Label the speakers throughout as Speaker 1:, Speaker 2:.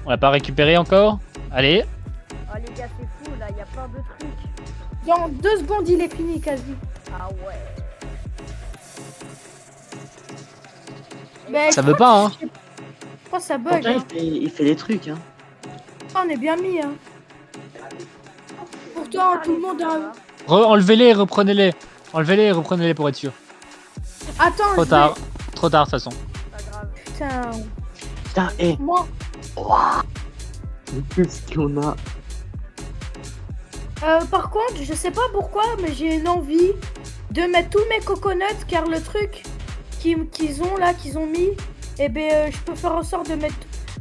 Speaker 1: On l'a pas récupéré encore. Allez.
Speaker 2: Oh les gars, c'est fou là, il y a plein de trucs.
Speaker 3: Dans 2 secondes, il est fini quasi.
Speaker 2: Ah ouais.
Speaker 3: Mais
Speaker 1: Ça veut pas, hein.
Speaker 3: je crois que ça bug.
Speaker 4: Pourtant,
Speaker 3: Hein.
Speaker 4: il fait des trucs, hein.
Speaker 3: On est bien mis. Hein. Pourtant, tout le monde a...
Speaker 1: Enlevez-les et reprenez-les. Enlevez-les et reprenez-les pour être sûr.
Speaker 3: Attends,
Speaker 1: Trop
Speaker 3: je
Speaker 1: tard.
Speaker 3: vais-
Speaker 1: Trop tard, de toute façon.
Speaker 2: Pas grave.
Speaker 3: Putain,
Speaker 4: Putain, hé.
Speaker 3: moi...
Speaker 4: Qu'est-ce qu'on a?
Speaker 3: par contre, je sais pas pourquoi, mais j'ai une envie de mettre tous mes coconuts, car le truc qu'ils ont là, qu'ils ont mis, eh ben, je peux faire en sorte de mettre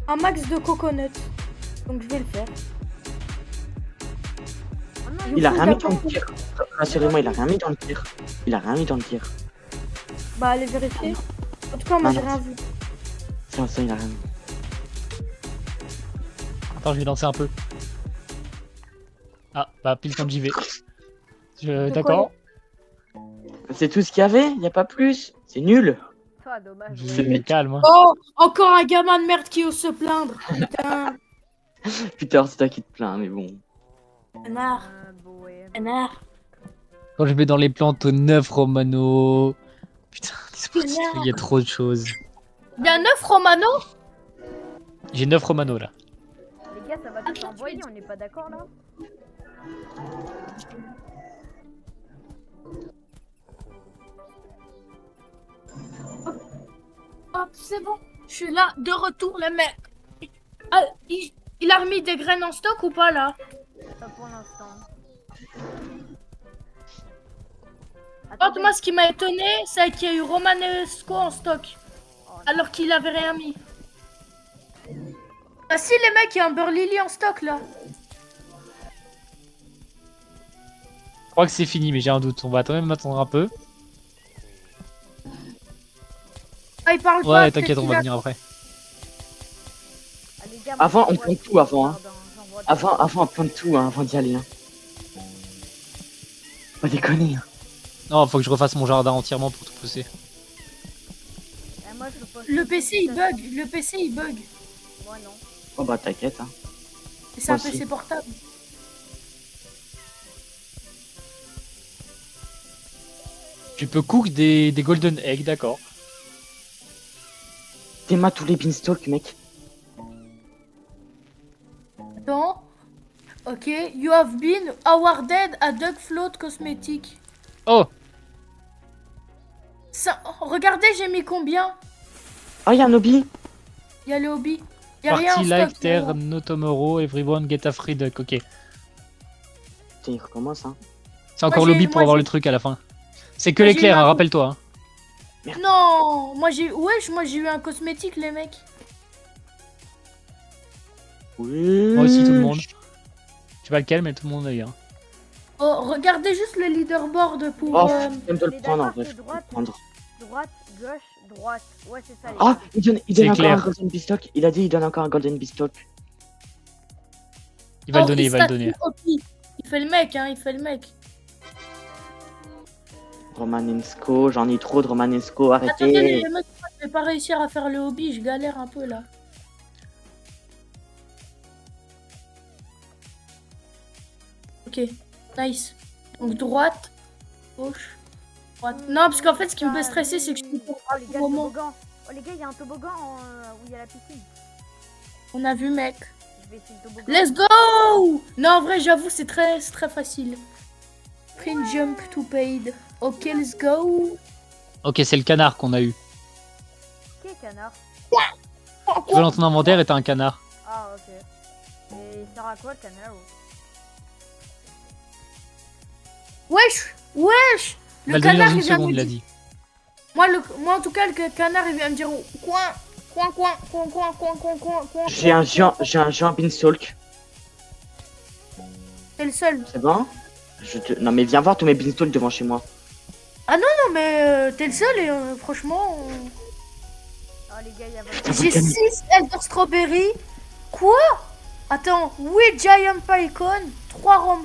Speaker 3: un max de coconuts. Donc je vais le faire.
Speaker 2: Oh non,
Speaker 4: Il a
Speaker 3: faut
Speaker 4: rien mis
Speaker 3: d'abord-
Speaker 4: dans le tir. Rassurez-moi, il a rien mis dans le tir. Il a rien mis dans le tir.
Speaker 3: Bah, allez vérifier. En tout cas, moi
Speaker 4: Ah,
Speaker 3: j'ai
Speaker 4: non.
Speaker 3: rien vu.
Speaker 4: Tiens, ça, il a rien mis.
Speaker 1: Attends, je vais danser un peu. Ah, bah pile quand j'y vais. D'accord.
Speaker 4: C'est tout ce qu'il y avait? Y a pas plus? C'est nul.
Speaker 2: Ah, dommage.
Speaker 1: Je
Speaker 4: C'est
Speaker 1: me
Speaker 4: mec.
Speaker 1: calme. Hein.
Speaker 3: Oh, encore un gamin de merde qui ose se plaindre. Putain,
Speaker 4: Putain, c'est toi qui te plains, mais bon.
Speaker 3: connard,
Speaker 2: Bon, ouais.
Speaker 3: connard.
Speaker 1: Quand je vais dans les plantes 9 Romano. Putain, il y a trop de choses.
Speaker 3: Il y a 9 Romano.
Speaker 1: J'ai 9 Romano là.
Speaker 2: Les gars, ça va tout envoyer, on n'est pas d'accord là?
Speaker 3: Hop, c'est bon. Je suis là, de retour, le mec. Ah, il a remis des graines en stock ou pas là?
Speaker 2: Pas pour l'instant.
Speaker 3: Par moi, ce qui m'a étonné, c'est qu'il y a eu Romanesco en stock.
Speaker 2: Oh,
Speaker 3: Alors qu'il avait rien mis. Ah si, les mecs, il y a un Beurre Lily en stock là.
Speaker 1: Je crois que c'est fini, mais j'ai un doute. On va quand même attendre un peu.
Speaker 3: Ah, il parle pas.
Speaker 1: Ouais,
Speaker 3: peut-être
Speaker 1: t'inquiète, on
Speaker 3: qu'il
Speaker 1: va
Speaker 3: a-
Speaker 1: venir après.
Speaker 2: Ah, les gars, moi,
Speaker 4: Avant, on
Speaker 2: j'envoie
Speaker 4: plante
Speaker 2: tout
Speaker 4: tout avant,
Speaker 2: au
Speaker 4: hein.
Speaker 2: jardin, j'envoie tout.
Speaker 4: Avant, on plante tout, hein, avant d'y aller. Hein. Pas déconner. Hein.
Speaker 1: Non, faut que je refasse mon jardin entièrement pour tout pousser.
Speaker 2: Eh, moi, je poste
Speaker 3: Le
Speaker 2: tout
Speaker 3: PC
Speaker 2: de
Speaker 3: il
Speaker 2: toute
Speaker 3: bug,
Speaker 2: façon.
Speaker 3: le PC il bug.
Speaker 2: Moi, non.
Speaker 4: Oh bah t'inquiète. Hein.
Speaker 3: Et c'est un
Speaker 4: Moi aussi.
Speaker 3: PC portable.
Speaker 1: Tu peux cook des golden eggs, d'accord.
Speaker 4: T'aimas tous les beanstalks, mec.
Speaker 3: Attends. Ok, you have been awarded a Duck Float Cosmetic.
Speaker 1: Oh,
Speaker 3: Ça, regardez, j'ai mis combien?
Speaker 4: Oh, y'a un hobby.
Speaker 3: Il y a le hobby. Il y a rien en
Speaker 1: party
Speaker 3: stock.
Speaker 1: like there,
Speaker 3: là.
Speaker 1: no tomorrow, everyone get a free duck. Ok.
Speaker 4: Putain, il recommence, hein.
Speaker 1: C'est encore
Speaker 3: j'ai-
Speaker 1: lobby pour
Speaker 3: moi,
Speaker 1: avoir
Speaker 3: j'ai-
Speaker 1: le truc à la fin. C'est que
Speaker 3: Moi, j'ai
Speaker 1: l'éclair,
Speaker 3: eu
Speaker 1: hein,
Speaker 3: un-
Speaker 1: rappelle-toi. Hein.
Speaker 3: Non, moi j'ai, wesh, moi j'ai eu un cosmétique les mecs.
Speaker 4: Oui.
Speaker 1: Moi aussi, tout le monde. Je sais pas lequel, mais tout le monde a eu. Hein.
Speaker 3: Oh, regardez juste le leaderboard pour.
Speaker 4: Oh,
Speaker 2: On
Speaker 4: j'aime de le
Speaker 2: est
Speaker 4: prendre en
Speaker 2: d'accord,
Speaker 4: vrai.
Speaker 2: c'est
Speaker 4: Je peux le
Speaker 2: droite,
Speaker 4: prendre.
Speaker 2: droite, gauche, droite. Ouais, c'est ça, les
Speaker 4: Ah,
Speaker 2: gars.
Speaker 4: il donne
Speaker 1: C'est
Speaker 4: encore
Speaker 1: clair.
Speaker 4: un golden beanstalk. Il a dit il donne encore un golden beanstalk.
Speaker 1: Il va le
Speaker 3: Oh,
Speaker 1: donner, il va le donner.
Speaker 3: statue OP. Il fait le mec, hein, il fait le mec.
Speaker 4: Romanesco, j'en ai trop de Romanesco,
Speaker 3: Attendez,
Speaker 4: arrêtez.
Speaker 3: les mecs, je vais pas réussir à faire le hobby, je galère un peu là. Ok, nice. Donc droite, gauche, droite. Non, parce qu'en fait, ce qui me fait stresser, c'est que je suis
Speaker 2: Oh, les gars, le
Speaker 3: moment.
Speaker 2: toboggan. Oh, les gars, il y a un toboggan où il y a la piscine.
Speaker 3: On a vu, mec.
Speaker 2: Je vais essayer le toboggan.
Speaker 3: Let's go! Non, en vrai, j'avoue, c'est très facile. Print jump to paid. Ok, let's go.
Speaker 1: Ok, c'est le canard qu'on a eu.
Speaker 2: Ok, canard.
Speaker 1: Tu vas dans ton inventaire et t'as un canard.
Speaker 2: Ah, ok. Et il sert à quoi le canard?
Speaker 3: Wesh! Wesh!
Speaker 1: Il va
Speaker 3: Le
Speaker 1: le donner dans
Speaker 3: canard,
Speaker 1: une
Speaker 3: il vient de
Speaker 1: seconde,
Speaker 3: me
Speaker 1: il a
Speaker 3: dire.
Speaker 1: dit.
Speaker 3: Moi, en tout cas, le canard, il vient me dire coin, coin, coin, coin, coin, coin, coin, coin, coin.
Speaker 4: J'ai un géant beanstalk.
Speaker 3: C'est le seul.
Speaker 4: C'est bon? Non mais viens voir tous mes beanstalks devant chez moi.
Speaker 3: Non, mais t'es le seul et franchement.
Speaker 2: Oh, les gars, il y a votre...
Speaker 3: J'ai 6 Elder Strawberry. Quoi? Attends, 8 Giant Pycon, 3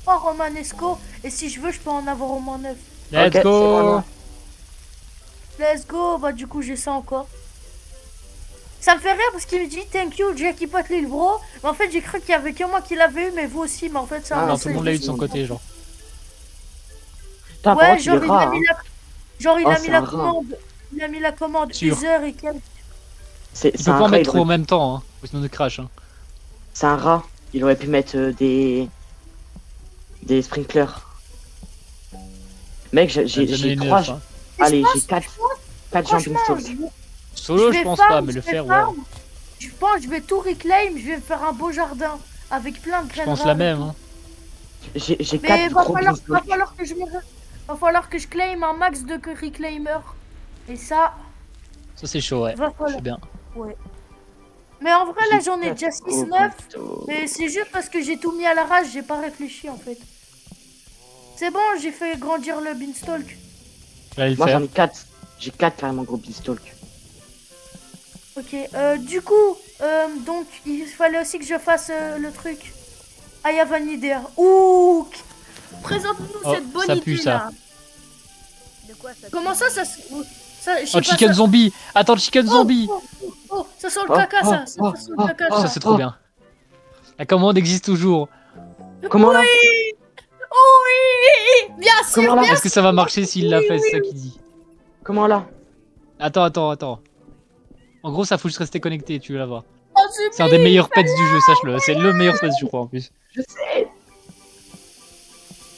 Speaker 3: Romanesco. Et si je veux, je peux en avoir au moins 9.
Speaker 1: Let's
Speaker 4: Ok, c'est
Speaker 1: go.
Speaker 4: bon.
Speaker 3: Let's go. Bah, du coup, j'ai ça encore. Ça me fait rire parce qu'il me dit thank you Jackie Pot Lil Bro. Mais en fait j'ai cru qu'il y avait que moi qui l'avais eu, mais vous aussi. Mais en fait ça.
Speaker 4: Ah,
Speaker 1: Non,
Speaker 3: message
Speaker 1: tout le monde l'a eu de son
Speaker 3: aussi.
Speaker 1: côté, genre.
Speaker 4: Putain, par
Speaker 3: Ouais,
Speaker 4: contre, il est
Speaker 3: genre il a
Speaker 4: rare,
Speaker 3: mis
Speaker 4: hein.
Speaker 3: la, genre il
Speaker 4: Oh,
Speaker 3: a
Speaker 4: c'est
Speaker 3: mis la
Speaker 4: un rat.
Speaker 3: commande. Il a mis la commande
Speaker 1: Sûr.
Speaker 3: User et quelques.
Speaker 4: C'est
Speaker 1: Il
Speaker 4: c'est
Speaker 1: peut
Speaker 4: un
Speaker 1: pas en
Speaker 4: rat,
Speaker 1: mettre
Speaker 4: il
Speaker 1: trop en
Speaker 4: aurait...
Speaker 1: même temps, hein. Sinon il crash. Hein.
Speaker 4: C'est un rat. Il aurait pu mettre des sprinklers. Mec,
Speaker 1: J'en ai
Speaker 4: j'ai
Speaker 1: 9,
Speaker 4: 3...
Speaker 1: hein.
Speaker 4: Allez,
Speaker 3: pense-
Speaker 4: j'ai 4
Speaker 3: Franchement,
Speaker 4: jumping stalk.
Speaker 1: Solo, je
Speaker 3: vais
Speaker 1: pense
Speaker 3: farm,
Speaker 1: pas, mais le
Speaker 3: je vais
Speaker 1: faire, ouais.
Speaker 3: farm. Je pense que je vais tout reclaim, je vais me faire un beau jardin avec plein de
Speaker 1: Je
Speaker 3: graines
Speaker 1: pense
Speaker 3: rares
Speaker 1: la
Speaker 3: et
Speaker 1: même.
Speaker 3: tout.
Speaker 1: Hein.
Speaker 4: J'ai
Speaker 3: Mais
Speaker 4: 4 gros
Speaker 3: va
Speaker 4: beanstalk.
Speaker 3: falloir que va falloir que je claim un max de reclaimer. Et ça,
Speaker 1: Ça, c'est chaud, ouais.
Speaker 3: va
Speaker 1: Je
Speaker 3: falloir.
Speaker 1: sais bien.
Speaker 3: Mais en vrai, là,
Speaker 4: J'ai
Speaker 3: j'en ai
Speaker 4: quatre
Speaker 3: déjà
Speaker 4: gros
Speaker 3: 6-9.
Speaker 4: beanstalk.
Speaker 3: Mais c'est juste parce que j'ai tout mis à l'arrache, j'ai pas réfléchi en fait. C'est bon, j'ai fait grandir le beanstalk.
Speaker 1: J'allais le
Speaker 4: Moi,
Speaker 1: faire.
Speaker 4: j'en ai 4. J'ai 4 carrément gros beanstalk.
Speaker 3: Ok, du coup, donc il fallait aussi que je fasse le truc. I have an idea. Ouh, présente-nous
Speaker 1: Oh,
Speaker 3: cette bonne
Speaker 1: ça
Speaker 3: idée
Speaker 1: pue, ça.
Speaker 3: là.
Speaker 2: De quoi ça
Speaker 3: Comment ça je sais
Speaker 1: Oh,
Speaker 3: pas,
Speaker 1: chicken
Speaker 3: ça-
Speaker 1: zombie. Attends, chicken zombie.
Speaker 3: Oh, ça sent le
Speaker 4: Oh,
Speaker 3: caca, ça.
Speaker 4: oh,
Speaker 3: Ça
Speaker 4: oh,
Speaker 3: sent le
Speaker 4: oh,
Speaker 3: caca.
Speaker 1: Ça, c'est trop bien. La commande existe toujours.
Speaker 4: Comment là
Speaker 3: Oui, bien sûr,
Speaker 4: Comment là
Speaker 3: bien
Speaker 1: Est-ce que ça va marcher s'il l'a fait? C'est ça qu'il dit.
Speaker 4: Comment là
Speaker 1: Attends. En gros, ça faut juste rester connecté, tu vas voir.
Speaker 3: sûr.
Speaker 1: C'est un des meilleurs pets du jeu, sache-le. C'est le meilleur pet, je crois, en plus.
Speaker 4: Je sais.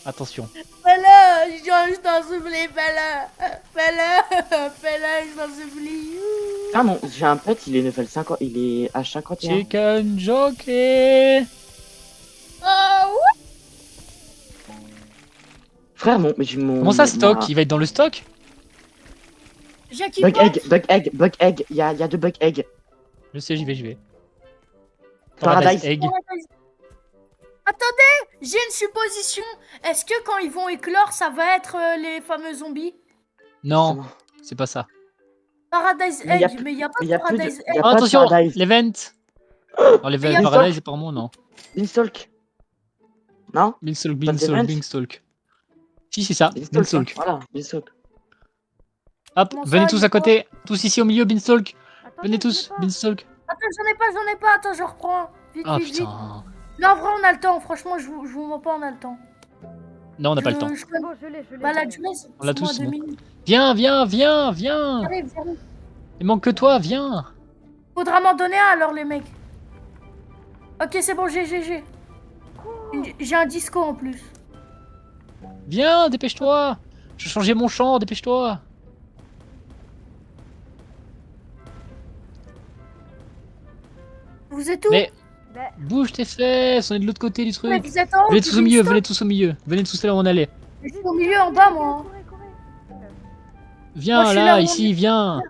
Speaker 1: Attention.
Speaker 3: Fais-le, je t'en supplie, fais-le, je t'en supplie.
Speaker 4: Ah non, j'ai un pet, il est level 50, il est à 51.
Speaker 1: Chicken jockey.
Speaker 3: Oh, ouais.
Speaker 4: Frère, j'ai mon...
Speaker 1: Comment ça, stock?
Speaker 4: ma-
Speaker 1: Il va être dans le stock?
Speaker 3: Jackie
Speaker 4: Bug
Speaker 3: Pot.
Speaker 4: bug egg, il y a 2 bug egg.
Speaker 1: Je sais, j'y vais.
Speaker 4: Paradise.
Speaker 1: Egg.
Speaker 3: Attendez, j'ai une supposition. Est-ce que quand ils vont éclore, ça va être les fameux zombies?
Speaker 1: Non, c'est pas ça.
Speaker 3: Paradise
Speaker 4: Mais y a
Speaker 3: Egg,
Speaker 4: plus-
Speaker 3: mais il n'y a pas
Speaker 4: mais
Speaker 3: de
Speaker 4: y a plus de-
Speaker 3: Paradise
Speaker 4: y a
Speaker 3: Egg.
Speaker 4: pas de
Speaker 1: Attention,
Speaker 4: Paradise.
Speaker 1: l'event. Non, l'event,
Speaker 3: Y a-
Speaker 1: Paradise, c'est par moi, non.
Speaker 4: Beanstalk. Non
Speaker 1: Beanstalk,
Speaker 4: Pas d'event
Speaker 1: Beanstalk. Si, c'est ça,
Speaker 4: Beanstalk.
Speaker 1: Beanstalk.
Speaker 4: Voilà, Beanstalk.
Speaker 1: Hop,
Speaker 3: Comment ça,
Speaker 1: venez
Speaker 3: il
Speaker 1: tous
Speaker 3: est
Speaker 1: à côté. Tous ici au milieu, Beanstalk.
Speaker 2: Attendez,
Speaker 1: Venez
Speaker 2: je
Speaker 1: tous,
Speaker 2: l'ai pas.
Speaker 1: Beanstalk.
Speaker 3: Attends, j'en ai pas. Attends, je reprends. Vite,
Speaker 1: Ah
Speaker 3: vite, vite.
Speaker 1: putain.
Speaker 3: Non, en vrai, on a le temps. Franchement, je vous mens pas, on a le temps.
Speaker 1: Non, on n'a pas le temps.
Speaker 3: Je
Speaker 2: C'est bon, je l'ai.
Speaker 3: Bah, la
Speaker 2: je l'ai.
Speaker 3: durée, c'est
Speaker 1: On l'a
Speaker 3: plus ou moins
Speaker 1: tous,
Speaker 3: 2
Speaker 1: bon.
Speaker 3: minutes.
Speaker 1: Viens.
Speaker 3: J'arrive.
Speaker 1: Il manque que toi, viens.
Speaker 3: Faudra m'en donner un alors, les mecs. Ok, c'est bon, j'ai. J'ai un disco en plus.
Speaker 1: Viens, dépêche-toi. Je vais changer mon champ, dépêche-toi.
Speaker 3: Vous êtes où?
Speaker 1: Mais
Speaker 2: Bah,
Speaker 1: bouge tes fesses, on est de l'autre côté du
Speaker 3: Mais
Speaker 1: truc.
Speaker 3: vous êtes en haut?
Speaker 1: Venez
Speaker 3: du
Speaker 1: tous au milieu,
Speaker 3: Beanstalk?
Speaker 1: venez tous au milieu. Venez tous là où on allait.
Speaker 3: Je suis au milieu en bas, moi.
Speaker 2: courez.
Speaker 1: Viens
Speaker 3: je suis
Speaker 1: là,
Speaker 3: là où on
Speaker 1: ici,
Speaker 3: est.
Speaker 1: viens.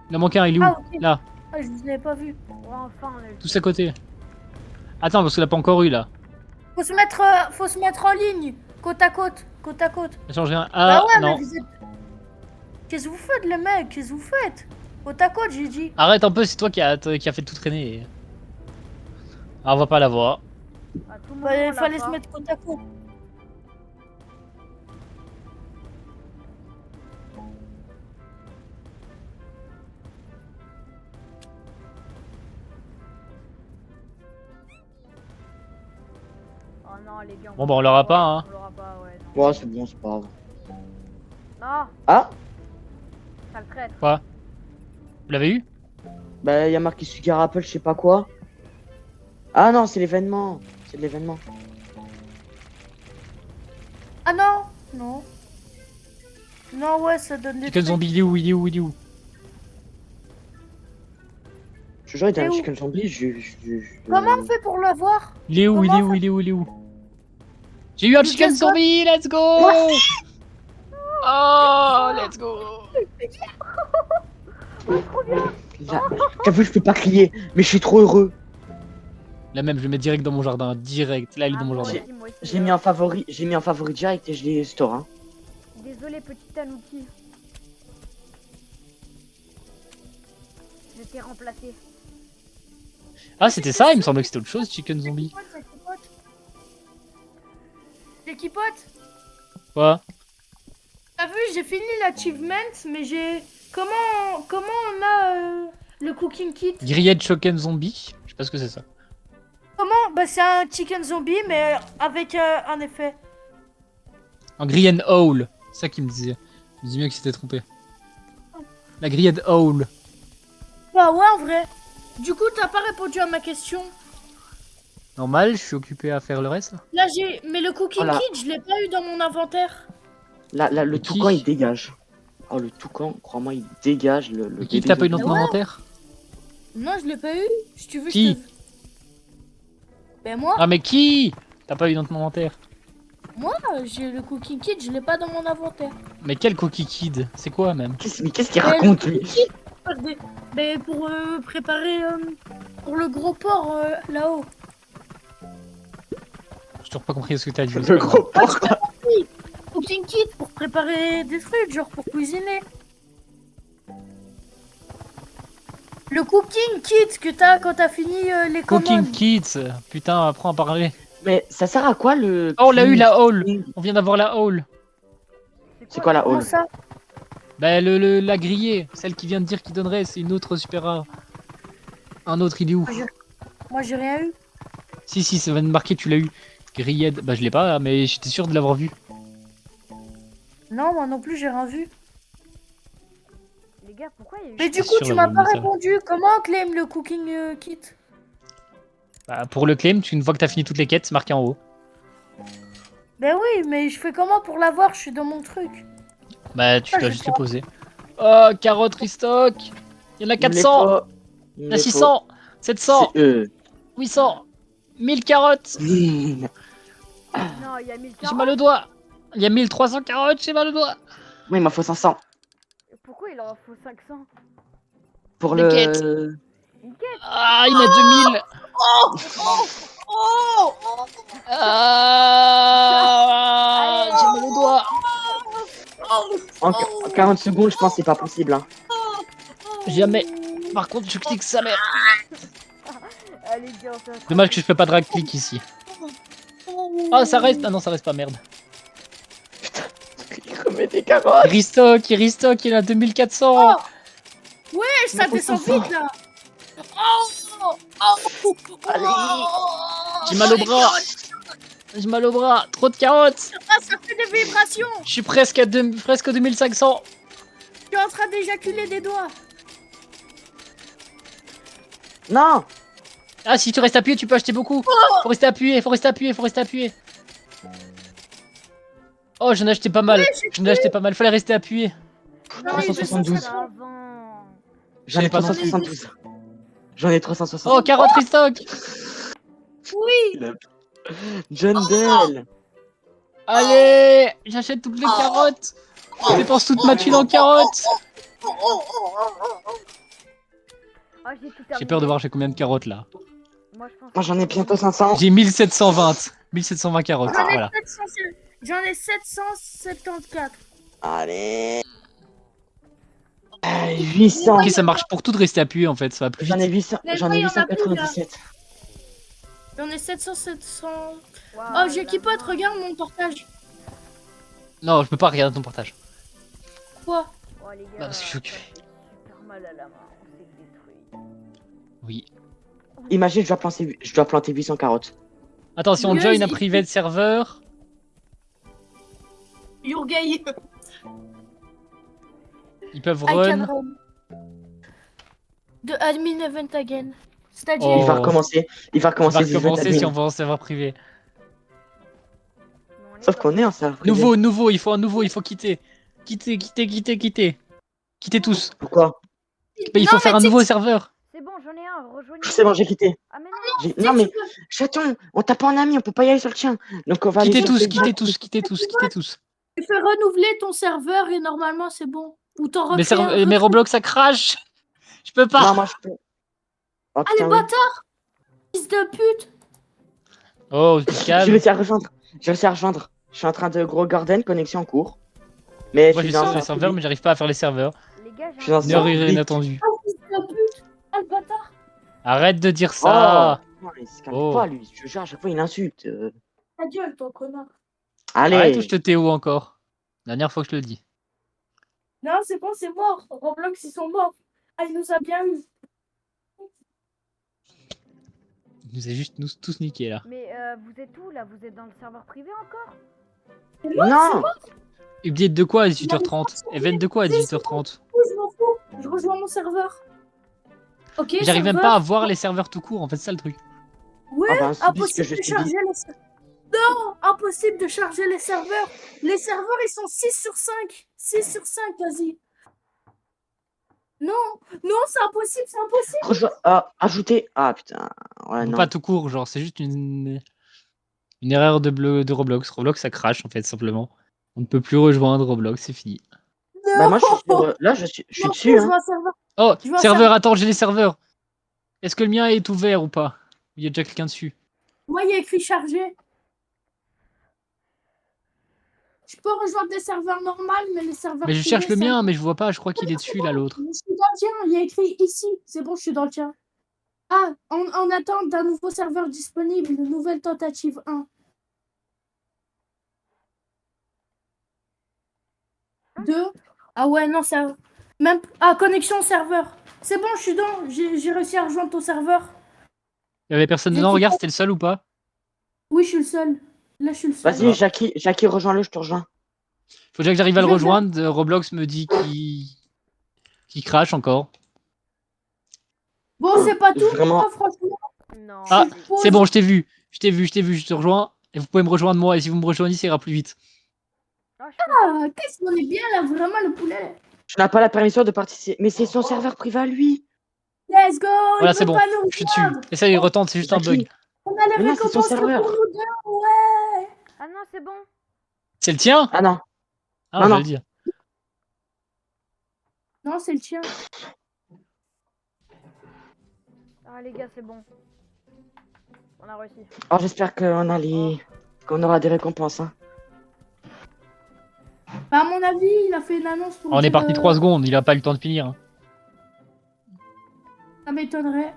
Speaker 1: Il en manque un, il est où?
Speaker 3: Ah, ok.
Speaker 1: Là,
Speaker 3: Ah, je vous avais pas vu.
Speaker 2: Oh, enfin, on a eu le
Speaker 1: tous à côté. Attends, parce qu'il a pas encore eu là.
Speaker 3: Faut se mettre en ligne. Côte à côte.
Speaker 1: J'ai changé un.
Speaker 3: Bah
Speaker 1: Ah
Speaker 3: ouais,
Speaker 1: non.
Speaker 3: mais vous êtes... Qu'est-ce que vous faites, les mecs? Qu'est-ce que vous faites? Côte à côte, j'ai dit.
Speaker 1: Arrête un peu, c'est toi qui a fait tout traîner. Ah, on va pas l'avoir.
Speaker 2: À tout moment,
Speaker 3: Bah,
Speaker 2: on
Speaker 3: il
Speaker 2: l'a
Speaker 3: fallait
Speaker 2: pas.
Speaker 3: se mettre côte à côte.
Speaker 2: Oh non, les gars.
Speaker 1: Bon, bah, on l'aura pas, hein.
Speaker 2: On l'aura pas, ouais. Non.
Speaker 4: Ouais, c'est bon, c'est pas grave.
Speaker 2: Non,
Speaker 4: Ah
Speaker 2: ça le traite.
Speaker 1: Vous l'avez eu?
Speaker 4: Bah, il y a marqué Sugar Apple, je sais pas quoi. Ah non, c'est l'événement. C'est de l'événement.
Speaker 3: Ah non. Non. Non, ouais, ça donne des
Speaker 1: Chicken
Speaker 3: trucs.
Speaker 1: zombie, il est où? Il est où?
Speaker 4: Je te jure, il était
Speaker 3: Et
Speaker 4: un
Speaker 3: où
Speaker 4: chicken zombie,
Speaker 3: Comment on fait pour le voir?
Speaker 1: Il est où?
Speaker 3: Comment
Speaker 1: Il est où? J'ai eu un
Speaker 3: You
Speaker 1: chicken
Speaker 3: just got-
Speaker 1: zombie, let's go! Oh, let's go!
Speaker 4: Là, t'as vu, je peux pas crier, mais je suis trop heureux.
Speaker 1: La même, je le mets direct dans mon jardin, direct. Là, il est dans mon
Speaker 2: moi
Speaker 1: jardin.
Speaker 2: aussi, moi aussi,
Speaker 4: J'ai mis en favori direct et je l'ai store. Hein.
Speaker 2: Désolé, petit Tanuki. Je t'ai remplacé.
Speaker 1: Ah, c'était ça? Il me semblait que c'était autre chose, chicken zombie.
Speaker 3: Jackie Pot,
Speaker 1: Quoi?
Speaker 3: t'as vu, j'ai fini l'achievement, mais j'ai Comment on a le cooking kit?
Speaker 1: Grillade Choken Zombie. Je sais pas ce que c'est ça.
Speaker 3: Comment? Bah c'est un chicken zombie mais avec un effet.
Speaker 1: En grillade Owl. C'est ça qu'il me disait. Je me dis bien qu'il s'était trompé. La grillade Owl.
Speaker 3: Bah ouais en vrai. Du coup t'as pas répondu à ma question.
Speaker 1: Normal, je suis occupé à faire le reste. Là.
Speaker 3: Là mais le cooking
Speaker 4: Voilà.
Speaker 3: kit je l'ai pas eu dans mon inventaire.
Speaker 4: Là, le
Speaker 1: Le qui
Speaker 4: toucan, il dégage. Oh, le toucan, crois-moi, il dégage le
Speaker 1: Le qui
Speaker 4: bébé
Speaker 1: t'as pas eu
Speaker 4: zombie.
Speaker 1: dans ton inventaire?
Speaker 3: Non je l'ai pas eu. Si tu veux
Speaker 1: Qui
Speaker 3: je te... Ben moi,
Speaker 1: Ah mais qui t'as pas eu dans ton inventaire?
Speaker 3: j'ai le cooking kit, je l'ai pas dans mon inventaire.
Speaker 1: Mais quel Cookie Kid? C'est quoi même?
Speaker 4: Mais qu'est-ce qu'il raconte, lui?
Speaker 3: Mais pour préparer pour le gros porc là-haut.
Speaker 1: J'ai toujours pas compris ce que t'as dit.
Speaker 4: Le gros porc.
Speaker 3: Cooking kit pour préparer des trucs, genre pour cuisiner. Le cooking kit que t'as quand t'as fini les
Speaker 1: Cooking
Speaker 3: commandes.
Speaker 1: Kids. Putain, apprends à parler.
Speaker 4: Mais ça sert à quoi le.
Speaker 1: Oh, on l'a eu la Hall.
Speaker 4: King
Speaker 1: On vient d'avoir la Hall.
Speaker 4: C'est quoi la
Speaker 3: Comment
Speaker 4: hall?
Speaker 3: ça?
Speaker 1: Bah la grillée. Celle qui vient de dire qu'il donnerait, c'est une autre super rare. Un autre, il est où?
Speaker 3: Moi j'ai rien eu.
Speaker 1: Si, ça vient de marquer, tu l'as eu. Grillade. Bah je l'ai pas, mais j'étais sûr de l'avoir vu.
Speaker 3: Non, moi non plus j'ai rien vu.
Speaker 2: Les gars, pourquoi il y a eu...
Speaker 3: Mais du
Speaker 1: C'est
Speaker 3: coup
Speaker 1: sûr
Speaker 3: tu m'as
Speaker 1: d'avoir
Speaker 3: pas
Speaker 1: mis ça.
Speaker 3: répondu. Comment on claim le cooking kit?
Speaker 1: Bah, pour le claim, une fois que t'as fini toutes les quêtes, c'est marqué en haut.
Speaker 3: Ben oui, mais je fais comment pour l'avoir? Je suis dans mon truc.
Speaker 1: Bah tu
Speaker 3: Ah,
Speaker 1: dois
Speaker 3: je
Speaker 1: juste
Speaker 3: sais
Speaker 1: le poser. Oh, carottes restock. Il y en a 400. Il y en a 600. 700. 800. 1000 carottes.
Speaker 2: Non, il y a 1000
Speaker 1: J'ai mal au doigt. Il y a 1300 carottes, j'ai mal au doigt.
Speaker 4: Oui, il m'en faut 500.
Speaker 2: Pourquoi il en faut 500?
Speaker 4: Pour
Speaker 1: Les
Speaker 4: le.
Speaker 1: quêtes.
Speaker 2: Une quête?
Speaker 1: Ah, il y en a 2000. Ah, j'ai mal au doigt.
Speaker 4: En 40 secondes, je pense que c'est pas possible. Hein.
Speaker 1: Jamais. Par contre, je clique sa mère.
Speaker 2: Allez, gars, on fait un truc.
Speaker 1: Dommage que je peux pas drag click ici. Ah, ça reste. Ah non, ça reste pas, merde.
Speaker 4: Il remet des carottes.
Speaker 1: Il restock, il y en a 2400.
Speaker 3: Ça descend vite là.
Speaker 4: Allez.
Speaker 1: J'ai mal au bras. J'ai mal au bras. Trop de carottes.
Speaker 3: Ah, ça fait des vibrations.
Speaker 1: Je suis presque à 2500.
Speaker 3: Je suis en train d'éjaculer des doigts.
Speaker 4: Non.
Speaker 1: Ah, si tu restes appuyé, tu peux acheter beaucoup. Faut rester appuyé, faut rester appuyé, faut rester appuyé. Oh, j'en ai acheté pas mal. J'en ai acheté pas mal. Fallait rester appuyé.
Speaker 3: Non, mais
Speaker 4: 372.
Speaker 2: Ça avant.
Speaker 4: J'en ai
Speaker 1: J'avais pas non plus.
Speaker 4: 372. J'en ai 360.
Speaker 1: Oh, carottes restock.
Speaker 4: John Bell.
Speaker 1: Allez, j'achète toutes les carottes. Je dépense toute ma thune en carottes.
Speaker 2: Ah, j'ai tout
Speaker 1: J'ai
Speaker 2: terminé.
Speaker 1: peur de voir j'ai combien de carottes là.
Speaker 2: Moi, je pense.
Speaker 4: Moi, j'en ai bientôt 500.
Speaker 1: J'ai 1720. 1720 carottes, voilà.
Speaker 3: J'en ai 774.
Speaker 4: Allez. 800.
Speaker 1: Ok, ça marche pour tout de rester appuyé en fait, ça va plus
Speaker 4: J'en
Speaker 1: vite.
Speaker 4: ai 800.
Speaker 3: Mais
Speaker 4: J'en
Speaker 3: moi,
Speaker 4: ai
Speaker 3: il y en a plus,
Speaker 4: 897.
Speaker 3: J'en ai 700.
Speaker 2: Waouh,
Speaker 3: Oh, j'ai
Speaker 2: la
Speaker 3: Kipote,
Speaker 2: main.
Speaker 3: regarde mon portage.
Speaker 1: Non, je peux pas regarder ton partage.
Speaker 3: Quoi?
Speaker 2: Oh, les gars,
Speaker 1: Bah, parce que je suis
Speaker 2: ça
Speaker 1: occupé.
Speaker 2: fait super mal à la main. On s'est détruit.
Speaker 1: Oui.
Speaker 4: Imagine, je dois planter 800 carottes.
Speaker 1: Attention,
Speaker 3: Mieux,
Speaker 1: join un
Speaker 3: il-
Speaker 1: private server.
Speaker 3: Your gay.
Speaker 1: Ils peuvent
Speaker 3: I can
Speaker 1: run.
Speaker 3: run. The admin event again. C'est-à-dire.
Speaker 1: Oh.
Speaker 4: Il va recommencer. Il va
Speaker 1: On va
Speaker 4: recommencer. du jeu
Speaker 1: recommencer
Speaker 4: d'admin.
Speaker 1: si on va en serveur privé.
Speaker 2: Mais on est
Speaker 4: Sauf
Speaker 2: pas-
Speaker 4: qu'on est en serveur privé.
Speaker 1: Nouveau, il faut un nouveau, il faut quitter. Quitter. Quittez tous.
Speaker 4: Pourquoi?
Speaker 1: Bah, il faut
Speaker 3: Non,
Speaker 1: faire
Speaker 3: mais
Speaker 1: un
Speaker 3: tu sais
Speaker 1: nouveau serveur.
Speaker 2: C'est bon, j'en ai un. Rejoignez.
Speaker 4: C'est bon, j'ai quitté.
Speaker 2: Ah, mais non.
Speaker 4: Non, mais chaton, on t'a pas en ami, on peut pas y aller sur le tien. Donc on va aller
Speaker 1: Quittez
Speaker 4: sur
Speaker 1: tous,
Speaker 4: le
Speaker 1: quittez tous.
Speaker 3: Tu fais renouveler ton serveur et normalement c'est bon. Ou t'en
Speaker 1: Mais,
Speaker 3: refais un.
Speaker 1: mais Roblox ça crache. Je peux pas.
Speaker 4: Non, moi je peux. Oh,
Speaker 3: Ah, les
Speaker 4: putain, oui.
Speaker 3: bâtards! Fils de pute!
Speaker 1: Oh,
Speaker 4: J'ai
Speaker 1: calme.
Speaker 4: réussi à rejoindre. J'ai réussi à rejoindre. Je suis en train de gros garden, connexion en cours. Mais
Speaker 1: Moi
Speaker 4: je
Speaker 1: j'ai
Speaker 4: suis dans
Speaker 1: sur les
Speaker 4: un
Speaker 1: serveurs, mais j'arrive pas à faire les serveurs.
Speaker 2: Les gars,
Speaker 4: Je suis
Speaker 2: j'ai
Speaker 4: dans
Speaker 2: un.
Speaker 4: ce-
Speaker 1: Une erreur
Speaker 4: vite.
Speaker 1: inattendue.
Speaker 3: Ah, fils de pute! Ah, le bâtard!
Speaker 1: Arrête de dire ça.
Speaker 4: Oh, il se calme
Speaker 1: Oh.
Speaker 4: pas lui. Je te jure, à chaque fois il insulte.
Speaker 3: Ta gueule, toi, connard!
Speaker 4: Allez.
Speaker 1: Arrête ou je te TO encore. Dernière fois que je te le dis.
Speaker 3: Non, c'est bon, c'est mort. Roblox, ils sont morts. Ah, il nous a bien eu.
Speaker 1: Il nous a juste tous niqué là.
Speaker 2: Mais vous êtes où là? Vous êtes dans le serveur privé encore?
Speaker 4: Non.
Speaker 1: Update de quoi à 18h30? Event de quoi à 18h30?
Speaker 3: Je m'en fous. Je rejoins mon serveur. Ok,
Speaker 1: J'arrive même
Speaker 3: serveur.
Speaker 1: pas à voir les serveurs tout court, en fait, c'est ça le truc.
Speaker 3: Ouais,
Speaker 4: Ah bah, subis ce que
Speaker 3: impossible
Speaker 4: je
Speaker 3: de
Speaker 4: suis
Speaker 3: charger
Speaker 4: dit.
Speaker 3: les serveurs. Non, impossible de charger les serveurs. Les serveurs, ils sont 6 sur 5. 6 sur 5, vas-y. Non, non, c'est impossible, c'est impossible.
Speaker 4: Ajouter. Ah putain. Ouais,
Speaker 1: Bon,
Speaker 4: non.
Speaker 1: pas tout court, genre, c'est juste une erreur de Roblox. Roblox, ça crache, en fait, simplement. On ne peut plus rejoindre Roblox, c'est fini.
Speaker 4: Bah, moi, je suis
Speaker 3: Non.
Speaker 4: sur. Là, je suis
Speaker 3: Je m'en
Speaker 4: dessus,
Speaker 3: fous, je
Speaker 4: hein.
Speaker 3: veux un serveur.
Speaker 1: Oh,
Speaker 3: Je veux un
Speaker 1: serveur, attends, j'ai les serveurs. Est-ce que le mien est ouvert ou pas? Il y a déjà quelqu'un dessus.
Speaker 3: Moi, il y a écrit chargé. Je peux rejoindre des serveurs normaux, mais les serveurs
Speaker 1: Mais je
Speaker 3: privés,
Speaker 1: cherche le
Speaker 3: ça
Speaker 1: mien,
Speaker 3: non.
Speaker 1: mais je vois pas, je crois qu'il est dessus, là, l'autre.
Speaker 3: Je suis dans le tien, il y a écrit ici. C'est bon, je suis dans le tien. Ah, en attente d'un nouveau serveur disponible, nouvelle tentative 1. 2. Ah ouais, non, ça... Même... Ah, connexion au serveur. C'est bon, je suis dans. J'ai réussi à rejoindre ton serveur.
Speaker 1: Il y avait personne dedans, regarde, c'était le seul ou pas?
Speaker 3: Oui, je suis le seul. Là, je suis le seul.
Speaker 4: Vas-y, Jackie, rejoins-le, je te rejoins.
Speaker 1: Faut déjà que j'arrive à le
Speaker 3: Je viens.
Speaker 1: rejoindre. Roblox me dit qu'il crache encore.
Speaker 3: Bon, c'est pas tout,
Speaker 4: Vraiment.
Speaker 3: franchement.
Speaker 2: Non.
Speaker 1: Ah,
Speaker 3: Je pose-
Speaker 1: c'est bon, je t'ai vu. Je te rejoins. Et vous pouvez me rejoindre moi. Et si vous me rejoignez, ça ira plus vite.
Speaker 2: Ah, je peux
Speaker 3: Ah, qu'est-ce qu'on est bien là, vraiment, le poulet.
Speaker 4: Tu n'as pas la permission de participer. Mais c'est son serveur privé à lui.
Speaker 3: Let's go.
Speaker 1: Voilà,
Speaker 3: il
Speaker 1: c'est
Speaker 3: veut
Speaker 1: bon.
Speaker 3: pas nous
Speaker 1: Je suis dessus.
Speaker 3: rejoindre.
Speaker 1: Et ça, il retente, c'est juste un bug.
Speaker 4: Jackie,
Speaker 3: On a les
Speaker 4: mais non, c'est son
Speaker 3: récompenses que pour
Speaker 4: serveur.
Speaker 3: nous deux, ouais.
Speaker 2: Ah non, c'est bon.
Speaker 1: C'est le tien?
Speaker 4: Ah non.
Speaker 1: Ah,
Speaker 4: Non,
Speaker 1: on va
Speaker 4: non.
Speaker 1: le dire.
Speaker 3: Non, c'est le tien.
Speaker 2: Ah les gars, c'est bon. On a réussi.
Speaker 4: Oh, j'espère qu'on aura des récompenses. Hein.
Speaker 3: Bah, à mon avis, il a fait une annonce pour
Speaker 1: On est
Speaker 3: dire,
Speaker 1: parti 3 secondes, il a pas eu le temps de finir. Hein.
Speaker 3: Ça m'étonnerait.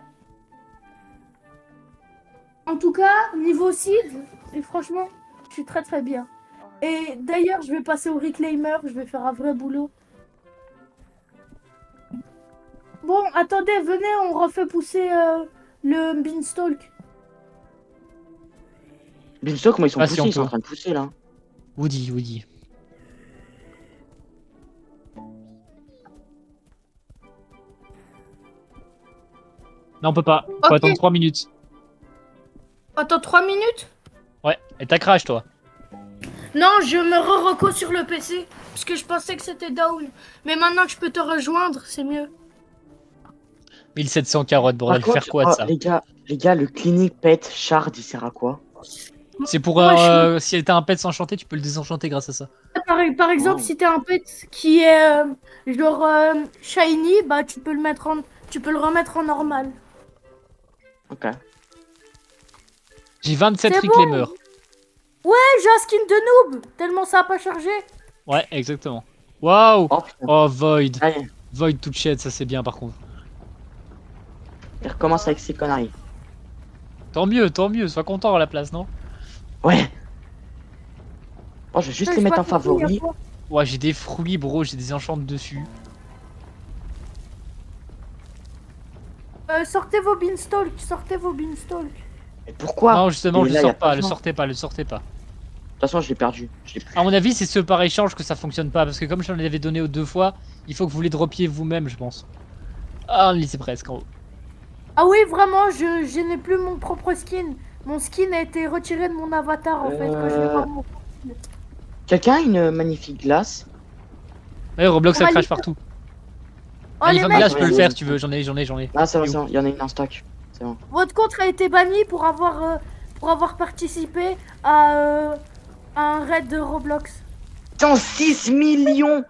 Speaker 3: En tout cas, niveau seed, et franchement, je suis très très bien. Et d'ailleurs, je vais passer au reclaimer, je vais faire un vrai boulot. Bon, attendez, venez, on refait pousser le beanstalk.
Speaker 4: Beanstalk, comment ils sont
Speaker 1: Ah, si,
Speaker 4: poussés,
Speaker 1: on
Speaker 4: ils sont en
Speaker 1: peut.
Speaker 4: train de pousser là.
Speaker 1: Woody. Non, on peut pas. Faut
Speaker 3: Ok.
Speaker 1: attendre 3 minutes.
Speaker 3: Attends 3 minutes?
Speaker 1: Ouais, et t'as crash, toi.
Speaker 3: Non, je me re-reco sur le PC, parce que je pensais que c'était down. Mais maintenant que je peux te rejoindre, c'est mieux.
Speaker 1: 1700 carottes, bordel.
Speaker 4: Par contre,
Speaker 1: Faire quoi de
Speaker 4: oh,
Speaker 1: ça?
Speaker 4: les gars, le clinic pet shard, il sert à quoi?
Speaker 1: C'est pour
Speaker 3: Moi,
Speaker 1: si t'as un pet s'enchanter, tu peux le désenchanter grâce à ça.
Speaker 3: Par exemple,
Speaker 4: Oh.
Speaker 3: si t'as un pet qui est genre shiny, bah tu peux le remettre en normal.
Speaker 4: Ok.
Speaker 1: J'ai 27
Speaker 3: C'est
Speaker 1: reclaimers.
Speaker 3: J'ai un skin de noob, tellement ça a pas chargé.
Speaker 1: Ouais, exactement. Waouh!
Speaker 4: Oh putain.
Speaker 1: Oh, Void.
Speaker 4: Allez,
Speaker 1: Void toute shit, ça c'est bien par contre.
Speaker 4: il recommence avec ses conneries.
Speaker 1: Tant mieux, sois content à la place, non?
Speaker 4: Ouais. Oh, je vais juste les mettre en favori.
Speaker 1: Ouais, j'ai des fruits, bro, j'ai des enchantes dessus.
Speaker 3: Sortez vos beanstalks.
Speaker 4: Mais pourquoi?
Speaker 1: Non, justement,
Speaker 4: Et
Speaker 1: je
Speaker 4: là, y
Speaker 1: sors
Speaker 4: a
Speaker 1: pas,
Speaker 4: pas
Speaker 1: le
Speaker 4: besoin.
Speaker 1: sortez pas, le sortez pas.
Speaker 4: De toute façon, je l'ai perdu.
Speaker 1: À mon avis, c'est ce par échange que ça fonctionne pas, parce que comme je l'en avais donné aux 2 fois, il faut que vous les droppiez vous-même, je pense. Ah, on y c'est presque en haut.
Speaker 3: Ah oui, vraiment, je n'ai plus mon propre skin. Mon skin a été retiré de mon avatar en fait quand je l'ai pas mon...
Speaker 4: Quelqu'un a une magnifique glace?
Speaker 1: Ouais, Roblox
Speaker 3: On
Speaker 1: ça
Speaker 3: va
Speaker 1: crache
Speaker 3: lui-
Speaker 1: partout.
Speaker 3: Oh
Speaker 1: Ah,
Speaker 3: les
Speaker 1: là,
Speaker 3: mecs,
Speaker 1: je peux le faire si tu veux, j'en ai.
Speaker 4: Ah, c'est bon,
Speaker 1: Et où?
Speaker 4: c'est bon, il y en a une en stock. C'est bon.
Speaker 3: votre compte a été banni pour avoir participé à un raid de Roblox.
Speaker 4: 106 millions!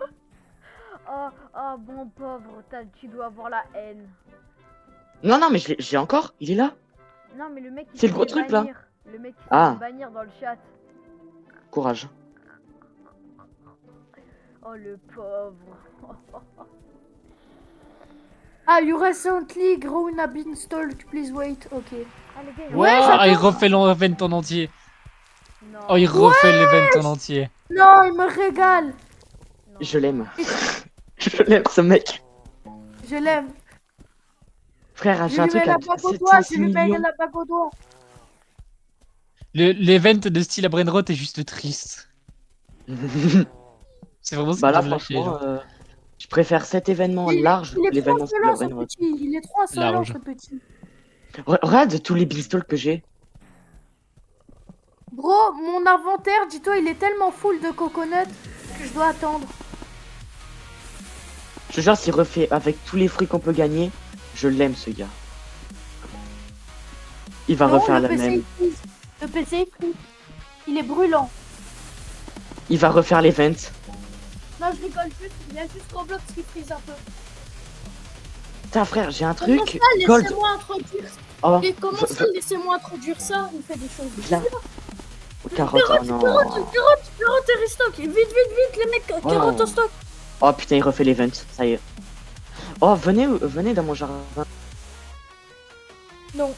Speaker 2: Oh, bon pauvre, tu dois avoir la haine.
Speaker 4: Non, mais j'ai encore, il est là.
Speaker 2: Non, mais le mec il
Speaker 4: C'est
Speaker 2: s'est
Speaker 4: le gros
Speaker 2: fait
Speaker 4: truc, là.
Speaker 2: bannir. Le mec il s'est
Speaker 4: Ah.
Speaker 2: fait bannir dans le chat.
Speaker 4: Courage.
Speaker 2: Oh le pauvre.
Speaker 3: Ah, you recently grown a beanstalk, please wait. Ok.
Speaker 2: Ah les gars,
Speaker 1: Ouais,
Speaker 3: j'attends.
Speaker 1: il refait l'event en entier.
Speaker 2: non.
Speaker 1: Oh, il refait l'event en entier.
Speaker 3: Non, il me régale.
Speaker 2: Non.
Speaker 4: Je l'aime. Je l'aime, ce mec.
Speaker 3: Je l'aime.
Speaker 4: Frère,
Speaker 3: Je
Speaker 4: j'ai un
Speaker 3: lui mets
Speaker 4: truc
Speaker 3: la
Speaker 4: à
Speaker 3: bague au doigt,
Speaker 4: 706
Speaker 3: je lui mets
Speaker 4: millions.
Speaker 3: la bague au doigt.
Speaker 1: L'event de style à Brainrot est juste triste. C'est vraiment ce
Speaker 4: Bah
Speaker 1: qui
Speaker 4: là,
Speaker 1: vient de lâcher,
Speaker 4: franchement,
Speaker 1: genre.
Speaker 4: je préfère cet événement large
Speaker 3: Il
Speaker 4: que
Speaker 3: est trop
Speaker 4: l'événement
Speaker 3: insolent, ce
Speaker 4: Brainrot.
Speaker 3: petit. Il est trop insolent,
Speaker 1: Large.
Speaker 3: ce petit.
Speaker 4: Regarde tous les beanstalls que j'ai.
Speaker 3: Bro, mon inventaire, dis-toi, il est tellement full de coconuts que je dois attendre.
Speaker 4: Je te jure, s'il refait avec tous les fruits qu'on peut gagner, je l'aime, ce gars. Il va
Speaker 3: Non,
Speaker 4: refaire
Speaker 3: le
Speaker 4: la
Speaker 3: PC
Speaker 4: même.
Speaker 3: est freeze. Le PC est freeze. Il est brûlant.
Speaker 4: Il va refaire l'event.
Speaker 3: Non, je rigole juste. Il y a juste Roblox qui freeze un peu.
Speaker 4: Putain, frère, j'ai un
Speaker 3: Comment
Speaker 4: truc.
Speaker 3: ça,
Speaker 4: Gold.
Speaker 3: laissez-moi introduire.
Speaker 4: Oh,
Speaker 3: Et comment ça, laissez-moi introduire ça? Il fait des choses.
Speaker 4: viens. Carotte, oh non.
Speaker 3: Carotte et restock. Vite, vite, vite, les mecs. Carotte au stock.
Speaker 4: Oh putain, il refait l'event. Ça y est. Oh, venez dans mon jardin.
Speaker 3: Non,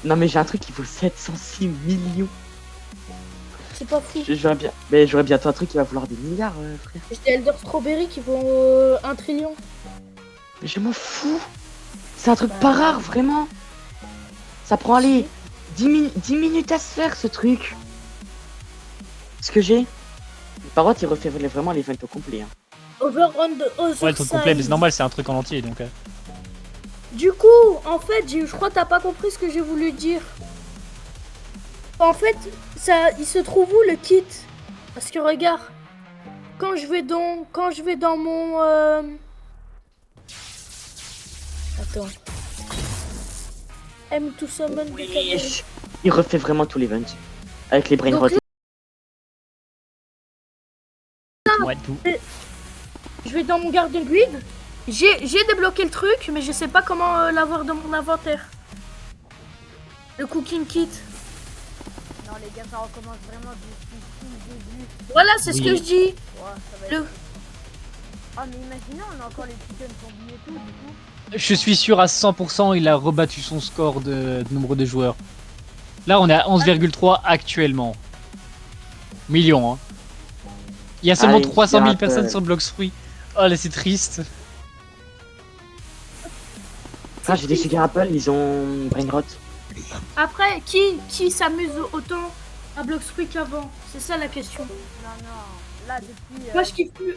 Speaker 4: Non, mais j'ai un truc qui vaut 706 millions.
Speaker 3: c'est pas fou.
Speaker 4: J'aurais bien... Mais j'aurais bientôt un truc qui va vouloir des milliards, frère.
Speaker 3: J'ai des Elder Strawberry qui vont 1 trillion.
Speaker 4: Mais je m'en fous. C'est un truc pas rare, vraiment. Ça prend, allez, 10 minutes à se faire, ce truc. Ce que j'ai. Par contre, il refait vraiment l'event au complet. Hein.
Speaker 3: Overrun de Other
Speaker 1: Ouais, le truc
Speaker 3: Side.
Speaker 1: complet, mais c'est normal, c'est un truc en entier, donc...
Speaker 3: Du coup, en fait, je crois que t'as pas compris ce que j'ai voulu dire. En fait, ça, il se trouve où le kit? Parce que regarde, quand je vais dans mon attends. M to summon the cavalry.
Speaker 4: Oui. Il refait vraiment tout l'event. Avec les brain
Speaker 3: Donc
Speaker 4: rot.
Speaker 1: Ouais, tout.
Speaker 3: Je vais dans mon garden grid. J'ai débloqué le truc, mais je sais pas comment l'avoir dans mon inventaire. Le cooking kit.
Speaker 2: Non, les gars, ça recommence vraiment depuis tout le début.
Speaker 3: Voilà, c'est ce
Speaker 1: Oui.
Speaker 3: que je dis.
Speaker 2: Ouais, ça va être...
Speaker 3: Le...
Speaker 2: Oh, mais imaginez, on a encore les chicken zombies et tout, du coup.
Speaker 1: Je suis sûr à 100%, il a rebattu son score de nombre de joueurs. Là, on est à 11,3 actuellement. Millions, hein. Il y a seulement
Speaker 4: Allez,
Speaker 1: 300 000
Speaker 4: Apple.
Speaker 1: personnes sur Blox Fruit. Oh là, c'est triste.
Speaker 4: Ah, j'ai des sugar apple, ils ont brain rot.
Speaker 3: Après, qui s'amuse autant à Bloxfruit qu'avant? C'est ça la question.
Speaker 2: Non, non, là, depuis...
Speaker 3: Moi, je kiffe plus.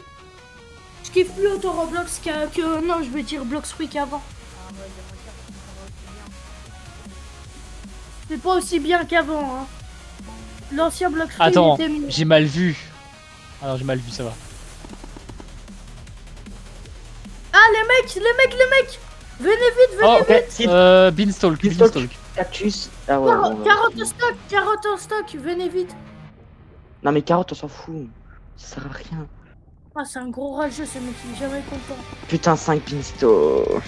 Speaker 3: Je kiffe plus autant Roblox que... Non, je veux dire Bloxfruit qu'avant.
Speaker 2: Ah ouais, de mon cœur, ça va aussi bien.
Speaker 3: C'est pas aussi bien qu'avant, hein. L'ancien Bloxfruit
Speaker 1: Attends,
Speaker 3: était mieux.
Speaker 1: j'ai mal vu. Alors, j'ai mal vu, ça va.
Speaker 3: Ah, les mecs! Venez vite,
Speaker 1: Oh,
Speaker 3: venez
Speaker 4: ok.
Speaker 3: vite!
Speaker 1: Beanstalk,
Speaker 4: Beanstalk.
Speaker 1: Beanstalk.
Speaker 4: Cactus. Ah ouais. bon,
Speaker 3: Carotte en stock, venez vite!
Speaker 4: Non, mais carotte, on s'en fout. Ça sert à rien.
Speaker 3: Ah, c'est un gros rageux, ce mec, il est jamais content.
Speaker 4: Putain, 5 beanstalks.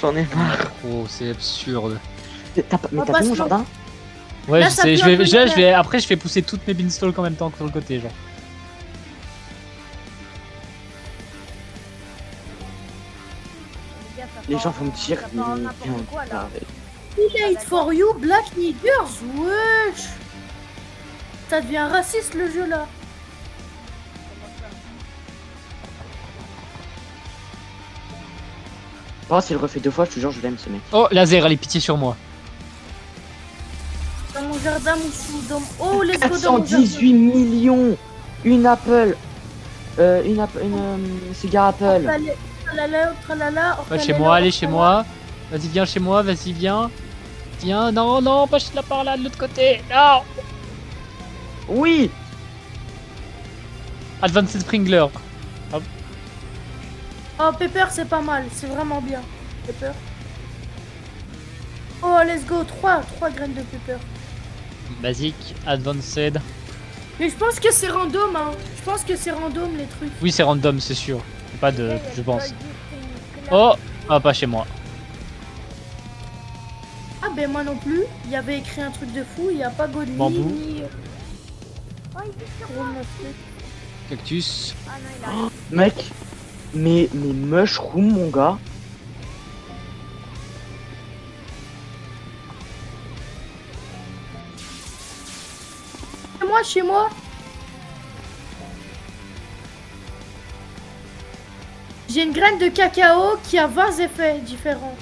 Speaker 4: J'en ai marre.
Speaker 1: Oh, c'est absurde.
Speaker 4: Mais
Speaker 3: On
Speaker 4: t'as
Speaker 3: passe
Speaker 4: vu mon
Speaker 3: le-
Speaker 4: jardin?
Speaker 1: Ouais,
Speaker 3: Là,
Speaker 1: je
Speaker 3: ça
Speaker 1: sais,
Speaker 3: pue
Speaker 1: je
Speaker 3: un
Speaker 1: vais,
Speaker 3: peu
Speaker 1: je
Speaker 3: le
Speaker 1: vais, après, je fais pousser toutes mes beanstalks en même temps que sur le côté, genre.
Speaker 2: Les gars, ça
Speaker 4: Les
Speaker 2: part-
Speaker 4: gens vont me dire,
Speaker 2: ça
Speaker 4: mais
Speaker 2: part en n'importe quoi, là.
Speaker 3: Too late for you, Black Niggers, wesh! Ça devient raciste le jeu là.
Speaker 4: Oh, s'il le refait 2 fois, je te jure, je l'aime, ce mec.
Speaker 1: Oh, laser, allez, pitié sur moi.
Speaker 3: Dans mon jardin, Moussou, dans... Oh, let's go dans mon jardin.
Speaker 4: 418 millions. Une apple. Cigar apple.
Speaker 3: Tralala, tralala,
Speaker 1: Ouais, chez moi, allez, chez moi. Vas-y, viens chez moi, vas-y, viens. Viens, non, non, pas là par là, de l'autre côté. Non.
Speaker 4: Oui.
Speaker 1: Advanced Sprinkler.
Speaker 3: Oh, Pepper, c'est pas mal, c'est vraiment bien. Pepper. Oh, let's go, 3 graines de Pepper.
Speaker 1: Basic, Advanced.
Speaker 3: Mais je pense que c'est random, hein. Je pense que c'est random les trucs.
Speaker 1: Oui, c'est random, c'est sûr. Pas de,
Speaker 2: Il y a
Speaker 1: je
Speaker 2: le
Speaker 1: pense.
Speaker 2: Goldie Spring Club.
Speaker 1: Oh, ah, pas chez moi.
Speaker 3: Ah, ben moi non plus. Il y avait écrit un truc de fou, il n'y a pas Godly
Speaker 1: Bambou.
Speaker 3: ni...
Speaker 2: Oh, il est sur
Speaker 3: Gros
Speaker 2: moi.
Speaker 3: Mosquet.
Speaker 1: Cactus.
Speaker 2: Ah non, il arrive.
Speaker 4: Mec. Mais mushroom, mon gars.
Speaker 3: Chez moi. J'ai une graine de cacao qui a 20 effets différents.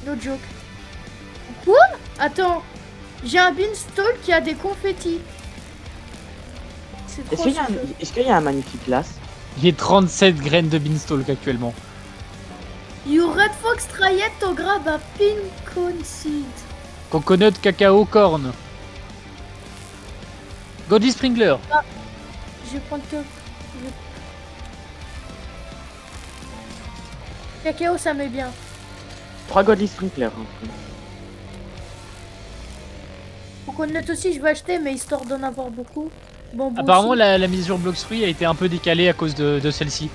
Speaker 3: No joke. Quoi? Attends. J'ai un beanstalk qui a des confettis. C'est
Speaker 4: Est-ce
Speaker 3: trop
Speaker 4: qu'il y, a
Speaker 3: super.
Speaker 4: est-ce qu'il y a un magnifique glace?
Speaker 1: J'ai 37 graines de beanstalk actuellement.
Speaker 3: You red fox tried to grab a pink cone seed.
Speaker 1: Coconut, cacao, corn. Godly Sprinkler.
Speaker 3: Je vais prendre que... Cacao, ça met bien.
Speaker 4: 3 Godly Sprinkler. Hein.
Speaker 3: Coconut aussi, je vais acheter, mais histoire d'en avoir beaucoup. Bon,
Speaker 1: Apparemment, la mesure Blox-Fruit a été un peu décalée à cause de celle-ci.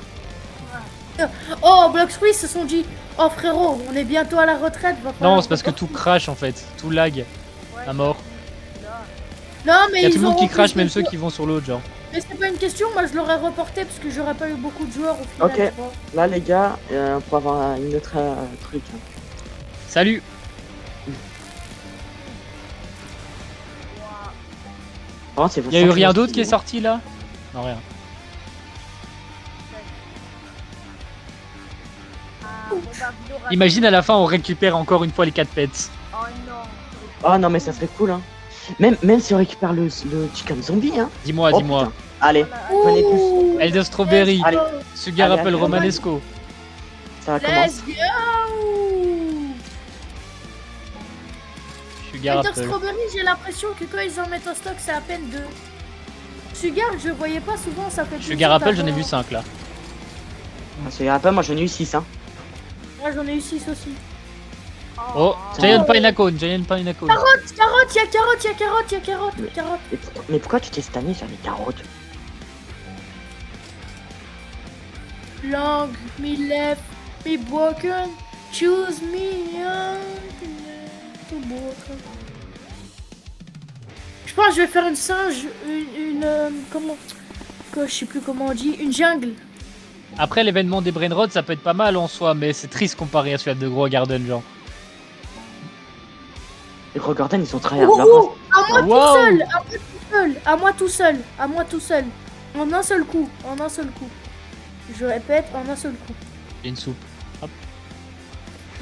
Speaker 3: Oh, Blox-Fruit se sont dit, oh frérot, on est bientôt à la retraite. va
Speaker 1: Non,
Speaker 3: falloir
Speaker 1: c'est parce que tout crache en fait. Tout lag. À mort.
Speaker 3: Non, mais
Speaker 1: Il y a
Speaker 3: ils
Speaker 1: tout le monde qui
Speaker 3: auront
Speaker 1: crache,
Speaker 3: plus
Speaker 1: même
Speaker 3: de
Speaker 1: ceux
Speaker 3: joueurs.
Speaker 1: qui vont sur l'autre, genre.
Speaker 3: Mais c'est pas une question, moi je l'aurais reporté parce que j'aurais pas eu beaucoup de joueurs au final.
Speaker 4: Ok.
Speaker 3: tu vois.
Speaker 4: Là, les gars, pour avoir une autre truc. Hein.
Speaker 1: Salut.
Speaker 4: Oh, c'est
Speaker 1: Il y a eu rien d'autre qui est sorti là? Non, rien. Imagine à la fin, on récupère encore une fois les 4 pets.
Speaker 2: Oh non.
Speaker 4: Oh non, mais ça serait cool, hein. Même si on récupère le chicken zombie, hein.
Speaker 1: Dis-moi,
Speaker 4: Oh,
Speaker 1: dis-moi.
Speaker 4: putain. Allez, venez tous.
Speaker 3: Ouh,
Speaker 1: Elder Strawberry,
Speaker 4: Allez.
Speaker 1: Sugar
Speaker 4: Allez,
Speaker 1: Apple
Speaker 4: allez,
Speaker 1: Romanesco.
Speaker 4: Ça commence.
Speaker 3: let's go!
Speaker 1: Sugar
Speaker 3: Elder
Speaker 1: Apple.
Speaker 3: Strawberry, j'ai l'impression que quand ils en mettent en stock, c'est à peine 2. Sugar, je voyais pas souvent, ça fait plaisir
Speaker 1: Sugar Apple, j'en ai
Speaker 3: d'avoir-
Speaker 1: vu 5 là.
Speaker 4: Ah, Sugar Apple, moi j'en ai eu 6, hein.
Speaker 3: Moi j'en ai eu 6 aussi.
Speaker 1: Oh, Giant Pineapple, Giant Pineapple.
Speaker 3: Carotte, carotte, y'a carotte, y'a carotte, y'a carotte, carotte.
Speaker 4: Mais pourquoi tu t'es stanné sur les carottes?
Speaker 3: Long, me left, me broken, choose me to broken. Je pense que je vais faire une singe, comment, que je sais plus comment on dit, une jungle.
Speaker 1: Après l'événement des Brainrods, ça peut être pas mal en soi, mais c'est triste comparé à celui de Gros Garden, genre.
Speaker 4: Les Gros Garden, ils sont tryhard.
Speaker 3: Oh,
Speaker 4: Là,
Speaker 3: oh, à moi
Speaker 1: Wow.
Speaker 3: tout seul, à moi tout seul, à moi tout seul, à moi tout seul. En un seul coup, en un seul coup. Je répète, en un seul coup.
Speaker 1: J'ai une soupe.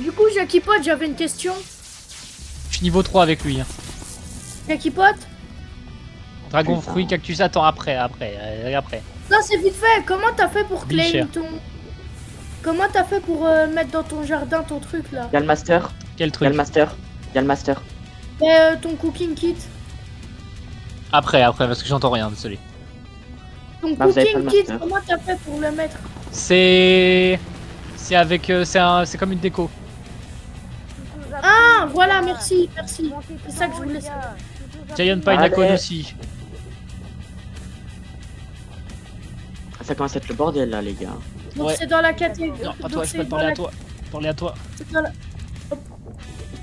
Speaker 3: Du coup, Jackie Pot, j'avais une question.
Speaker 1: Je suis niveau 3 avec lui. Hein.
Speaker 3: Jackie Pot?
Speaker 1: Dragon,
Speaker 4: Putain.
Speaker 1: fruit, cactus, attends, après.
Speaker 3: Non, c'est vite fait. Comment t'as fait pour
Speaker 1: Bill
Speaker 3: claim
Speaker 1: Cher.
Speaker 3: ton... Comment t'as fait pour mettre dans ton jardin ton truc là?
Speaker 4: il y a le master.
Speaker 1: Quel
Speaker 4: Il y a
Speaker 1: truc?
Speaker 4: le master. Il y a le master.
Speaker 3: Ton cooking kit.
Speaker 1: Après, parce que j'entends rien, désolé.
Speaker 3: Ton
Speaker 4: Bah, vous avez pas
Speaker 3: cooking
Speaker 4: le
Speaker 3: kit,
Speaker 4: master.
Speaker 3: comment t'as fait pour le mettre?
Speaker 1: C'est avec c'est comme une déco.
Speaker 3: Ah, voilà, merci, merci. C'est ça que je voulais savoir.
Speaker 1: Giant Pineapple
Speaker 4: Allez.
Speaker 1: aussi.
Speaker 4: Ça commence à être le bordel là, les gars.
Speaker 3: Donc
Speaker 1: Ouais.
Speaker 3: c'est dans la catégorie.
Speaker 1: Non, pas
Speaker 3: donc
Speaker 1: toi, je
Speaker 3: c'est
Speaker 1: peux te
Speaker 3: dans
Speaker 1: parler
Speaker 3: la-
Speaker 1: à toi. Parler à toi.
Speaker 3: c'est dans la- Hop.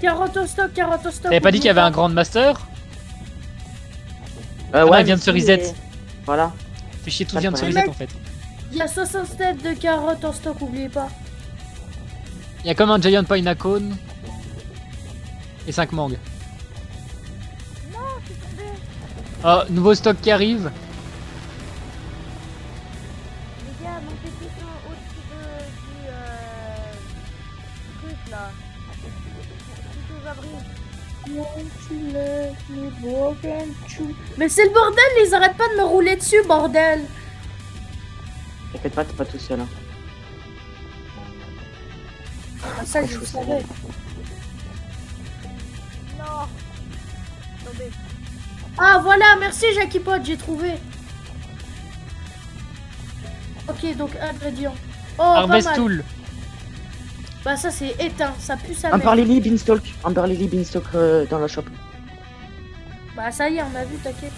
Speaker 3: Carotte au stock, carotte au stock.
Speaker 1: T'avais pas dit qu'il y avait un
Speaker 3: oublie
Speaker 1: Grand Master?
Speaker 4: Ouais,
Speaker 1: il vient de se
Speaker 4: mais-
Speaker 1: reset.
Speaker 4: Voilà.
Speaker 1: Fais chier, tout
Speaker 4: Pas de
Speaker 1: vient de se
Speaker 4: problème.
Speaker 1: reset en fait.
Speaker 3: Il y a 67 de carottes en stock, oubliez pas.
Speaker 1: Il y a comme un Giant Pineapple et 5 mangues. Oh, nouveau stock qui arrive.
Speaker 2: Les gars, montez tous au-dessus du truc là. Tous aux abris.
Speaker 3: Mais c'est le bordel, ils arrêtent pas de me rouler dessus, bordel.
Speaker 4: T'inquiète pas, t'es pas tout seul. Hein.
Speaker 3: Ah, ça, je le savais.
Speaker 2: Non. Tombé.
Speaker 3: Ah, voilà, merci Jackie Pot, j'ai trouvé. Ok, donc ingrédients. Oh, pas
Speaker 1: Harvest
Speaker 3: mal.
Speaker 1: Tool.
Speaker 3: Bah, ça, c'est éteint, ça pue sa
Speaker 4: Amber
Speaker 3: mère.
Speaker 4: Lily Beanstalk. Amber Lily Beanstalk dans la shop.
Speaker 3: Bah, ça y est, on a vu, t'inquiète.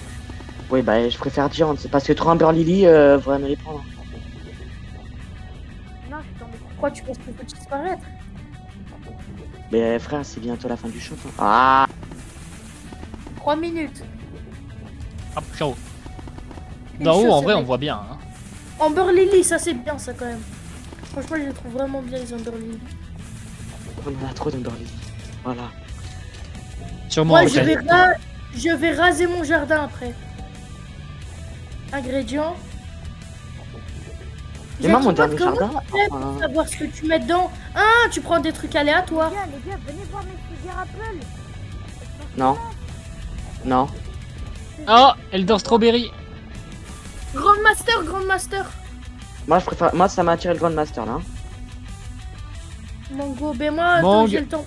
Speaker 4: Oui, bah je préfère Giant. C'est parce que 3 Amber Lily, faudrait me les prendre.
Speaker 2: Non, je suis tombé.
Speaker 3: Pourquoi tu penses qu'il faut disparaître?
Speaker 4: Mais frère, c'est bientôt la fin du shop. Hein. Ah
Speaker 3: 3 minutes.
Speaker 1: Hop, ciao.
Speaker 3: Une
Speaker 1: D'en haut,
Speaker 3: chose,
Speaker 1: en
Speaker 3: ce
Speaker 1: vrai, on
Speaker 3: mec.
Speaker 1: voit bien. Hein.
Speaker 3: Amber Lily, ça c'est bien, ça quand même. Franchement, je les trouve vraiment bien, les Amber Lily.
Speaker 4: on en a trop d'Amber Lily. Voilà.
Speaker 1: Sûrement.
Speaker 3: Moi,
Speaker 1: après.
Speaker 3: je vais raser mon jardin après. Ingrédients.
Speaker 4: Et moi, mon
Speaker 3: Jackie Pot,
Speaker 4: dernier
Speaker 3: comment
Speaker 4: jardin.
Speaker 3: tu fais pour savoir ce que tu mets dedans? Ah, tu prends des trucs aléatoires.
Speaker 2: Les gars, venez voir mes figures Apple.
Speaker 4: Non. Non.
Speaker 1: Oh, Elder Strawberry.
Speaker 3: Grandmaster, Grandmaster.
Speaker 4: Moi, je préfère. Moi, ça m'a attiré le Grandmaster là.
Speaker 3: Mango, ben moi,
Speaker 1: Mangue.
Speaker 3: attends, j'ai le temps.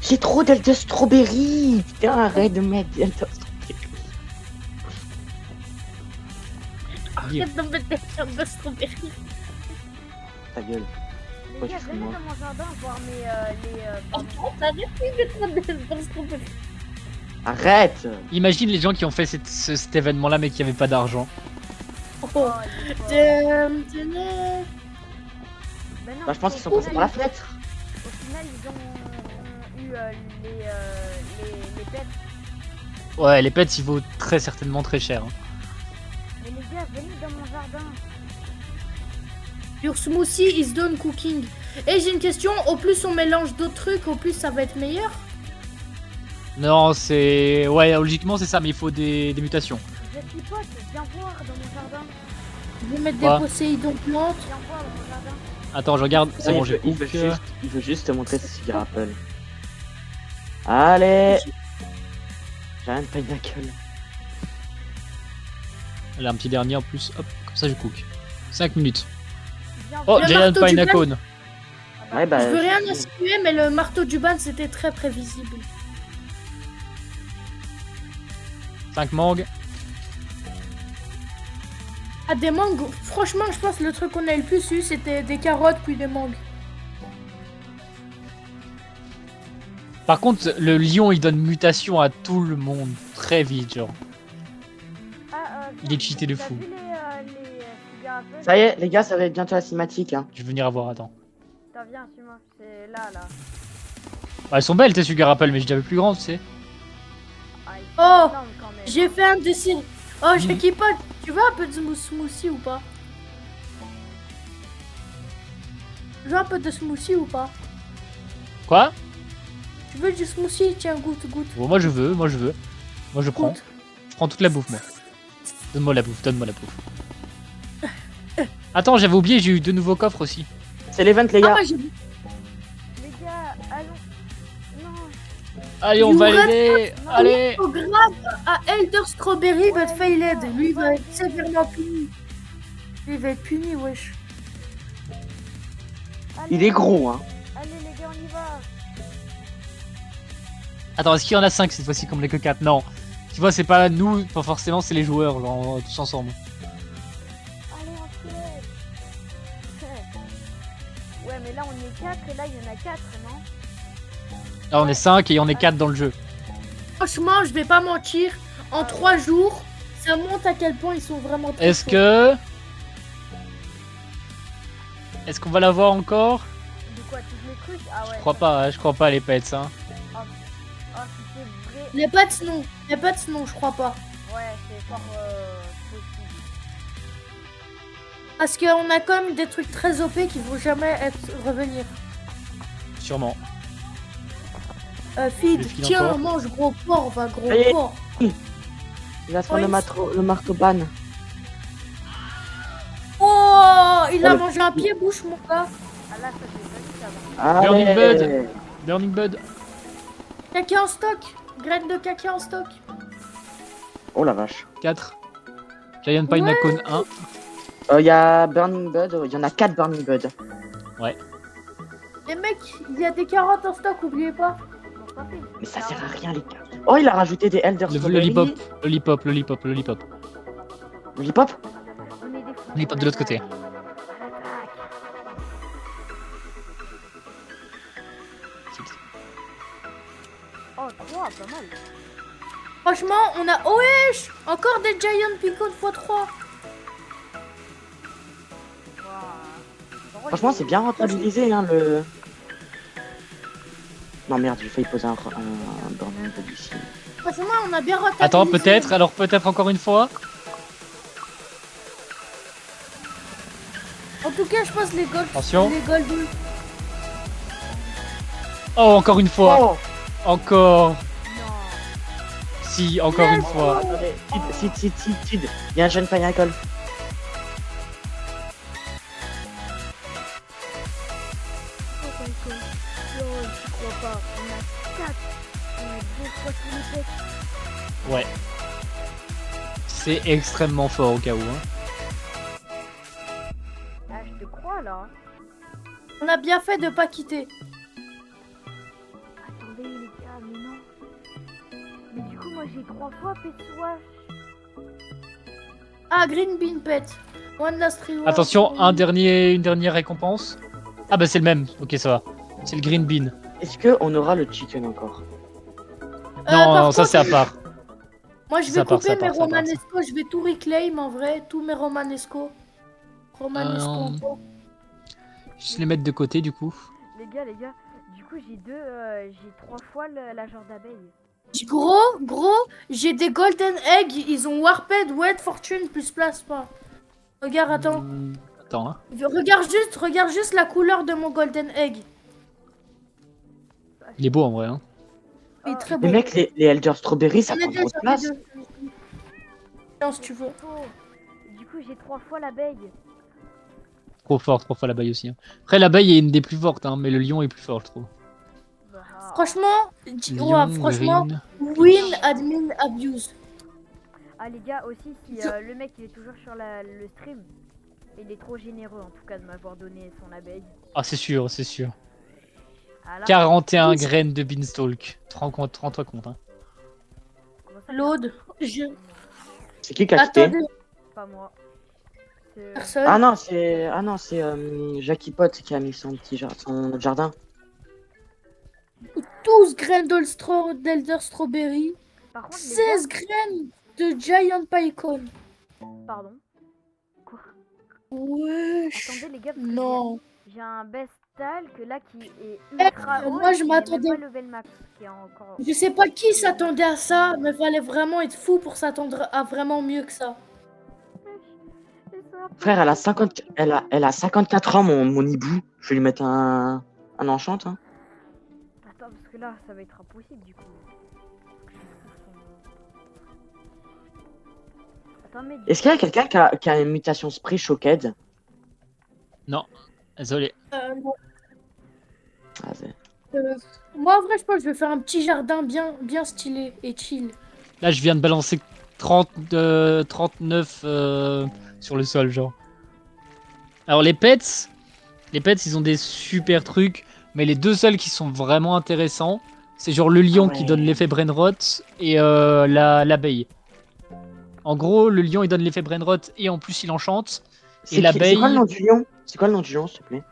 Speaker 4: J'ai trop d'Elder Strawberry. Putain, arrête de mettre d'Elder Strawberry.
Speaker 1: Dire.
Speaker 3: Arrête de mettre des cartes de strawberry.
Speaker 4: Ta gueule.
Speaker 2: Les
Speaker 4: Ouais,
Speaker 2: gars,
Speaker 4: je
Speaker 2: venez
Speaker 4: fous, moi.
Speaker 2: dans mon jardin voir mes pardon.
Speaker 3: T'as dit de mettre des strawberry.
Speaker 4: Arrête.
Speaker 1: Imagine les gens qui ont fait cet événement-là mais qui avaient pas d'argent.
Speaker 3: Oh.
Speaker 2: Oh, il est fort.
Speaker 3: Tenez.
Speaker 2: Ben non,
Speaker 4: Bah, je pense qu'ils sont passés par la fenêtre.
Speaker 2: Au final, ils ont eu les pets.
Speaker 1: Ouais, les pets, ils vaut très certainement très cher. Hein.
Speaker 2: Mais les gars, venez dans mon jardin.
Speaker 3: Your smoothie is done cooking. Et j'ai une question, au plus on mélange d'autres trucs, au plus ça va être meilleur.
Speaker 1: Non, c'est... Ouais, logiquement c'est ça, mais il faut des mutations.
Speaker 2: Jackie Pot, viens voir dans mon jardin.
Speaker 3: Je vais mettre
Speaker 1: Quoi
Speaker 3: des Poséidon plantes.
Speaker 2: Viens voir dans mon jardin.
Speaker 1: Attends, je regarde. C'est
Speaker 4: Ouais,
Speaker 1: bon, j'ai
Speaker 4: il veut
Speaker 1: hook.
Speaker 4: juste te montrer ses cigares Apple. Allez. J'ai rien de pineapple.
Speaker 1: Elle a un petit dernier en plus. Hop, comme ça je cook. 5 minutes.
Speaker 2: Viens
Speaker 1: Oh,
Speaker 3: Le
Speaker 1: Giant
Speaker 3: marteau du
Speaker 1: Pinacone.
Speaker 4: Ouais, bah.
Speaker 3: Je veux rien
Speaker 4: je-
Speaker 3: insinuer, mais le marteau du ban c'était très prévisible.
Speaker 1: 5 mangues.
Speaker 3: Ah, des mangues, franchement, je pense que le truc qu'on a le plus eu c'était des carottes puis des mangues.
Speaker 1: Par contre, le lion il donne mutation à tout le monde très vite, genre. Il est cheaté de
Speaker 2: t'as
Speaker 1: fou.
Speaker 2: vu les cigares Apple?
Speaker 4: Ça y est, les gars, ça va être bientôt la cinématique. Hein.
Speaker 1: Je vais venir voir, attends.
Speaker 2: T'en viens, suis-moi. C'est là.
Speaker 1: Bah, elles sont belles tes sugar apple, mais j'ai déjà vu plus grand, tu sais.
Speaker 2: Ah, ils sont
Speaker 3: Oh,
Speaker 2: énormes quand même.
Speaker 3: j'ai fait un dessin. Oh,
Speaker 1: Mhm.
Speaker 3: Jackie Pot, tu veux un peu de smoothie ou pas? Tu veux un peu de smoothie ou pas?
Speaker 1: Quoi?
Speaker 3: Tu veux du smoothie? Tiens, goûte.
Speaker 1: Bon, moi je veux. Moi je prends.
Speaker 3: Goûte.
Speaker 1: Je prends toute la bouffe, moi. Donne-moi la bouffe. Attends, j'avais oublié, j'ai eu 2 nouveaux coffres aussi.
Speaker 4: C'est l'event, les
Speaker 3: Ah,
Speaker 4: gars.
Speaker 3: moi j'ai
Speaker 2: Les gars, allons. Non.
Speaker 1: Allez, on
Speaker 3: You
Speaker 1: va
Speaker 3: rest-
Speaker 1: l'aider. Allez.
Speaker 3: au grave à Elder Strawberry, but failed. Lui, il va être sévèrement puni. Lui, il va être puni, wesh.
Speaker 2: Allez,
Speaker 4: Il est gros, hein.
Speaker 2: Allez, les gars, on y va.
Speaker 1: Attends, est-ce qu'il y en a 5 cette fois-ci comme les que 4? Non. Tu vois, c'est pas nous, pas forcément, c'est les joueurs, genre tous ensemble.
Speaker 2: Allez, on se lève. Ouais, mais là, on est 4 et là, il y en a 4, non?
Speaker 1: Là, on est 5 et on est 4 dans le jeu.
Speaker 3: Franchement, je vais pas mentir. En 3 jours, ça montre à quel point ils sont vraiment très
Speaker 1: Est-ce
Speaker 3: chauds.
Speaker 1: que... Est-ce qu'on va l'avoir encore?
Speaker 2: De quoi, toutes les trucs? Ah ouais.
Speaker 1: Je crois pas les pets, hein.
Speaker 2: Oh, si c'est vrai.
Speaker 3: Les pets, non. Les pets, non, je crois pas.
Speaker 2: Ouais, c'est fort possible.
Speaker 3: Parce qu'on a quand même des trucs très OP qui vont jamais revenir.
Speaker 1: Sûrement.
Speaker 3: Feed,
Speaker 1: Le fil
Speaker 3: tiens,
Speaker 1: encore.
Speaker 3: mange gros porc, va gros
Speaker 4: Allez.
Speaker 3: porc.
Speaker 4: Il va se faire le marteau ban.
Speaker 3: Oh, il a
Speaker 4: Oh, le-
Speaker 3: mangé un pied bouche, mon gars.
Speaker 2: Ah là, ça c'est pas ça va.
Speaker 1: Burning
Speaker 4: Allez.
Speaker 1: Burning Bud.
Speaker 3: Caca en stock. Graines de caca en stock.
Speaker 4: Oh la vache.
Speaker 1: 4. Giant Pinacone 1.
Speaker 4: Il y a Burning Bud, il y en a 4 Burning Bud.
Speaker 3: Les mecs, il y a des carottes en stock, oubliez pas.
Speaker 2: Bon, tant pis.
Speaker 4: Mais ça sert à rien, les gars. Oh, il a rajouté des Elder
Speaker 1: Le
Speaker 4: Strawberry.
Speaker 1: lollipop.
Speaker 4: Lollipop.
Speaker 2: On est des fous.
Speaker 1: Lollipop de l'autre côté.
Speaker 2: Oh, 3, pas mal.
Speaker 3: Franchement, on a... Oh, wesh, encore des Giant Picon x3.
Speaker 2: Waouh.
Speaker 4: Franchement, c'est bien rentabilisé, hein, le... Non, merde, j'ai failli poser un Burning Bud ici.
Speaker 3: Franchement, on a bien rentabilisé.
Speaker 1: Attends, peut-être. Alors peut-être encore une fois.
Speaker 3: En tout cas, je pense les gold...
Speaker 1: Attention.
Speaker 3: Les gold...
Speaker 1: Oh, encore une fois.
Speaker 4: Oh.
Speaker 1: Encore.
Speaker 2: Non.
Speaker 1: Si, encore une fois.
Speaker 4: Attendez, Tid, il y a un jeune pineapple.
Speaker 2: pas. On a 4. On a 2 fois tous les pets.
Speaker 1: Ouais. C'est extrêmement fort au cas où. Hein.
Speaker 2: Ah, je te crois là.
Speaker 3: On a bien fait de pas quitter.
Speaker 2: Attendez les gars, mais non. Mais du coup, moi j'ai 3 fois Petsoir.
Speaker 3: Ah, Green Bean Pet. One last reward.
Speaker 1: Attention, une dernière récompense. Ah bah c'est le même, ok ça va. C'est le green bean.
Speaker 4: Est-ce qu'on aura le chicken encore?
Speaker 1: Non,
Speaker 3: par
Speaker 1: non, ça
Speaker 3: contre,
Speaker 1: c'est à part.
Speaker 3: Moi, je vais
Speaker 1: Ça part,
Speaker 3: couper
Speaker 1: ça
Speaker 3: mes
Speaker 1: part, ça part, ça.
Speaker 3: romanesco. Je vais tout reclaim en vrai. Tous mes romanesco. Romanesco en pot.
Speaker 1: Je les mettre de côté du coup.
Speaker 2: Les gars, du coup j'ai 3 fois la genre d'abeille.
Speaker 3: Gros, j'ai des golden egg. Ils ont warped, wet, fortune plus plasma. Regarde, attends.
Speaker 1: Attends, hein.
Speaker 3: Regarde juste la couleur de mon golden egg.
Speaker 1: Il est beau en vrai. Hein.
Speaker 3: Il est très
Speaker 4: Les
Speaker 3: beau.
Speaker 4: mecs, les Elder Strawberry, ça
Speaker 3: J'en ai
Speaker 4: prend
Speaker 3: deux,
Speaker 4: trop de
Speaker 3: j'en ai
Speaker 4: place.
Speaker 3: deux. Non, si tu veux.
Speaker 2: Du coup, j'ai 3 fois l'abeille.
Speaker 1: Trop fort, 3 fois l'abeille aussi. Hein. Après l'abeille est une des plus fortes, hein, mais le lion est plus fort je trouve.
Speaker 2: Bah,
Speaker 1: Lion,
Speaker 3: franchement,
Speaker 1: green.
Speaker 3: win admin abuse.
Speaker 2: ah les gars, aussi, si le mec il est toujours sur le stream, il est trop généreux en tout cas de m'avoir donné son abeille.
Speaker 1: Ah c'est sûr, c'est sûr.
Speaker 2: Ah, là,
Speaker 1: 41 graines de beanstalk. 30 compte. Hein.
Speaker 2: comment ça,
Speaker 3: Load.
Speaker 4: C'est qui a quitté?
Speaker 3: Attendez,
Speaker 2: pas moi. C'est-
Speaker 3: personne.
Speaker 4: Ah non, c'est Jackie Pot qui a mis son petit son jardin.
Speaker 3: 12 graines d'Elder Strawberry.
Speaker 2: Par contre, les
Speaker 3: 16 graines de Giant Pycon.
Speaker 2: gars, pardon. Quoi?
Speaker 3: Wesh.
Speaker 2: Attendez les gars, parce que
Speaker 3: Non.
Speaker 2: j'ai un bestal que là qui est
Speaker 3: Eh,
Speaker 2: ultra haut.
Speaker 3: moi,
Speaker 2: et
Speaker 3: je
Speaker 2: qui est
Speaker 3: m'attendais-
Speaker 2: même pas level max, qui est encore.
Speaker 3: Je sais pas qui s'attendait à ça, mais fallait vraiment être fou pour s'attendre à vraiment mieux que ça.
Speaker 2: Et ça,
Speaker 4: Frère, elle a 54 ans, mon hibou. Je vais lui mettre un enchant. Hein.
Speaker 2: Attends, parce que là, ça va être impossible du coup. Attends, mais.
Speaker 4: Est-ce qu'il y a quelqu'un qui a une mutation spray Shocked?
Speaker 1: Désolé.
Speaker 3: Non.
Speaker 4: Ah, c'est-
Speaker 3: Moi, en vrai, je pense que je vais faire un petit jardin bien stylé et chill.
Speaker 1: Là je viens de balancer 39 sur le sol genre. Alors les pets ils ont des super trucs, mais les deux seuls qui sont vraiment intéressants, c'est genre le lion qui
Speaker 4: Ouais.
Speaker 1: donne l'effet brainrot et l'abeille. En gros, le lion il donne l'effet brainrot et en plus il enchante.
Speaker 4: C'est
Speaker 1: l'abeille-
Speaker 4: quoi le nom du lion? C'est quoi le nom du lion, s'il te plaît?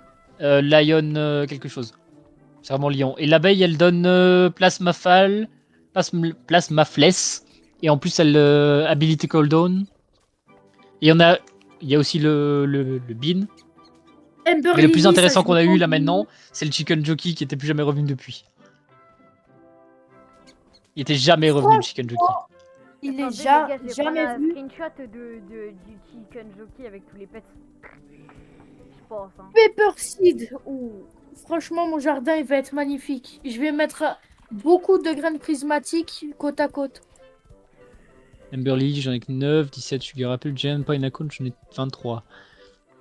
Speaker 1: Lion quelque chose. C'est vraiment lion. Et l'abeille elle donne plasmafal, plasmafless et en plus elle ability cooldown. Et il y a aussi le bean.
Speaker 3: Ember
Speaker 1: Mais le plus
Speaker 3: Lily,
Speaker 1: intéressant
Speaker 3: ça,
Speaker 1: qu'on a
Speaker 3: je
Speaker 1: eu
Speaker 3: l'ai
Speaker 1: là
Speaker 3: pas
Speaker 1: maintenant, c'est le Chicken Jockey qui était plus jamais revenu depuis. Il était jamais revenu le Chicken Jockey.
Speaker 3: Il est
Speaker 2: Attendez, les gars, je vais
Speaker 3: jamais
Speaker 2: prendre un
Speaker 3: vu.
Speaker 2: screenshot du chicken jockey avec tous les pets. Je pense. Hein.
Speaker 3: Pepper Seed. Ouh. Franchement, mon jardin, il va être magnifique. Je vais mettre beaucoup de graines prismatiques côte à côte.
Speaker 1: Amberly, j'en ai que 9, 17 Sugar Apple, Giant Pineapple, j'en ai 23.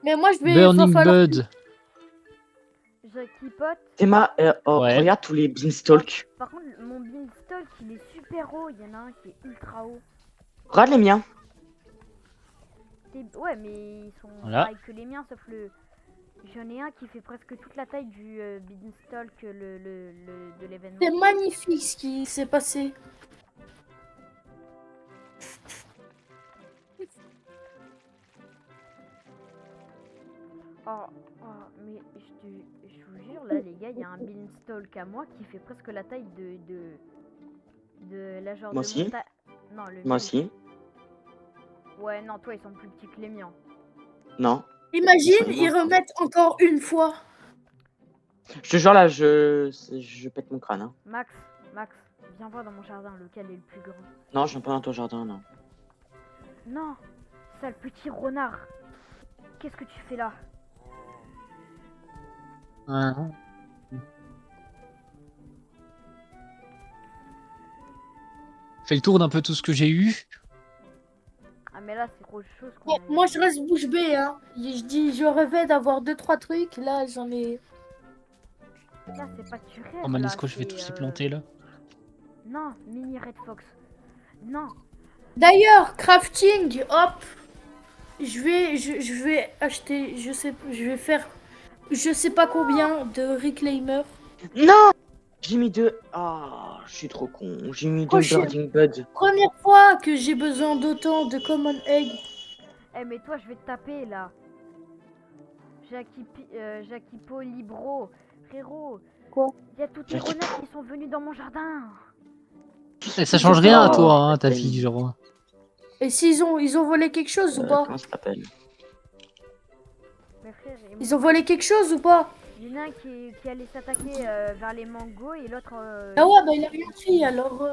Speaker 3: Mais moi, je vais...
Speaker 1: Burning
Speaker 3: va falloir-
Speaker 1: Bud,
Speaker 2: Jackie Pot.
Speaker 4: Théma,
Speaker 1: Ouais.
Speaker 4: regarde tous les beanstalks.
Speaker 2: Par contre, mon beanstalk il est super haut. Il y en a un qui est ultra haut.
Speaker 4: Regarde les miens.
Speaker 2: Ouais, mais ils sont
Speaker 1: Voilà.
Speaker 2: pareils que les miens, sauf le. J'en ai un qui fait presque toute la taille du beanstalk de l'événement.
Speaker 3: C'est magnifique ce qui s'est passé.
Speaker 2: Mais je vous jure, là, les gars, il y a un beanstalk à moi qui fait presque la taille de la genre
Speaker 4: Moi
Speaker 2: de
Speaker 4: aussi.
Speaker 2: Non, le
Speaker 4: Moi
Speaker 2: mien,
Speaker 4: aussi.
Speaker 2: Ouais, non, toi, ils sont plus petits que les miens.
Speaker 4: Non.
Speaker 3: Imagine,
Speaker 4: Absolument.
Speaker 3: ils remettent encore une fois.
Speaker 4: Je te jure, là, je pète mon crâne. Hein.
Speaker 2: Max, viens voir dans mon jardin, lequel est le plus grand.
Speaker 4: Non, je viens pas dans ton jardin, non.
Speaker 2: Non, sale petit renard. Qu'est-ce que tu fais là?
Speaker 1: Fais le tour d'un peu tout ce que j'ai eu.
Speaker 2: Ah, mais là, c'est autre chose qu'on a eu.
Speaker 3: Moi, je reste bouche bée, hein. Je dis, je rêvais d'avoir 2-3 trucs. Là, j'en ai...
Speaker 2: Ça, c'est pas que tu rêves.
Speaker 1: Oh,
Speaker 2: là,
Speaker 1: Manisco, je vais
Speaker 2: c'est,
Speaker 1: tous les planter là.
Speaker 2: Non, mini Red Fox. Non.
Speaker 3: D'ailleurs, crafting, hop. Je vais acheter, je vais faire, je sais pas combien de reclaimer.
Speaker 4: Non! J'ai mis deux. Ah, je suis trop con. J'ai mis deux
Speaker 3: Prochaine.
Speaker 4: Birding Buds.
Speaker 3: Première fois que j'ai besoin d'autant de common egg.
Speaker 2: Eh, mais toi, je vais te taper là. Jaquipo Libro. Frérot.
Speaker 3: Quoi?
Speaker 2: Il y a toutes les renards qui sont venus dans mon jardin.
Speaker 1: Et ça change rien à
Speaker 4: Oh,
Speaker 1: toi, hein, ta
Speaker 4: putain.
Speaker 1: fille, genre.
Speaker 3: Et s'ils ont volé quelque chose ou pas?
Speaker 4: Comment ça s'appelle?
Speaker 2: Mes frères,
Speaker 3: Ils ont volé quelque chose ou pas?
Speaker 2: il y en a un qui allait s'attaquer vers les mangos et l'autre.
Speaker 3: Ah ouais, bah il a rien fait alors.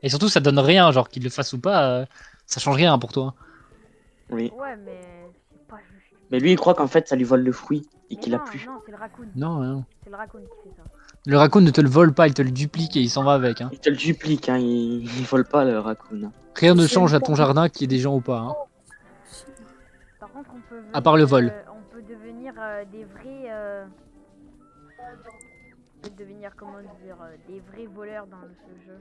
Speaker 1: Et surtout, ça donne rien, genre qu'il le fasse ou pas, ça change rien pour toi.
Speaker 4: Oui.
Speaker 2: Ouais, mais c'est pas juste.
Speaker 4: Mais lui, il croit qu'en fait, ça lui vole le fruit et
Speaker 2: Mais
Speaker 4: qu'il a
Speaker 2: non,
Speaker 4: plus.
Speaker 2: non, c'est le raccoon.
Speaker 1: Non, hein.
Speaker 2: C'est le raccoon qui fait ça.
Speaker 1: Le raccoon ne te le vole pas, il te le duplique et il s'en va avec. Hein.
Speaker 4: Il te le duplique, hein. Il vole pas le raccoon.
Speaker 1: Rien ne
Speaker 3: C'est
Speaker 1: change à
Speaker 3: pas-
Speaker 1: ton jardin qu'il y ait des gens ou pas. Hein.
Speaker 2: Par contre, on peut.
Speaker 1: À part le vol.
Speaker 2: On peut devenir des vrais. On peut devenir, comment dire, des vrais voleurs dans ce jeu.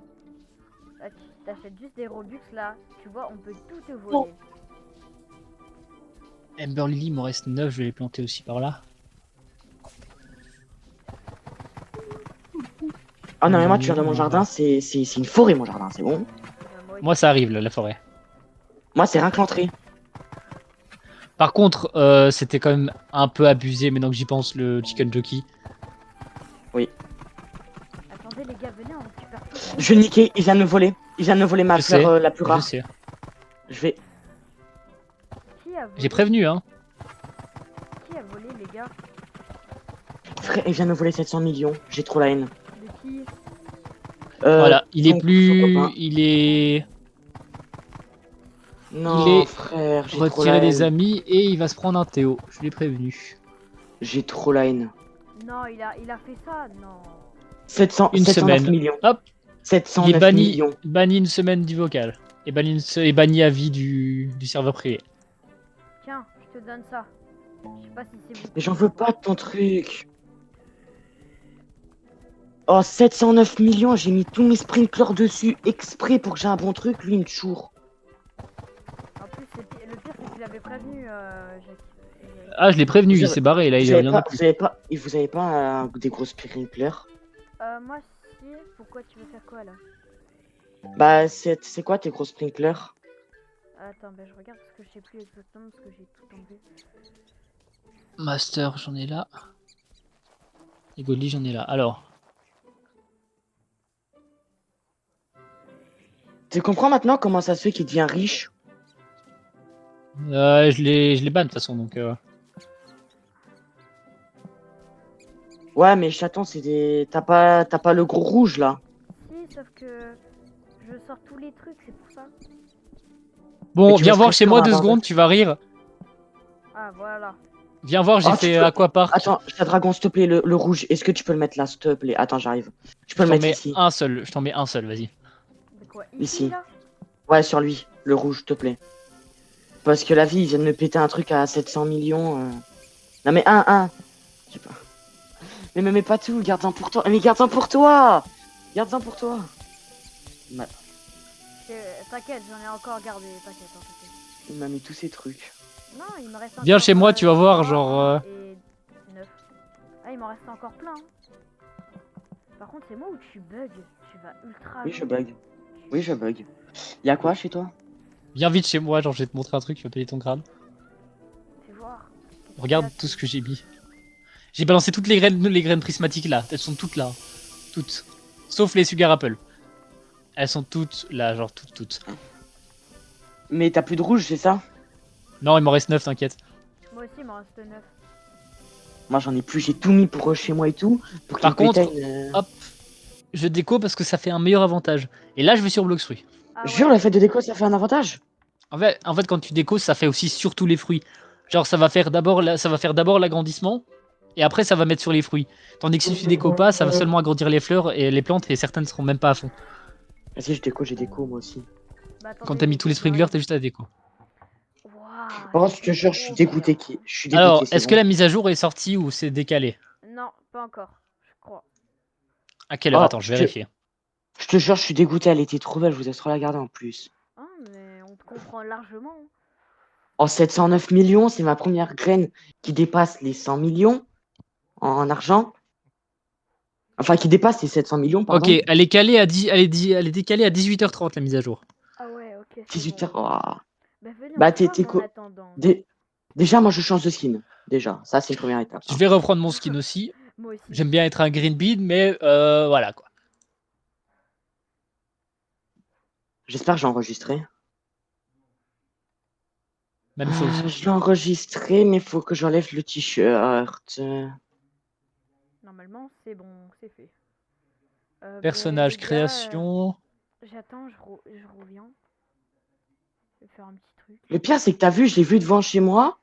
Speaker 2: Là, tu t'achètes juste des Robux là. Tu vois, on peut tout te voler.
Speaker 1: Ember Lily, il m'en reste 9, je vais les planter aussi par là.
Speaker 4: Ah non, mais moi, tu viens dans mon jardin, c'est une forêt, mon jardin, c'est bon.
Speaker 1: Moi, ça arrive, là, la forêt.
Speaker 4: Moi, c'est rien que l'entrée.
Speaker 1: Par contre, c'était quand même un peu abusé, maintenant que j'y pense, le chicken jockey.
Speaker 2: Attendez les gars, venez, on récupère tout.
Speaker 4: Je vais le niquer, il vient de me voler. Il vient de me voler ma
Speaker 1: Je sais,
Speaker 4: fleur la plus
Speaker 1: Je
Speaker 4: rare.
Speaker 1: sais.
Speaker 4: Je vais.
Speaker 2: Qui a volé
Speaker 1: J'ai prévenu, hein.
Speaker 2: Qui a volé les gars?
Speaker 4: Frère, il vient de me voler 700 millions. J'ai trop la haine.
Speaker 2: De qui?
Speaker 1: Voilà, il est
Speaker 4: son
Speaker 1: plus...
Speaker 4: copain.
Speaker 1: Il est
Speaker 4: Non,
Speaker 1: il est
Speaker 4: frère, j'ai trop la
Speaker 1: retiré des
Speaker 4: haine.
Speaker 1: amis et il va se prendre un Théo. Je l'ai prévenu.
Speaker 4: J'ai trop la haine.
Speaker 2: Non, il a fait ça, non.
Speaker 1: 1
Speaker 4: 709
Speaker 1: semaine.
Speaker 4: millions.
Speaker 1: Hop, il est
Speaker 4: 709
Speaker 1: banni,
Speaker 4: millions.
Speaker 1: banni une semaine du vocal. Et banni à vie du serveur privé.
Speaker 2: Tiens, je te donne ça. Je sais pas si c'est vous.
Speaker 4: Mais j'en veux pas de ton truc. Oh, 709 millions, j'ai mis tous mes sprinklers dessus exprès pour que j'ai un bon truc. Lui, une chour.
Speaker 2: En plus, le pire, c'est qu'il avait prévenu.
Speaker 1: Ah, je l'ai prévenu,
Speaker 4: Vous
Speaker 1: il
Speaker 4: avez-
Speaker 1: s'est barré, là, il
Speaker 4: Vous avez
Speaker 1: revient
Speaker 4: pas,
Speaker 1: plus.
Speaker 4: vous avez pas des gros sprinklers?
Speaker 2: Moi, si. Pourquoi tu veux faire quoi là?
Speaker 4: Bah, c'est quoi tes gros sprinklers?
Speaker 2: Attends, bah, je regarde parce que je sais plus exactement parce que j'ai tout enlevé.
Speaker 1: Master, j'en ai là. Et Godly, j'en ai là. Alors,
Speaker 4: Tu comprends maintenant comment ça se fait qu'il devient riche?
Speaker 1: je les banne de toute façon, donc...
Speaker 4: Ouais, mais chaton, c'est des. T'as pas le gros rouge là.
Speaker 2: Si, sauf que je sors tous les trucs, c'est pour ça.
Speaker 1: Bon,
Speaker 4: Mais tu
Speaker 1: viens
Speaker 4: vas
Speaker 1: voir
Speaker 4: se
Speaker 1: chez moi
Speaker 4: restreindre
Speaker 1: 2
Speaker 4: à
Speaker 1: secondes, tu vas rire.
Speaker 2: Ah, voilà.
Speaker 1: Viens voir, j'ai
Speaker 4: Oh, tu
Speaker 1: fait
Speaker 4: peux-
Speaker 1: Aquapark.
Speaker 4: Attends, Dragon, s'il te plaît, le rouge, est-ce que tu peux le mettre là, s'il te plaît? Attends, j'arrive. Tu peux
Speaker 1: Je
Speaker 4: le
Speaker 1: t'en
Speaker 4: mettre
Speaker 1: mets
Speaker 4: ici.
Speaker 1: un seul, je t'en mets un seul, vas-y.
Speaker 2: De quoi?
Speaker 4: Ici.
Speaker 2: Là?
Speaker 4: Ouais, sur lui, le rouge, s'il te plaît. Parce que la vie, il vient de me péter un truc à 700 millions. Non, mais un. Je sais pas. Mais me mets pas tout, garde-en pour toi. Mais garde-en pour toi! Garde-en pour toi. Bah,
Speaker 2: T'inquiète, j'en ai encore gardé. T'inquiète, hein, t'inquiète.
Speaker 4: il m'a mis tous ces trucs.
Speaker 2: Non, il me reste
Speaker 1: Viens
Speaker 2: encore,
Speaker 1: chez moi, tu vas voir,
Speaker 2: 3
Speaker 1: genre,
Speaker 2: et 9. Ah, il m'en reste encore plein. Hein. Par contre, c'est moi où tu bugs. Tu vas ultra.
Speaker 4: Oui,
Speaker 2: vite.
Speaker 4: je bug. Oui, je bug. Y'a quoi chez toi?
Speaker 1: Viens vite chez moi, genre je vais te montrer un truc qui va payer ton crâne.
Speaker 2: Fais voir.
Speaker 1: Regarde tout ce que j'ai mis. J'ai balancé toutes les graines prismatiques là, elles sont toutes là. Toutes. Sauf les sugar apple. Elles sont toutes là, genre toutes.
Speaker 4: Mais t'as plus de rouge, c'est ça?
Speaker 1: Non, il m'en reste 9, t'inquiète.
Speaker 2: Moi aussi, il m'en reste 9.
Speaker 4: Moi, j'en ai plus, j'ai tout mis pour chez moi et tout. Pour
Speaker 1: Par
Speaker 4: qu'il me
Speaker 1: contre,
Speaker 4: pète une,
Speaker 1: hop, je déco parce que ça fait un meilleur avantage. Et là, je vais sur Bloxfruit.
Speaker 2: Ah,
Speaker 4: Jure,
Speaker 2: ouais.
Speaker 4: le fait de déco, ça fait un avantage.
Speaker 1: En fait, quand tu déco, ça fait aussi surtout les fruits. Genre, ça va faire d'abord l'agrandissement, et après, ça va mettre sur les fruits. Tandis que si tu déco pas, ça va seulement agrandir les fleurs et les plantes, et certaines ne seront même pas à fond.
Speaker 4: Vas-y, j'ai déco, moi aussi.
Speaker 2: Bah, attendez,
Speaker 1: Quand t'as mis tous les sprinklers, t'as juste à déco.
Speaker 2: Waouh,
Speaker 4: Oh, je te jure, je suis dégoûté. Je suis
Speaker 1: Alors,
Speaker 4: dégoûté, c'est
Speaker 1: est-ce que
Speaker 4: bon.
Speaker 1: la mise à jour est sortie ou c'est décalé?
Speaker 2: Non, pas encore, je crois.
Speaker 1: À quelle heure?
Speaker 4: Oh,
Speaker 1: Attends, je vais vérifier.
Speaker 4: je te jure, je suis dégoûté. Elle était trop belle. Je vous laisse trop la garder en plus.
Speaker 2: Hein, mais on te comprend largement. Hein.
Speaker 4: Oh, 709 millions, c'est ma première graine qui dépasse les 100 millions en argent. Enfin, qui dépasse les 700 millions,
Speaker 1: Ok,
Speaker 4: pardon.
Speaker 1: elle est calée à 10, elle est décalée à 18h30 la mise à jour.
Speaker 2: Ah ouais, ok, c'est
Speaker 4: 18
Speaker 2: bon.
Speaker 4: heures. Oh.
Speaker 2: Bah venez, on
Speaker 4: Bah,
Speaker 2: farm en attendant.
Speaker 4: Déjà, moi, je change de skin. Déjà, ça, c'est une première étape.
Speaker 1: Je
Speaker 4: Hein.
Speaker 1: vais reprendre mon skin aussi.
Speaker 2: Moi aussi.
Speaker 1: J'aime bien être un green bean, mais voilà quoi.
Speaker 4: J'espère que j'ai enregistré.
Speaker 1: Même chose.
Speaker 4: Je l'ai enregistré, mais il faut que j'enlève le t-shirt.
Speaker 2: Normalement, c'est bon, c'est fait.
Speaker 1: Personnage,
Speaker 2: Les gars,
Speaker 1: création.
Speaker 2: j'attends, je reviens. Je vais faire un petit truc.
Speaker 4: Le pire, c'est que t'as vu, je l'ai vu devant chez moi.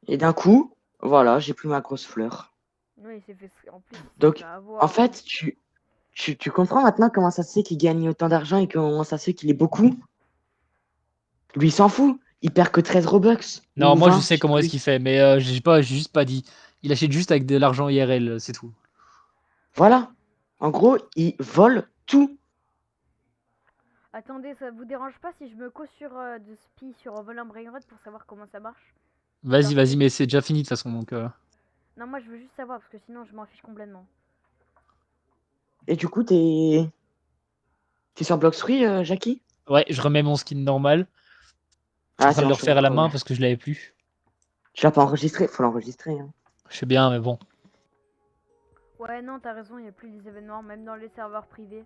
Speaker 4: Et d'un coup, voilà, j'ai plus ma grosse fleur.
Speaker 2: Oui, c'est fait. En plus, il s'est
Speaker 4: Donc,
Speaker 2: fait
Speaker 4: en
Speaker 2: avoir.
Speaker 4: fait, tu comprends maintenant comment ça se fait qu'il gagne autant d'argent et comment ça se fait qu'il est beaucoup? Lui, il s'en fout. Il perd que 13 Robux.
Speaker 1: Non,
Speaker 4: Ou
Speaker 1: moi je
Speaker 4: 20
Speaker 1: sais
Speaker 4: je sais
Speaker 1: comment est-ce
Speaker 4: plus.
Speaker 1: qu'il fait, mais j'ai juste pas dit. Il achète juste avec de l'argent IRL, c'est tout.
Speaker 4: Voilà. En gros, il vole tout.
Speaker 2: Attendez, ça vous dérange pas si je me cause sur de Spi sur Volant Brainrot pour savoir comment ça marche?
Speaker 1: Vas-y,
Speaker 2: Parce que-
Speaker 1: vas-y, mais c'est déjà fini de toute façon, donc.
Speaker 2: Non, moi je veux juste savoir parce que sinon je m'en fiche complètement.
Speaker 4: Et du coup, t'es sur Blox-Free, Jackie?
Speaker 1: Ouais, je remets mon skin normal. Je suis en
Speaker 4: Ah,
Speaker 1: train
Speaker 4: c'est
Speaker 1: de
Speaker 4: bon,
Speaker 1: le
Speaker 4: je te vois
Speaker 1: refaire à la
Speaker 4: pas,
Speaker 1: main
Speaker 4: ouais.
Speaker 1: parce que je l'avais plus.
Speaker 4: Tu l'as pas enregistré? Faut l'enregistrer. Hein.
Speaker 1: Je sais bien, mais bon.
Speaker 2: Ouais, non, t'as raison, il n'y a plus les événements, même dans les serveurs privés.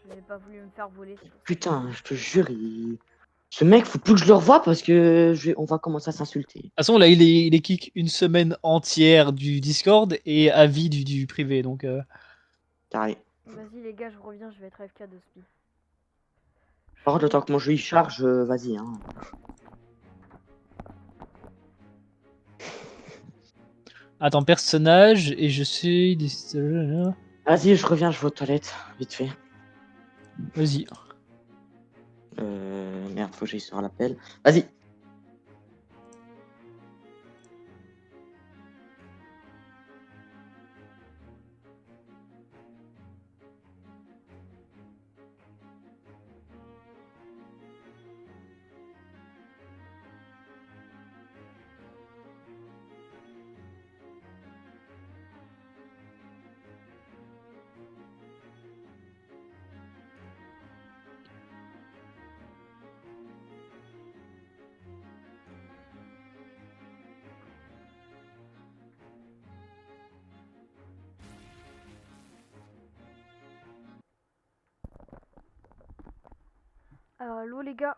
Speaker 2: Je n'ai pas voulu me faire voler, c'est pour ça.
Speaker 4: Putain, je te jure, ce mec, faut plus que je le revoie parce que on va commencer à s'insulter.
Speaker 1: De toute façon, là, il est kick une semaine entière du Discord et à vie du privé, donc.
Speaker 4: Carré.
Speaker 2: Vas-y les gars, je reviens, je vais être AFK de Spi.
Speaker 4: Par contre, le temps que mon jeu il charge, vas-y. Hein.
Speaker 1: Attends, personnage, et je suis.
Speaker 4: Vas-y, je reviens, je vais aux toilettes, vite fait.
Speaker 1: Vas-y.
Speaker 4: Merde, faut que j'aille sur l'appel. Vas-y.
Speaker 2: Allô les gars.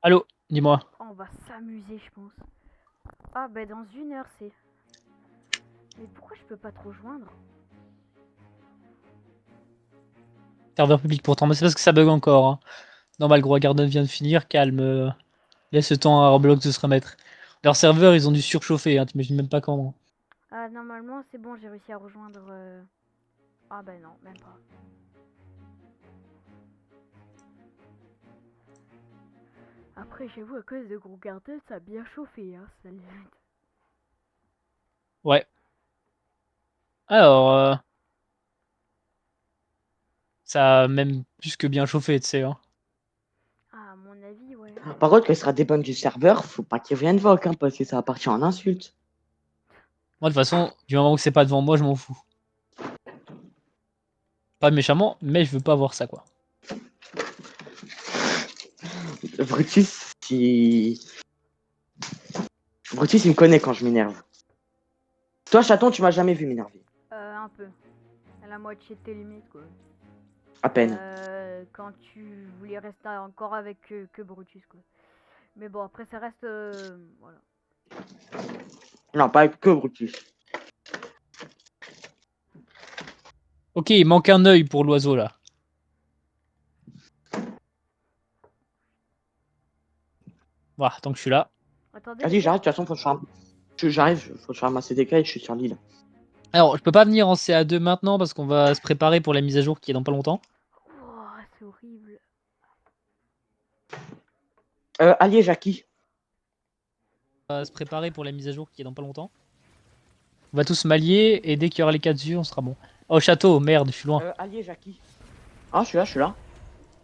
Speaker 1: Allô, dis-moi.
Speaker 2: Oh, on va s'amuser, je pense. Ah, bah dans une heure, c'est. Mais pourquoi je peux pas te rejoindre?
Speaker 1: Serveur public pourtant, mais c'est parce que ça bug encore. Hein. Normal, Gros Garden vient de finir, calme. Laisse le temps à Roblox de se remettre. Leurs serveurs, ils ont dû surchauffer, hein, t'imagines même pas comment.
Speaker 2: Ah, normalement, c'est bon, j'ai réussi à rejoindre. Ah, bah non, même pas. Après, j'avoue, à cause de Gros Garden, ça a bien chauffé, hein, ça limite.
Speaker 1: Ouais. Alors, ça a même plus que bien chauffé, tu sais. Hein.
Speaker 2: Ah, à mon avis, ouais.
Speaker 4: Par contre, quand il sera débunk du serveur, faut pas qu'il revienne voc, hein, parce que ça va partir en insulte.
Speaker 1: Moi, de toute façon, du moment que c'est pas devant moi, je m'en fous. Pas méchamment, mais je veux pas voir ça, quoi.
Speaker 4: Brutus, Brutus, il me connaît quand je m'énerve. Toi, chaton, tu m'as jamais vu m'énerver.
Speaker 2: Un peu. À la moitié de tes limites, quoi.
Speaker 4: À peine.
Speaker 2: Quand tu voulais rester encore avec que Brutus, quoi. Mais bon, après, ça reste. Voilà.
Speaker 4: Non, pas avec que Brutus.
Speaker 1: Ok, il manque un œil pour l'oiseau, là. Voilà, tant que je suis là.
Speaker 2: Attendez.
Speaker 4: Vas-y, j'arrête, de toute façon, j'arrive, faut que je ramasse des cas et je suis sur l'île.
Speaker 1: Alors, je peux pas venir en CA2 maintenant parce qu'on va se préparer pour la mise à jour qui est dans pas longtemps.
Speaker 2: Oh, c'est horrible.
Speaker 4: Allié, Jackie.
Speaker 1: va se préparer pour la mise à jour qui est dans pas longtemps. On va tous m'allier et dès qu'il y aura les 4 yeux, on sera bon. Oh, château, merde, je suis loin.
Speaker 4: Allié, Jackie. Ah, je suis là.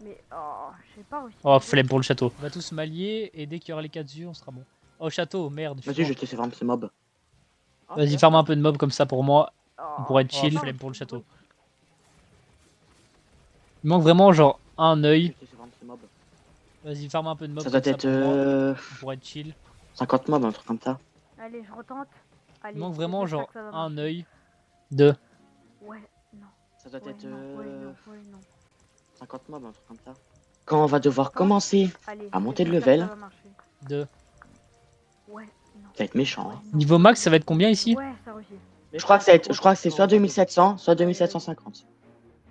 Speaker 2: Mais oh, j'ai pas réussi.
Speaker 1: Oh, flemme pour le château. On va tous m'allier et dès qu'il y aura les 4 yeux, on sera bon. Oh, château, merde, je suis
Speaker 4: Vas-y,
Speaker 1: loin.
Speaker 4: je te laisse farm ces mobs.
Speaker 1: Vas-y, farme un peu de mobs comme ça pour moi.
Speaker 2: Oh,
Speaker 1: Pour être chill,
Speaker 2: non,
Speaker 1: flemme pour le
Speaker 2: c'est
Speaker 1: château.
Speaker 2: bon.
Speaker 1: Il manque vraiment genre un œil.
Speaker 4: Je te laisse farm ces mobs.
Speaker 1: Vas-y, farme un peu de mobs
Speaker 4: Ça doit
Speaker 1: comme
Speaker 4: être
Speaker 1: ça pour moi. Pour être chill.
Speaker 4: 50 mobs, un truc comme ça.
Speaker 2: Allez, je retente. Allez,
Speaker 1: Il manque
Speaker 2: j'espère
Speaker 1: vraiment
Speaker 2: que
Speaker 1: genre
Speaker 2: ça va
Speaker 1: un
Speaker 2: marcher.
Speaker 1: œil. Deux.
Speaker 2: Ouais, non.
Speaker 4: Ça doit
Speaker 2: Ouais,
Speaker 4: être
Speaker 2: non, ouais, non, ouais, non.
Speaker 4: 50 mobs, un truc comme ça. Quand on va devoir commencer,
Speaker 2: Allez,
Speaker 4: à monter de
Speaker 2: j'espère que
Speaker 4: level.
Speaker 2: ça va marcher.
Speaker 1: Deux.
Speaker 2: Ouais, non.
Speaker 4: ça va être méchant.
Speaker 2: Ouais,
Speaker 4: Hein.
Speaker 2: non.
Speaker 1: Niveau max, ça va être combien ici?
Speaker 2: Ouais, ça réussit.
Speaker 4: Je crois que c'est soit 2700, soit 2750.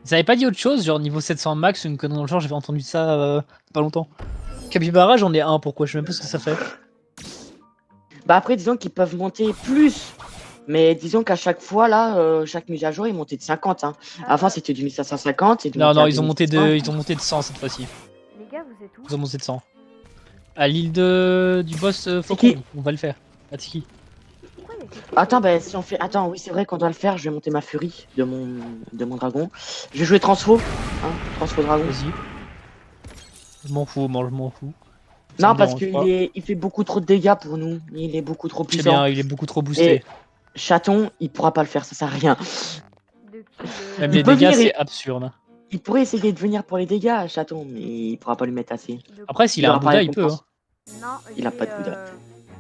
Speaker 1: Vous avez pas dit autre chose? Genre niveau 700 max, une connerie dans le genre, j'avais entendu ça pas longtemps. Capybara, j'en ai un, pourquoi? Je sais même pas ce que ça fait.
Speaker 4: Bah après, disons qu'ils peuvent monter plus. Mais disons qu'à chaque fois, là, chaque mise à jour, ils montaient de 50. Hein. Avant, c'était du 1550. Et de
Speaker 1: Non,
Speaker 4: monter
Speaker 1: non,
Speaker 4: à
Speaker 1: ils ont monté
Speaker 4: 2700.
Speaker 1: ils ont monté de 100 cette fois-ci.
Speaker 2: Les gars, vous êtes où?
Speaker 1: Ils ont monté de 100. À l'île du boss Faucon,
Speaker 4: qui
Speaker 1: on va le faire. Ah, c'est qui?
Speaker 2: Pourquoi il y a quelqu'un
Speaker 4: Attends,
Speaker 2: qui-
Speaker 4: bah si on fait. Attends, oui, c'est vrai qu'on doit le faire. Je vais monter ma furie de mon dragon. Je vais jouer transfo. Hein, transfo dragon.
Speaker 1: Vas-y. Je m'en fous, moi je m'en fous. Ça
Speaker 4: Non,
Speaker 1: me
Speaker 4: parce
Speaker 1: dérange pas.
Speaker 4: il fait beaucoup trop de dégâts pour nous. Il est beaucoup trop
Speaker 1: C'est
Speaker 4: puissant.
Speaker 1: bien, il est beaucoup trop boosté.
Speaker 4: Et chaton, il pourra pas le faire, ça sert à rien.
Speaker 2: de qui,
Speaker 1: Même
Speaker 4: il
Speaker 1: les
Speaker 4: peut
Speaker 1: dégâts,
Speaker 4: venir,
Speaker 1: c'est absurde.
Speaker 4: Il pourrait essayer de venir pour les dégâts, chaton, mais il pourra pas lui mettre assez.
Speaker 2: de
Speaker 1: Après,
Speaker 2: quoi
Speaker 1: s'il
Speaker 4: Il
Speaker 1: a un
Speaker 4: aura pas
Speaker 1: Bouddha,
Speaker 4: la
Speaker 1: il peut. Hein.
Speaker 4: récompense.
Speaker 2: Non,
Speaker 4: Il a
Speaker 2: j'ai,
Speaker 4: pas de Bouddha.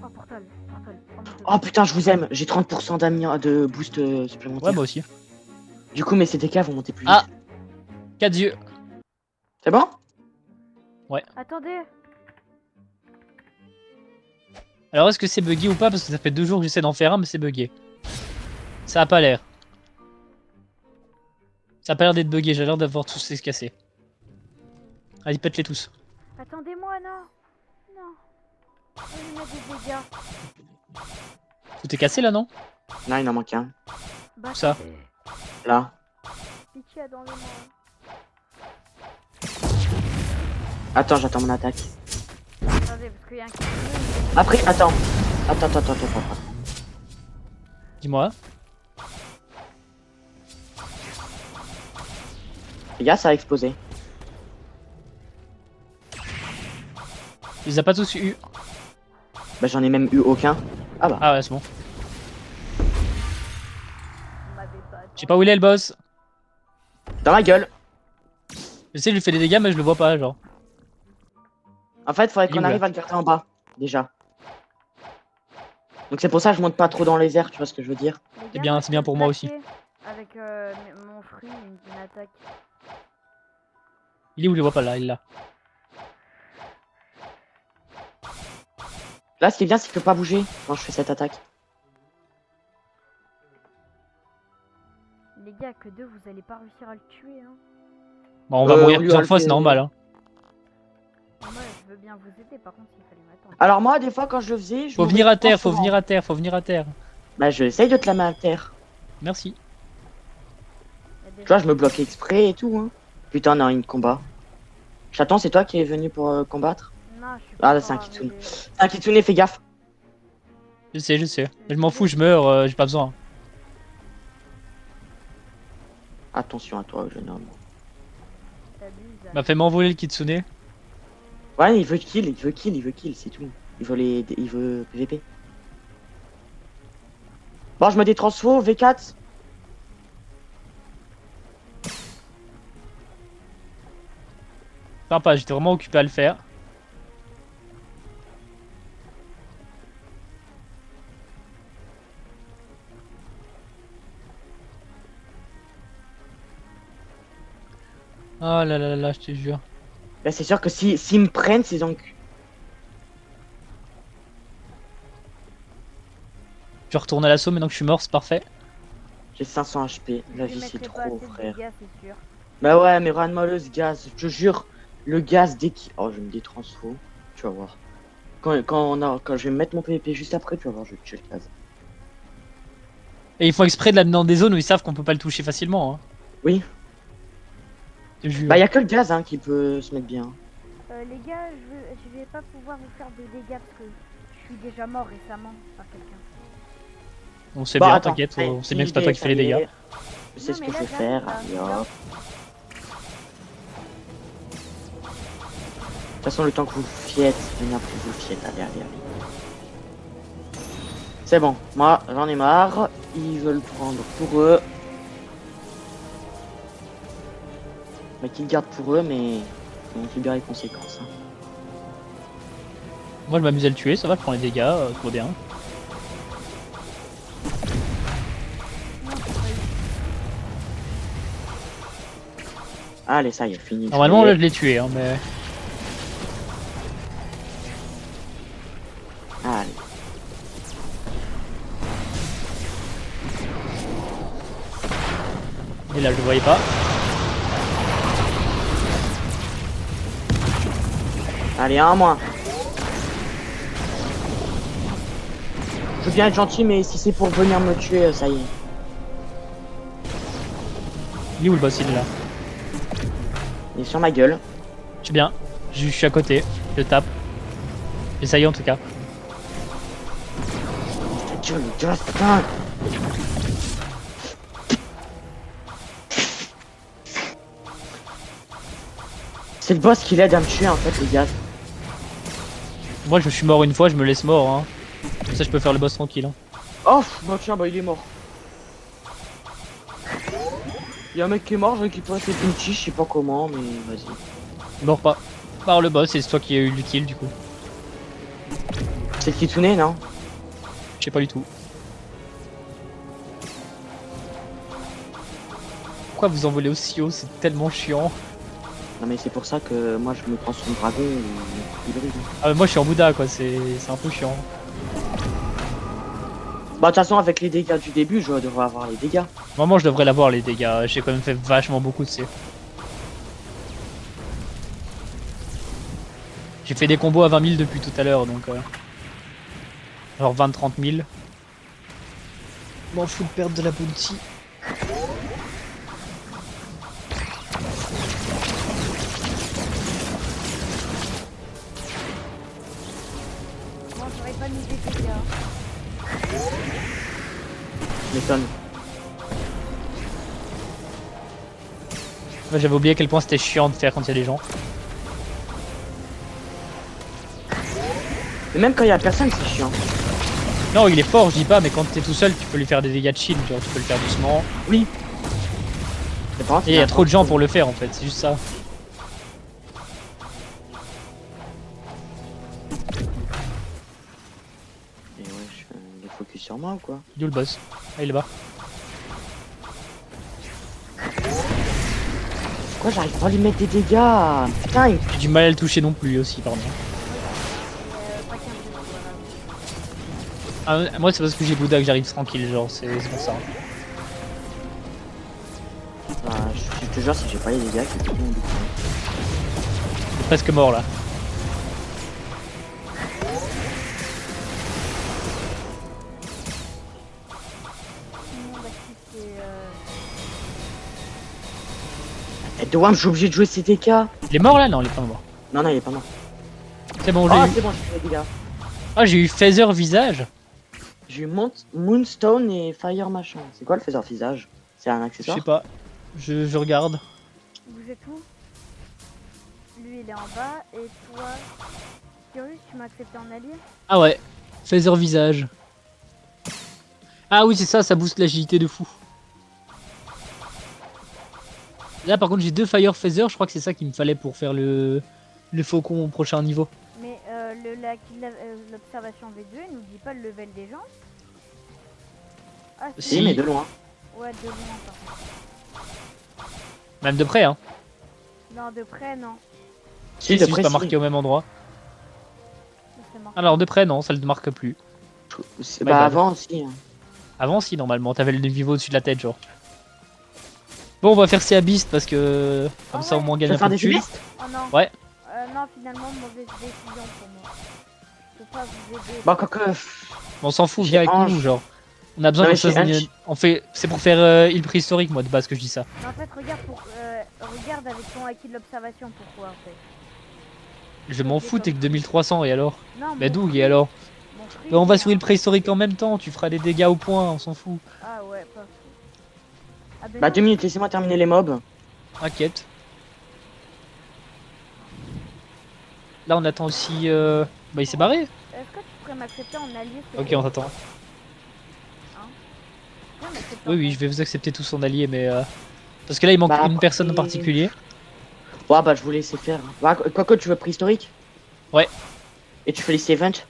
Speaker 2: Oh, portal. Portal. Oh, mon Dieu.
Speaker 4: Oh putain, je vous aime. J'ai 30% de boost supplémentaire.
Speaker 1: Ouais, moi aussi.
Speaker 4: Du coup, mes CTK vont monter plus vite.
Speaker 1: Ah 4 yeux.
Speaker 4: C'est bon?
Speaker 2: Attendez.
Speaker 1: Alors, est-ce que c'est bugué ou pas? Parce que ça fait 2 jours que j'essaie d'en faire un, mais c'est bugué. Ça a pas l'air. Ça a pas l'air d'être bugué, j'ai l'air d'avoir tous les cassés. Allez, pète-les tous.
Speaker 2: Attendez-moi, non. Non. Il met des dégâts.
Speaker 1: Tout est cassé là, non?
Speaker 4: Non, il en manque un.
Speaker 2: Bah,
Speaker 1: Ça.
Speaker 2: attendez.
Speaker 4: Là.
Speaker 2: Pitié, attendez-moi.
Speaker 4: Attends, j'attends mon attaque.
Speaker 2: Attendez, parce qu'il y a un qui
Speaker 4: Après, attends. Attends.
Speaker 1: Dis-moi.
Speaker 4: Les gars, ça a explosé.
Speaker 1: Il les a pas tous eu.
Speaker 4: Bah, j'en ai même eu aucun. Ah bah.
Speaker 1: Ah ouais, c'est bon.
Speaker 2: m'avait pas.
Speaker 1: Je sais pas où il est le boss.
Speaker 4: Dans la gueule.
Speaker 1: Je sais, il lui fait des dégâts, mais je le vois pas, genre.
Speaker 4: En fait, faudrait
Speaker 1: Il est
Speaker 4: qu'on
Speaker 1: où,
Speaker 4: arrive à le garder en bas. Déjà. Donc c'est pour ça que je monte pas trop dans les airs, tu vois ce que je veux dire.
Speaker 2: Les
Speaker 1: C'est
Speaker 2: gars,
Speaker 1: bien-
Speaker 2: moi,
Speaker 1: c'est
Speaker 2: je
Speaker 1: bien
Speaker 2: peux
Speaker 1: pour moi aussi.
Speaker 2: plaquer Avec mon fruit, une attaque.
Speaker 1: Il est où? Je le vois pas là, il est là.
Speaker 4: Là, ce qui est bien, c'est qu'il peut pas bouger quand je fais cette attaque.
Speaker 2: Les gars, que deux, vous allez pas réussir à le tuer, hein.
Speaker 1: Bon, on va
Speaker 4: on
Speaker 1: mourir
Speaker 4: lui a
Speaker 1: plusieurs fois,
Speaker 4: fait-
Speaker 1: c'est normal. Hein.
Speaker 2: Moi, je veux bien vous aider, par contre, il fallait m'attendre.
Speaker 4: Alors moi, des fois, quand je le faisais, je
Speaker 1: Faut
Speaker 4: mourais
Speaker 1: venir à
Speaker 4: pas
Speaker 1: terre, faut
Speaker 4: souvent.
Speaker 1: venir à terre, faut venir à terre.
Speaker 4: Bah, je essaye de te la mettre à terre.
Speaker 1: Merci.
Speaker 2: Il y a des
Speaker 4: Tu vois,
Speaker 2: gens-
Speaker 4: je me bloque exprès et tout. Hein. Putain, non, une combat. Chaton, c'est toi qui es venu pour combattre?
Speaker 2: Non, je suis
Speaker 4: Ah,
Speaker 2: pas
Speaker 4: là, c'est un
Speaker 2: encore
Speaker 4: kitsune.
Speaker 2: arrivé.
Speaker 4: C'est un kitsune, fais gaffe.
Speaker 1: Je sais, je sais. Je m'en fous, je meurs, j'ai pas besoin.
Speaker 4: Attention à toi, jeune homme.
Speaker 2: T'abuses.
Speaker 1: M'a fait m'envoler le kitsune.
Speaker 4: Ouais, il veut kill, c'est tout. Il veut PVP. Bon, je me détransfo, V4.
Speaker 1: Sympa, j'étais vraiment occupé à le faire. Oh là là là, je te jure.
Speaker 4: Là, c'est sûr que s'ils me prennent, c'est donc.
Speaker 1: Je retourne à l'assaut maintenant que je suis mort, c'est parfait.
Speaker 4: J'ai 500 HP. La
Speaker 2: Je
Speaker 4: vie,
Speaker 2: mettrai
Speaker 4: c'est
Speaker 2: pas
Speaker 4: trop,
Speaker 2: assez de
Speaker 4: frère.
Speaker 2: dégâts, c'est sûr.
Speaker 4: Bah ouais, mais rends-moi le gaz. Je te jure, le gaz dès qu'il. Oh, je me détransfo. Tu vas voir. Quand je vais mettre mon PVP juste après, tu vas voir, je vais tuer le gaz.
Speaker 1: Et ils font exprès de l'amener dans des zones où ils savent qu'on peut pas le toucher facilement. Hein.
Speaker 4: Oui.
Speaker 1: Je te jure.
Speaker 4: Bah, y a que le gaz hein, qui peut se mettre bien.
Speaker 2: Les gars, je vais pas pouvoir vous faire de dégâts parce que je suis déjà mort récemment par quelqu'un.
Speaker 1: On sait
Speaker 4: Bon,
Speaker 1: bien,
Speaker 4: attends,
Speaker 1: t'inquiète,
Speaker 4: allez,
Speaker 1: on sait bien que c'est pas toi qui fais les
Speaker 4: ça y est.
Speaker 1: dégâts.
Speaker 4: Je sais
Speaker 2: Non,
Speaker 4: ce
Speaker 2: mais
Speaker 4: que
Speaker 2: là,
Speaker 4: je vais
Speaker 2: j'arrive,
Speaker 4: faire.
Speaker 2: là.
Speaker 4: Allez, hop. De toute façon, le temps que vous fiez, venir plus vous fiez. Allez, allez, allez. C'est bon, moi j'en ai marre. Ils veulent prendre pour eux. Mais qu'ils gardent pour eux, mais ils vont subir les conséquences. Hein.
Speaker 1: Moi je m'amuse à le tuer, ça va, je prends les dégâts, tout va bien.
Speaker 2: Non, c'est pas eu.
Speaker 4: Allez, ça y est, fini.
Speaker 1: Normalement
Speaker 4: ça y
Speaker 1: là
Speaker 4: est.
Speaker 1: je l'ai tué, hein, mais...
Speaker 4: Allez.
Speaker 1: Et là je le voyais pas.
Speaker 4: Allez, un en moins. Je veux bien être gentil, mais si c'est pour venir me tuer, ça y est.
Speaker 1: Il est où le boss? Il est là.
Speaker 4: Il est sur ma gueule.
Speaker 1: Je suis bien, je suis à côté, je tape. J'essaye en tout cas.
Speaker 4: Ta gueule, dégueulasse, putain. C'est le boss qui l'aide à me tuer en fait, les gars.
Speaker 1: Moi je suis mort une fois, je me laisse mort. Hein. Comme ça je peux faire le boss tranquille. Hein.
Speaker 4: Oh, bah tiens, bah il est mort. Il y a un mec qui est mort, je récupère ses pinchies, je sais pas comment, mais vas-y.
Speaker 1: Mort pas. Par le boss, et c'est toi qui as eu le kill du coup.
Speaker 4: C'est le Kitsune, non?
Speaker 1: Je sais pas du tout. Pourquoi vous envolez aussi haut? C'est tellement chiant.
Speaker 4: Non mais c'est pour ça que moi je me prends sur le dragon ou hybride.
Speaker 1: Ah, mais moi je suis en Bouddha quoi, c'est un peu chiant.
Speaker 4: Bah de toute façon avec les dégâts du début, je devrais avoir les dégâts.
Speaker 1: Normalement je devrais l'avoir les dégâts, j'ai quand même fait vachement beaucoup de C. J'ai fait des combos à 20 000 depuis tout à l'heure donc... genre 20-30 000. M'en fous de perdre de la bounty.
Speaker 2: Bon, j'aurais pas mis des dégâts.
Speaker 4: M'étonne.
Speaker 1: Ouais, j'avais oublié à quel point c'était chiant de faire quand il y a des gens.
Speaker 4: Mais même quand il y a personne, c'est chiant.
Speaker 1: Non, il est fort, je dis pas, mais quand t'es tout seul, tu peux lui faire des dégâts de shield, genre tu peux le faire doucement.
Speaker 4: Oui. C'est pas grave,
Speaker 1: Et il y a trop de gens pour le faire en fait, c'est juste ça.
Speaker 4: Et ouais, je fais des focus sur moi ou quoi?
Speaker 1: Il est où le boss? Ah, il est là-bas.
Speaker 4: Pourquoi j'arrive pas à lui mettre des dégâts? Putain, il...
Speaker 1: J'ai du mal à le toucher non plus aussi, pardon.
Speaker 2: Pas 15 voilà.
Speaker 1: Ah, moi c'est parce que j'ai Bouddha que j'arrive tranquille, genre c'est pour ça.
Speaker 4: Bah, je te jure, si j'ai pas les dégâts, c'est tout bon.
Speaker 1: Je suis presque mort là.
Speaker 2: Non, bah si c'est...
Speaker 4: Et de Wam, je suis obligé de jouer ces dégâts.
Speaker 1: Il est mort là? Non, il est pas mort.
Speaker 4: Non, non, il est pas mort.
Speaker 1: C'est bon, j'ai
Speaker 4: Ah,
Speaker 1: eu...
Speaker 4: c'est bon, j'ai fait les dégâts.
Speaker 1: Ah, j'ai eu Phaser visage.
Speaker 4: J'ai eu Moonstone et Fire machin. C'est quoi le faiseur visage? C'est un
Speaker 1: Je
Speaker 4: accessoire?
Speaker 1: sais pas. Je regarde.
Speaker 2: Vous êtes où? Lui il est en bas et toi... Cyrus, tu m'as accepté en allié?
Speaker 1: Ah ouais. Phaser visage. Ah oui, c'est ça, ça booste l'agilité de fou. Là par contre j'ai deux Fire Phaser, je crois que c'est ça qu'il me fallait pour faire le faucon au prochain niveau.
Speaker 2: Mais l'observation V2 elle nous dit pas le level des gens? Ah
Speaker 4: Si,
Speaker 1: Si.
Speaker 4: mais de loin.
Speaker 2: Ouais, de loin par contre.
Speaker 1: Même de près hein.
Speaker 2: Non, de près non.
Speaker 4: Si,
Speaker 1: C'est
Speaker 4: de
Speaker 1: juste
Speaker 4: près,
Speaker 1: pas
Speaker 4: si.
Speaker 1: marqué au même endroit.
Speaker 2: C'est marqué.
Speaker 1: Alors de près non, ça le marque plus.
Speaker 4: Bah,
Speaker 1: My bad.
Speaker 4: avant aussi. Hein.
Speaker 1: Avant si normalement, t'avais le niveau au-dessus de la tête genre. Bon on va faire ces Abyss parce que comme
Speaker 2: Ah
Speaker 1: ça au
Speaker 2: ouais.
Speaker 1: moins on
Speaker 4: Tu
Speaker 1: gagne
Speaker 4: veux
Speaker 1: un
Speaker 4: faire
Speaker 1: peu de
Speaker 4: des
Speaker 1: thunes.
Speaker 4: cubistes?
Speaker 2: Oh non.
Speaker 1: Ouais.
Speaker 2: Non, finalement, mauvaise décision pour moi. Je peux pas vous aider.
Speaker 4: Bah, quoique.
Speaker 1: On s'en fout,
Speaker 4: J'ai
Speaker 1: viens avec
Speaker 4: Ange.
Speaker 1: nous genre. On a besoin
Speaker 4: Non,
Speaker 1: qu'on
Speaker 4: mais
Speaker 1: se
Speaker 4: c'est
Speaker 1: fasse
Speaker 4: Ange.
Speaker 1: on fait c'est pour faire île préhistorique moi de base que je dis ça.
Speaker 2: Mais en fait, regarde avec ton acquis de l'observation pourquoi en fait.
Speaker 1: Je m'en fous, t'es que 2300 et alors?
Speaker 2: Non,
Speaker 1: Bah
Speaker 2: mon
Speaker 1: d'où
Speaker 2: prix-
Speaker 1: et alors?
Speaker 2: Mon construit.
Speaker 1: Mais on va
Speaker 2: et
Speaker 1: sur l'île
Speaker 2: un-
Speaker 1: préhistorique en même temps, tu feras des dégâts au point, on s'en fout.
Speaker 2: Ah ouais, pas fou. Ah ben
Speaker 4: Bah,
Speaker 2: non,
Speaker 4: 2 minutes, laissez-moi terminer les mobs.
Speaker 1: Inquiète. Là, on attend aussi. Bah, il s'est barré.
Speaker 2: est-ce que tu pourrais m'accepter en allié s'il te
Speaker 1: Ok,
Speaker 2: plaît?
Speaker 1: on t'attend.
Speaker 2: Tu pourrais m'accepter
Speaker 1: Oui,
Speaker 2: en
Speaker 1: oui,
Speaker 2: allié.
Speaker 1: je vais vous accepter tous en allié, mais. Parce que là, il manque
Speaker 4: Bah,
Speaker 1: une personne en
Speaker 4: après-
Speaker 1: particulier.
Speaker 4: Ouais, bah, je vous laisse faire. Bah, quoi que tu veux préhistorique?
Speaker 1: Ouais.
Speaker 4: Et tu fais les events?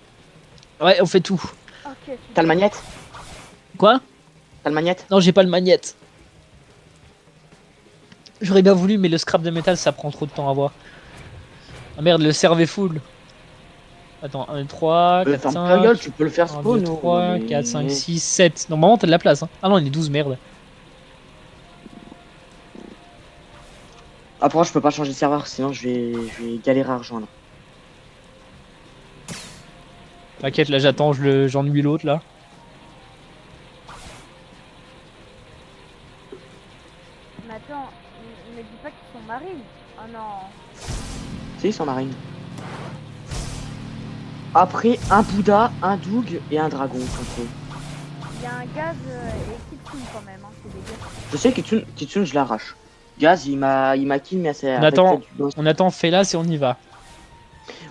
Speaker 1: Ouais, on fait tout.
Speaker 2: Ok, super.
Speaker 4: T'as le magnète?
Speaker 1: Quoi?
Speaker 4: T'as le magnète?
Speaker 1: Non, j'ai pas le magnète. J'aurais bien voulu, mais le scrap de métal, ça prend trop de temps à voir. Ah merde, le serve est full. Attends, 1, 3, 4,
Speaker 4: Ferme ta
Speaker 1: 5.
Speaker 4: gueule, tu peux le faire
Speaker 1: 1, 2,
Speaker 4: spawn. Oh,
Speaker 1: 3, 4, 5, 6, 7. Normalement, t'as de la place. Hein. Ah non, il est 12, merde.
Speaker 4: Après, je peux pas changer de serveur, sinon je vais galérer à rejoindre.
Speaker 1: T'inquiète, là, j'attends, j'ennuie l'autre, là.
Speaker 2: Mais attends, me dis pas qu'ils sont marines. Oh non.
Speaker 4: Si, sans marine. Après, un Bouddha, un Doug et un dragon. contre eux.
Speaker 2: Il y a un gaz et Kitsune quand même, hein. C'est des gars.
Speaker 4: Je sais que Kitsune, je l'arrache. Gaz, il m'a kill, mais c'est
Speaker 1: On
Speaker 4: avec
Speaker 1: attend.
Speaker 4: celle du boss.
Speaker 1: On attend Félas et on y va.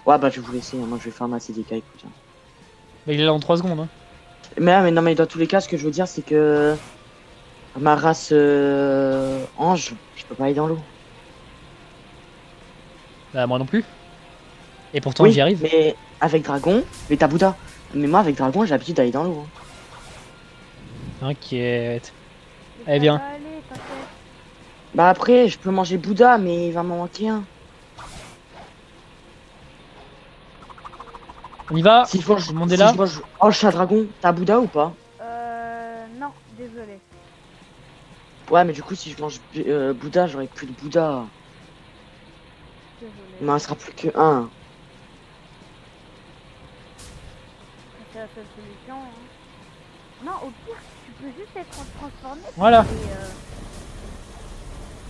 Speaker 4: Ouais, bah, je vais vous laisser. Moi, je vais faire ma CDK, écoute.
Speaker 1: Bah, il est là en 3 secondes. Hein.
Speaker 4: Mais non, mais dans tous les cas, ce que je veux dire, c'est que ma race ange, je peux pas aller dans l'eau.
Speaker 1: Bah, moi non plus. Et pourtant,
Speaker 4: Oui,
Speaker 1: j'y arrive.
Speaker 4: mais avec dragon, mais t'as Bouddha. Mais moi, avec dragon, j'ai l'habitude d'aller dans l'eau. Hein.
Speaker 1: T'inquiète.
Speaker 2: Mais
Speaker 1: Allez,
Speaker 2: ça
Speaker 1: viens.
Speaker 2: va aller, t'inquiète.
Speaker 4: Bah après, je peux manger Bouddha, mais il va m'en manquer un.
Speaker 1: On y va.
Speaker 4: Si je mange,
Speaker 1: Tout le monde
Speaker 4: si
Speaker 1: est là.
Speaker 4: je mange ange à dragon, t'as Bouddha ou pas?
Speaker 2: Non, désolé.
Speaker 4: Ouais, mais du coup, si je mange Bouddha, j'aurai plus de Bouddha.
Speaker 2: Désolé.
Speaker 4: Il m'en restera plus que un.
Speaker 2: C'est la seule solution. Hein. Non, au pire, tu peux juste être transformé.
Speaker 1: Voilà.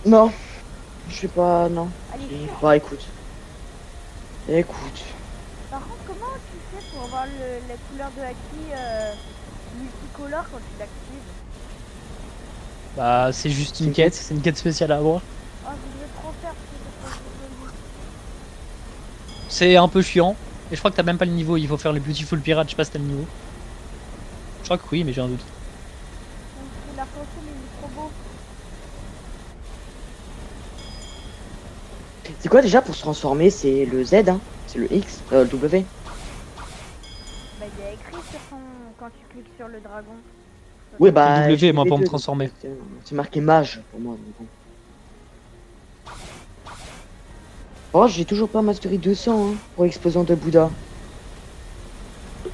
Speaker 2: Et,
Speaker 4: Non, je sais pas, non.
Speaker 2: allez, sûr.
Speaker 4: Bah écoute. Écoute.
Speaker 2: Par contre, comment tu fais pour avoir la couleur de Haki multicolore quand tu l'actives?
Speaker 1: Bah, c'est juste une
Speaker 4: C'est
Speaker 1: quête. C'est une quête spéciale à avoir.
Speaker 2: Oh, je voudrais trop faire parce que c'est trop joli.
Speaker 1: C'est un peu chiant. Et je crois que t'as même pas le niveau. Il faut faire le Beautiful Pirate. Je sais pas si t'as le niveau. Je crois que oui, mais j'ai un doute.
Speaker 2: Donc, c'est la photo, mais il est trop beau.
Speaker 4: C'est quoi déjà pour se transformer? C'est le Z, hein? C'est le X, le W.
Speaker 2: Bah, il y a écrit sur son. Quand tu cliques sur le dragon.
Speaker 4: Oui, bah.
Speaker 1: W,
Speaker 4: je fais
Speaker 1: moi,
Speaker 4: les
Speaker 1: pour me
Speaker 4: deux,
Speaker 1: transformer.
Speaker 4: donc, c'est marqué mage pour moi. Mais bon. Oh, j'ai toujours pas mastery 200 hein, pour l'explosion de Bouddha.
Speaker 2: Mais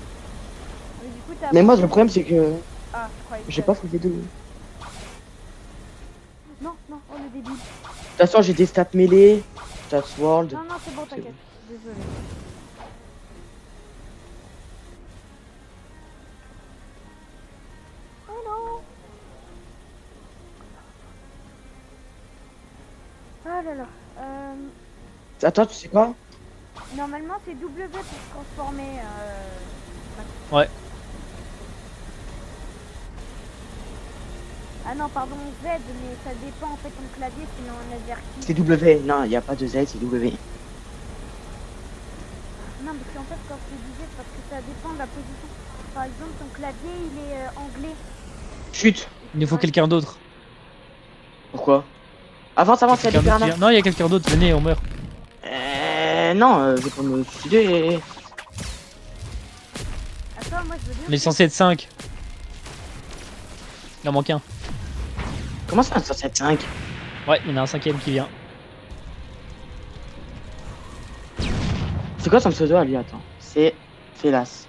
Speaker 2: du coup, t'as
Speaker 4: Mais moi, le
Speaker 2: avancé-
Speaker 4: problème, c'est que
Speaker 2: Ah, je croyais que
Speaker 4: j'ai
Speaker 2: t'avais-
Speaker 4: pas fait les deux.
Speaker 2: Non, non, oh le débile.
Speaker 4: De toute façon, j'ai des stats mêlées, stats world.
Speaker 2: Non, non, c'est bon, t'inquiète. Désolé. Oh non. Ah là là.
Speaker 4: Attends, tu sais quoi?
Speaker 2: Normalement, c'est W pour se transformer.
Speaker 1: Ouais.
Speaker 2: Ah non, pardon, Z, mais ça dépend en fait ton clavier, sinon on avertit.
Speaker 4: C'est W. Non, il n'y a pas de Z, c'est W.
Speaker 2: Non, parce qu'en fait, quand je te disais, c'est parce que ça dépend de la position. Par exemple, ton clavier, il est anglais.
Speaker 4: Chut.
Speaker 1: Il nous faut quelqu'un d'autre.
Speaker 4: Pourquoi? Avance, avance, il y a des
Speaker 1: Quelqu'un d'autre qui
Speaker 4: piranhas.
Speaker 1: vient. Non, il y a quelqu'un d'autre. Venez, on meurt.
Speaker 4: Non, je vais pas me suicider.
Speaker 2: Attends, moi je veux bien.
Speaker 1: On est censé être 5. Il en manque un.
Speaker 4: Comment ça, 107.5?
Speaker 1: Ouais, il y en a un 5ème qui vient.
Speaker 4: C'est quoi son pseudo à lui? Attends. C'est Félas.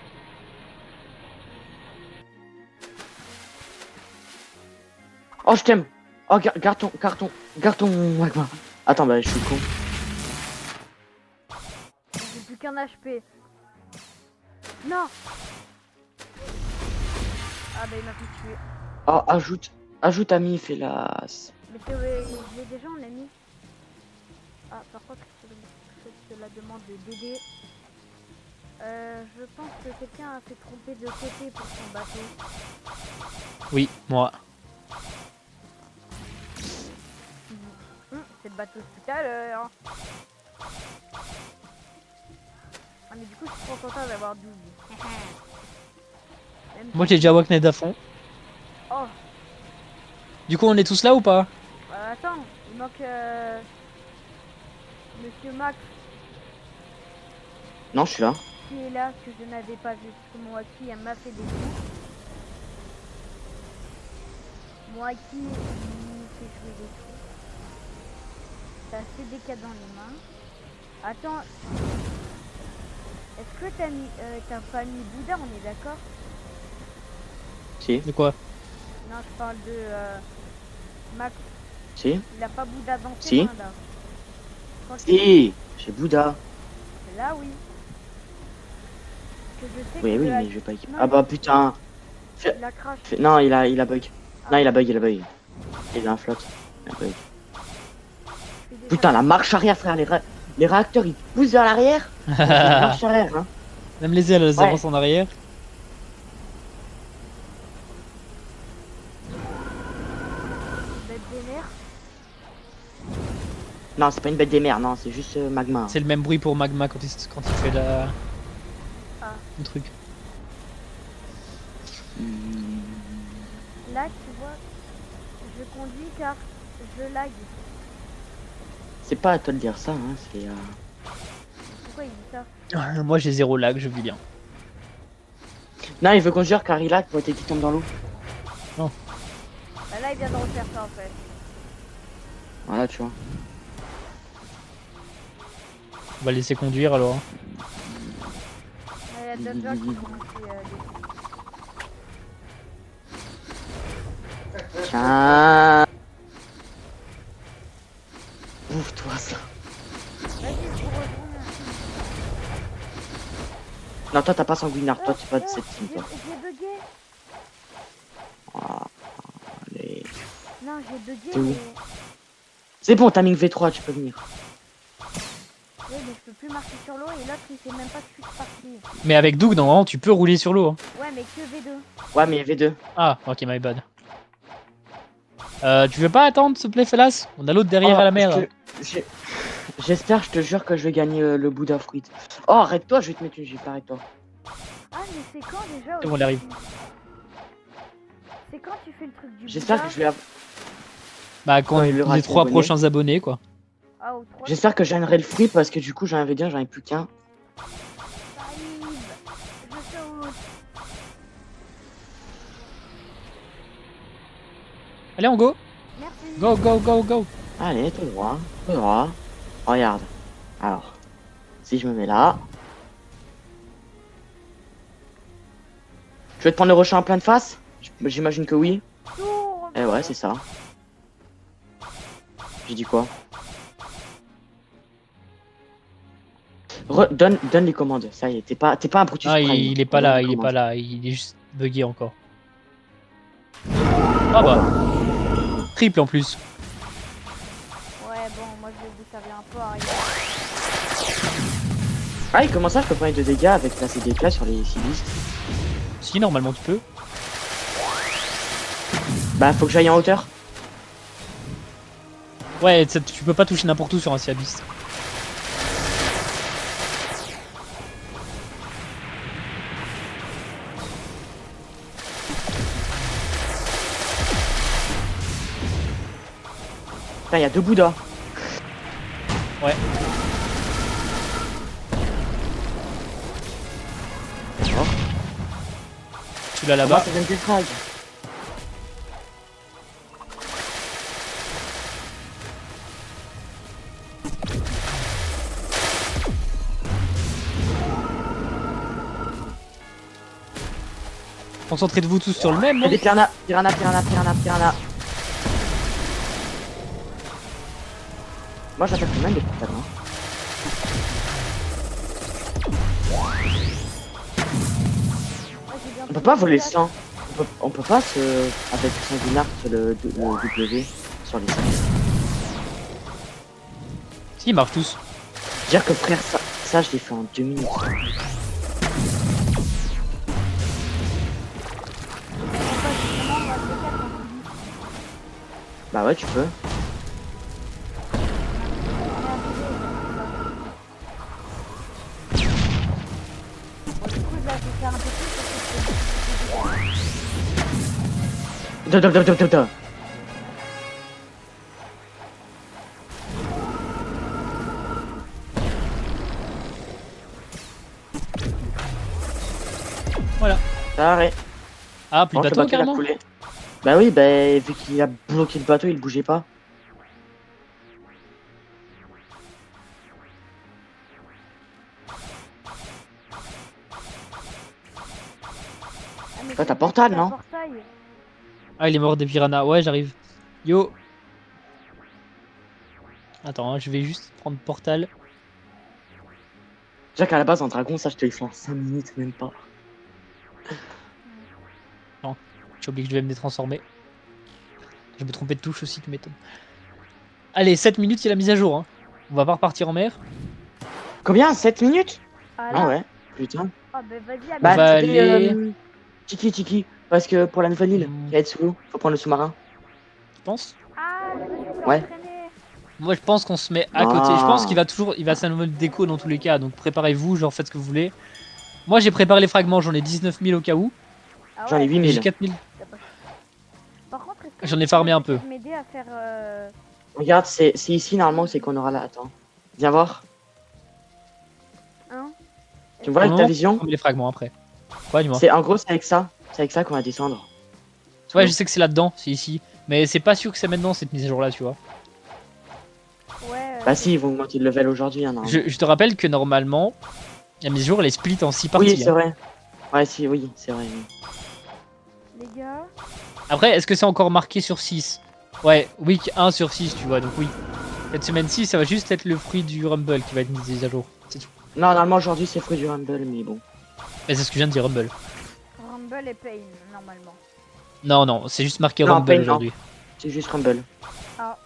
Speaker 4: Oh, je t'aime. Oh, garde ton magma. Attends, bah, je suis con.
Speaker 2: J'ai plus qu'un HP. Non. Ah bah il m'a fait tuer.
Speaker 4: Oh, ajoute ami Félas.
Speaker 2: Mais je l'ai déjà en ami. Ah par contre, je te la demande de DD. Je pense que quelqu'un s'est trompé de côté pour son bateau.
Speaker 1: Oui, moi.
Speaker 2: C'est le bateau de tout à l'heure. Ah mais du coup je suis trop content d'avoir 12. Même
Speaker 1: Moi
Speaker 2: si-
Speaker 1: j'ai déjà Wakned à fond.
Speaker 2: Oh,
Speaker 1: Du coup on est tous là ou pas?
Speaker 2: attends, il manque Monsieur Max
Speaker 4: Non, je suis là.
Speaker 2: qui est là, que je n'avais pas vu. Parce que mon Waki elle m'a fait des coups. Mon Waki il fait jouer des trucs. T'as assez des cas dans les mains. Attends. Est-ce que t'as pas mis Bouddha, on est d'accord?
Speaker 4: Si,
Speaker 1: De quoi?
Speaker 2: Non, je parle de Max.
Speaker 4: si,
Speaker 2: Il a pas Bouddha dans ses
Speaker 4: Si.
Speaker 2: mains là. Tranquille.
Speaker 4: si. J'ai Bouddha.
Speaker 2: Là oui. Que je sais
Speaker 4: Oui,
Speaker 2: que
Speaker 4: oui,
Speaker 2: le
Speaker 4: mais je vais pas équiper.
Speaker 2: Non,
Speaker 4: Ah bah putain.
Speaker 2: il a crash.
Speaker 4: Non, il a bug. Non, il a bug, il a bug. Il a un flotte. Il a bug.
Speaker 2: Je fais déjà-
Speaker 4: Putain, la marche arrière, frère. Les réacteurs, ils poussent vers l'arrière. La marche arrière, hein.
Speaker 1: Même les ailes elles
Speaker 4: Ouais.
Speaker 1: avancent en arrière.
Speaker 2: Bête des mers.
Speaker 4: Non, c'est pas une bête des mers, non, c'est juste magma.
Speaker 1: C'est le même bruit pour Magma quand il fait la...
Speaker 2: Ah.
Speaker 1: le truc.
Speaker 4: Hmm.
Speaker 2: Là, tu vois, je conduis car je lag.
Speaker 4: C'est pas à toi de dire ça, hein, c'est.
Speaker 2: Pourquoi il dit ça?
Speaker 1: Moi j'ai 0 lag, je vis bien.
Speaker 4: Non, il veut conduire car il a pour qu'il tombe dans l'eau.
Speaker 2: Bah là, il vient de refaire ça en fait.
Speaker 4: Voilà, tu vois.
Speaker 1: On va le laisser conduire alors.
Speaker 2: Il y a d'autres gens qui ont fait des...
Speaker 4: Tiens. Ouvre-toi ça.
Speaker 2: Vas-y, je vous rejoins, merci.
Speaker 4: Non, toi, t'as pas sanguinard, toi, tu pas de cette team, toi.
Speaker 2: J'ai bugué.
Speaker 4: Ah, allez.
Speaker 2: Non, j'ai bugué,
Speaker 4: T'es où?
Speaker 2: mais...
Speaker 4: C'est bon, timing V3, tu peux venir.
Speaker 2: Oui, mais je peux plus marcher sur l'eau et l'autre, il sait même pas que je suis partie.
Speaker 1: Mais avec Doug, normalement tu peux rouler sur l'eau. Hein.
Speaker 2: Ouais, mais que V2.
Speaker 4: Ouais, mais V2.
Speaker 1: Ah, ok, my bad. Tu veux pas attendre, s'il te plaît, Felas? On a l'autre derrière
Speaker 4: Oh,
Speaker 1: à la mer. là.
Speaker 4: J'espère, je te jure que je vais gagner le Bouddha Fruit. Oh, arrête-toi, je vais te mettre une gifle, arrête-toi.
Speaker 2: Ah, mais c'est quand déjà
Speaker 1: C'est bon,
Speaker 2: aussi
Speaker 1: il arrive.
Speaker 2: C'est quand tu fais le truc du
Speaker 4: J'espère
Speaker 2: Bouddha
Speaker 4: que je vais avoir.
Speaker 1: Bah, quand
Speaker 4: Ouais, il aura
Speaker 1: les
Speaker 4: ses
Speaker 1: 3
Speaker 4: abonnés.
Speaker 1: prochains abonnés, quoi.
Speaker 2: Ah, au 3.
Speaker 4: J'espère que je gagnerai le fruit parce que du coup, j'en avais bien, j'en ai plus qu'un.
Speaker 2: J'arrive. Je saute.
Speaker 1: Allez, on go.
Speaker 2: Merci.
Speaker 1: Go, go, go, go.
Speaker 4: Allez, tout droit, tout droit. Regarde. Alors, si je me mets là. Tu veux te prendre le rocher en pleine face? J'imagine que oui.
Speaker 2: Tourne.
Speaker 4: Eh ouais, c'est ça. J'ai dit quoi? Donne les commandes, ça y est, t'es pas un Brutus
Speaker 1: Ah,
Speaker 4: Prime.
Speaker 1: il est pas
Speaker 4: Donne
Speaker 1: là,
Speaker 4: les
Speaker 1: il est
Speaker 4: commandes.
Speaker 1: pas là. Il est juste bugué encore. Ah bah. Triple en plus.
Speaker 2: Ouais, bon, moi je vais vous servir un peu à rien.
Speaker 4: Ah, comment ça, je peux prendre de dégâts avec la CDK sur les civilistes?
Speaker 1: Si, normalement tu peux.
Speaker 4: Bah, faut que j'aille en hauteur.
Speaker 1: Ouais, tu peux pas toucher n'importe où sur un Siabiste.
Speaker 4: Putain, y a 2 Bouddhas.
Speaker 1: Ouais.
Speaker 4: Oh.
Speaker 1: Tu l'as
Speaker 4: Bah,
Speaker 1: là-bas.
Speaker 4: ça vient de frag.
Speaker 1: Concentrez-vous tous sur le même, non?
Speaker 4: Des piranha, piranha, piranha, piranha, piranha. Moi, j'attaque même des piranha.
Speaker 2: Ouais, j'ai bien
Speaker 4: On peut pas voler le
Speaker 2: ça.
Speaker 4: sang. On peut pas se. Avec sanguinard sur le W sur les civilistes.
Speaker 1: Si, ils marchent tous.
Speaker 4: Dire que frère, ça je l'ai fait en 2 minutes. Bah ouais, tu peux.
Speaker 2: Bon, du coup, là, je vais faire un peu plus parce que
Speaker 4: Da.
Speaker 1: Voilà.
Speaker 4: Arrête.
Speaker 1: Ah, plus de
Speaker 4: Le
Speaker 1: bateau
Speaker 4: bateau il a
Speaker 1: carrément.
Speaker 4: coulé. Bah oui, bah vu qu'il a bloqué le bateau, il bougeait pas.
Speaker 2: Ah, mais
Speaker 4: Toi, t'as
Speaker 2: c'est
Speaker 4: portal,
Speaker 2: juste un
Speaker 4: non?
Speaker 2: portail.
Speaker 1: Ah, il est mort des piranhas. Ouais, j'arrive. Yo. Attends, hein, je vais juste prendre portal.
Speaker 4: Déjà qu'à la base, en dragon, ça, je te le fais en 5 minutes, même pas.
Speaker 1: J'ai oublié que je devais me détransformer. Je me trompais de touche aussi, tu m'étonnes. Allez, 7 minutes, il y a la mise à jour. Hein. On va pas repartir en mer.
Speaker 4: Combien? 7 minutes?
Speaker 2: Ah
Speaker 4: Ah
Speaker 2: là.
Speaker 4: ouais, putain.
Speaker 2: Ah, bah vas-y,
Speaker 1: On
Speaker 4: Bah,
Speaker 1: va
Speaker 2: amuse-toi.
Speaker 4: tu fais,
Speaker 1: aller.
Speaker 4: Tiki, parce que pour la nouvelle île,
Speaker 1: Hmm,
Speaker 4: qui va être sous l'eau, faut prendre le sous-marin.
Speaker 1: tu penses?
Speaker 2: Ah, je me suis fait
Speaker 4: Ouais.
Speaker 2: entraîner.
Speaker 1: Moi, je pense qu'on se met à côté. Je pense qu'il
Speaker 4: Non.
Speaker 1: va toujours. Il va faire une nouvelle déco dans tous les cas. Donc préparez-vous, genre faites ce que vous voulez. Moi, j'ai préparé les fragments. J'en ai 19 000 au cas où.
Speaker 2: Ah
Speaker 4: J'en ai
Speaker 2: ouais.
Speaker 4: 8
Speaker 1: Et j'ai
Speaker 4: 000.
Speaker 1: 4 000.
Speaker 2: T'as pas- Par contre, est-ce que
Speaker 1: J'en ai
Speaker 2: tu
Speaker 1: farmé
Speaker 2: pourrais
Speaker 1: un peu.
Speaker 2: peut-être m'aider à faire.
Speaker 4: Regarde, c'est ici, normalement, c'est qu'on aura là. Attends. Viens voir.
Speaker 2: Hein
Speaker 4: Tu me vois
Speaker 1: Pour le
Speaker 4: avec ta
Speaker 1: moment,
Speaker 4: vision?
Speaker 1: on met les fragments après. Quoi, dis-moi?
Speaker 4: C'est en gros, c'est avec ça. C'est avec ça qu'on va descendre. Sous
Speaker 1: Ouais,
Speaker 4: l'eau.
Speaker 1: je sais que c'est là-dedans, c'est ici. Mais c'est pas sûr que c'est maintenant cette mise à jour là, tu vois.
Speaker 2: Ouais.
Speaker 4: Bah si, ils vont augmenter le level aujourd'hui, hein, normalement.
Speaker 1: Je te rappelle que normalement, la mise à jour elle est split en 6 parties.
Speaker 4: Oui, c'est
Speaker 1: hein.
Speaker 4: vrai. Ouais, si, oui, c'est vrai. Oui.
Speaker 2: Les gars.
Speaker 1: Après, est-ce que c'est encore marqué sur 6? Ouais, week 1 sur 6, tu vois, donc oui. Cette semaine-ci, ça va juste être le fruit du Rumble qui va être mis à jour. C'est tout.
Speaker 4: Non, normalement, aujourd'hui, c'est fruit du Rumble, mais bon.
Speaker 1: Mais c'est ce que je viens de dire, Rumble.
Speaker 2: Rumble et Pain, normalement.
Speaker 1: Non, non, c'est juste marqué
Speaker 4: Non,
Speaker 1: Rumble
Speaker 4: Pain, non.
Speaker 1: aujourd'hui.
Speaker 4: C'est juste Rumble.
Speaker 2: Ah.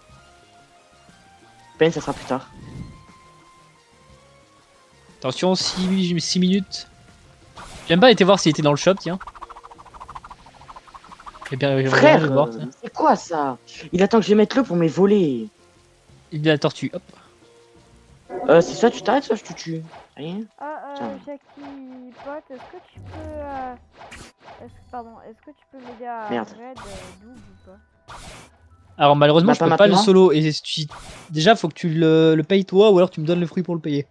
Speaker 4: Pain, ça sera plus tard.
Speaker 1: Attention, 6 minutes. J'aime pas été voir s'il était dans le shop, tiens. J'aimerais
Speaker 4: Frère,
Speaker 1: bien le voir, tiens.
Speaker 4: c'est quoi ça? Il attend que je mette l'eau pour mes volets.
Speaker 1: Il y a la tortue, hop.
Speaker 4: C'est ça, tu t'arrêtes, ça, je te tue. Rien.
Speaker 2: Ah,
Speaker 4: Tiens.
Speaker 2: Jackie Pot, est-ce que tu peux. Est-ce que tu peux m'aider à
Speaker 4: Merde.
Speaker 2: raid double ou pas?
Speaker 1: Alors malheureusement,
Speaker 4: Bah,
Speaker 1: je
Speaker 4: pas
Speaker 1: peux pas le
Speaker 4: maintenant.
Speaker 1: solo. Et déjà, faut que tu le payes toi, ou alors tu me donnes le fruit pour le payer.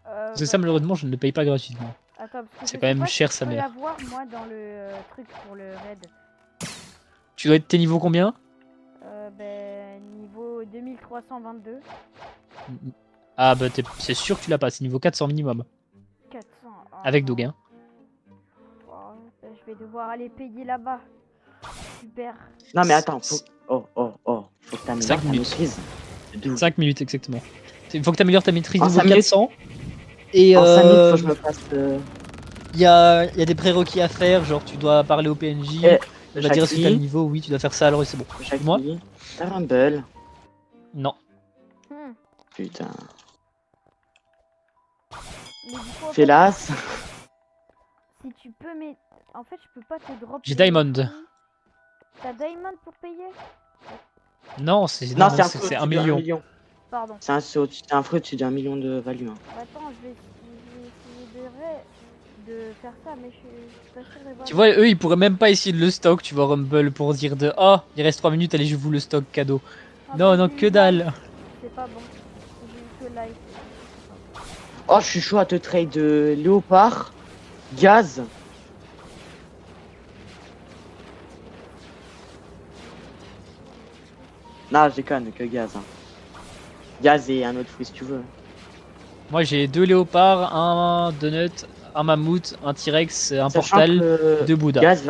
Speaker 1: Parce que ça, malheureusement, je ne le paye pas gratuitement.
Speaker 2: Attends, parce que
Speaker 1: c'est
Speaker 2: je
Speaker 1: quand
Speaker 2: sais
Speaker 1: même
Speaker 2: pas si
Speaker 1: cher,
Speaker 2: je
Speaker 1: sa
Speaker 2: peux
Speaker 1: mère.
Speaker 2: l'avoir, moi, dans le truc pour le raid.
Speaker 1: Tu dois être tes niveaux combien?
Speaker 2: Niveau 2322.
Speaker 1: Ah bah c'est sûr que tu l'as pas, c'est niveau 400 minimum.
Speaker 2: 400. Oh,
Speaker 1: Avec
Speaker 2: non.
Speaker 1: Doguin.
Speaker 2: Oh, je vais devoir aller payer là-bas. Super.
Speaker 4: Non, mais attends, faut... Oh. Faut que
Speaker 1: 5
Speaker 4: t'améliores ta
Speaker 1: minutes.
Speaker 4: maîtrise. De ouf.
Speaker 1: 5 minutes exactement. Il faut que tu améliores ta maîtrise
Speaker 4: En
Speaker 1: niveau
Speaker 4: 5 minutes.
Speaker 1: 400. Et
Speaker 4: En 5 minutes, faut que je me fasse...
Speaker 1: il y a des prérequis à faire, genre tu dois parler au PNJ.
Speaker 4: Eh,
Speaker 1: Il va dire est-ce que t'as le
Speaker 4: Jackie,
Speaker 1: niveau, oui tu dois faire ça alors et c'est bon. Moi
Speaker 4: Jackie, t'as Rumble.
Speaker 1: Non.
Speaker 2: Hmm.
Speaker 4: Putain.
Speaker 2: Mais du coup, en fait,
Speaker 4: Félas.
Speaker 2: si tu peux m'aider. En fait, je peux pas te drop.
Speaker 1: J'ai
Speaker 2: les
Speaker 1: Diamond.
Speaker 2: fruits. T'as Diamond pour payer?
Speaker 1: Non, c'est
Speaker 4: Non,
Speaker 1: non,
Speaker 4: c'est un
Speaker 1: c'est
Speaker 4: fruit
Speaker 1: c'est 1
Speaker 4: au-dessus de
Speaker 1: million.
Speaker 2: Pardon.
Speaker 4: C'est un fruit au-dessus d'1 million de value. Hein.
Speaker 2: Attends, je vais essayer de faire ça, mais je suis pas sûre d'avoir.
Speaker 1: Tu vois, eux ils pourraient même pas essayer de le stock, tu vois, Rumble, pour dire de oh, il reste 3 minutes, allez, je vous le stock cadeau.
Speaker 2: Ah,
Speaker 1: Non,
Speaker 2: bah,
Speaker 1: non,
Speaker 2: j'ai
Speaker 1: que
Speaker 2: eu
Speaker 1: dalle.
Speaker 2: life. C'est pas bon. J'ai eu que life.
Speaker 4: Oh, je suis chaud à te trade léopard, gaz. Non, je déconne, que gaz. Hein. Gaz et un autre fruit si tu veux.
Speaker 1: Moi j'ai 2 léopards, un donut, un mammouth, un T-Rex, un
Speaker 4: Sachant
Speaker 1: portal,
Speaker 4: que
Speaker 1: 2 Bouddha.
Speaker 4: Gaz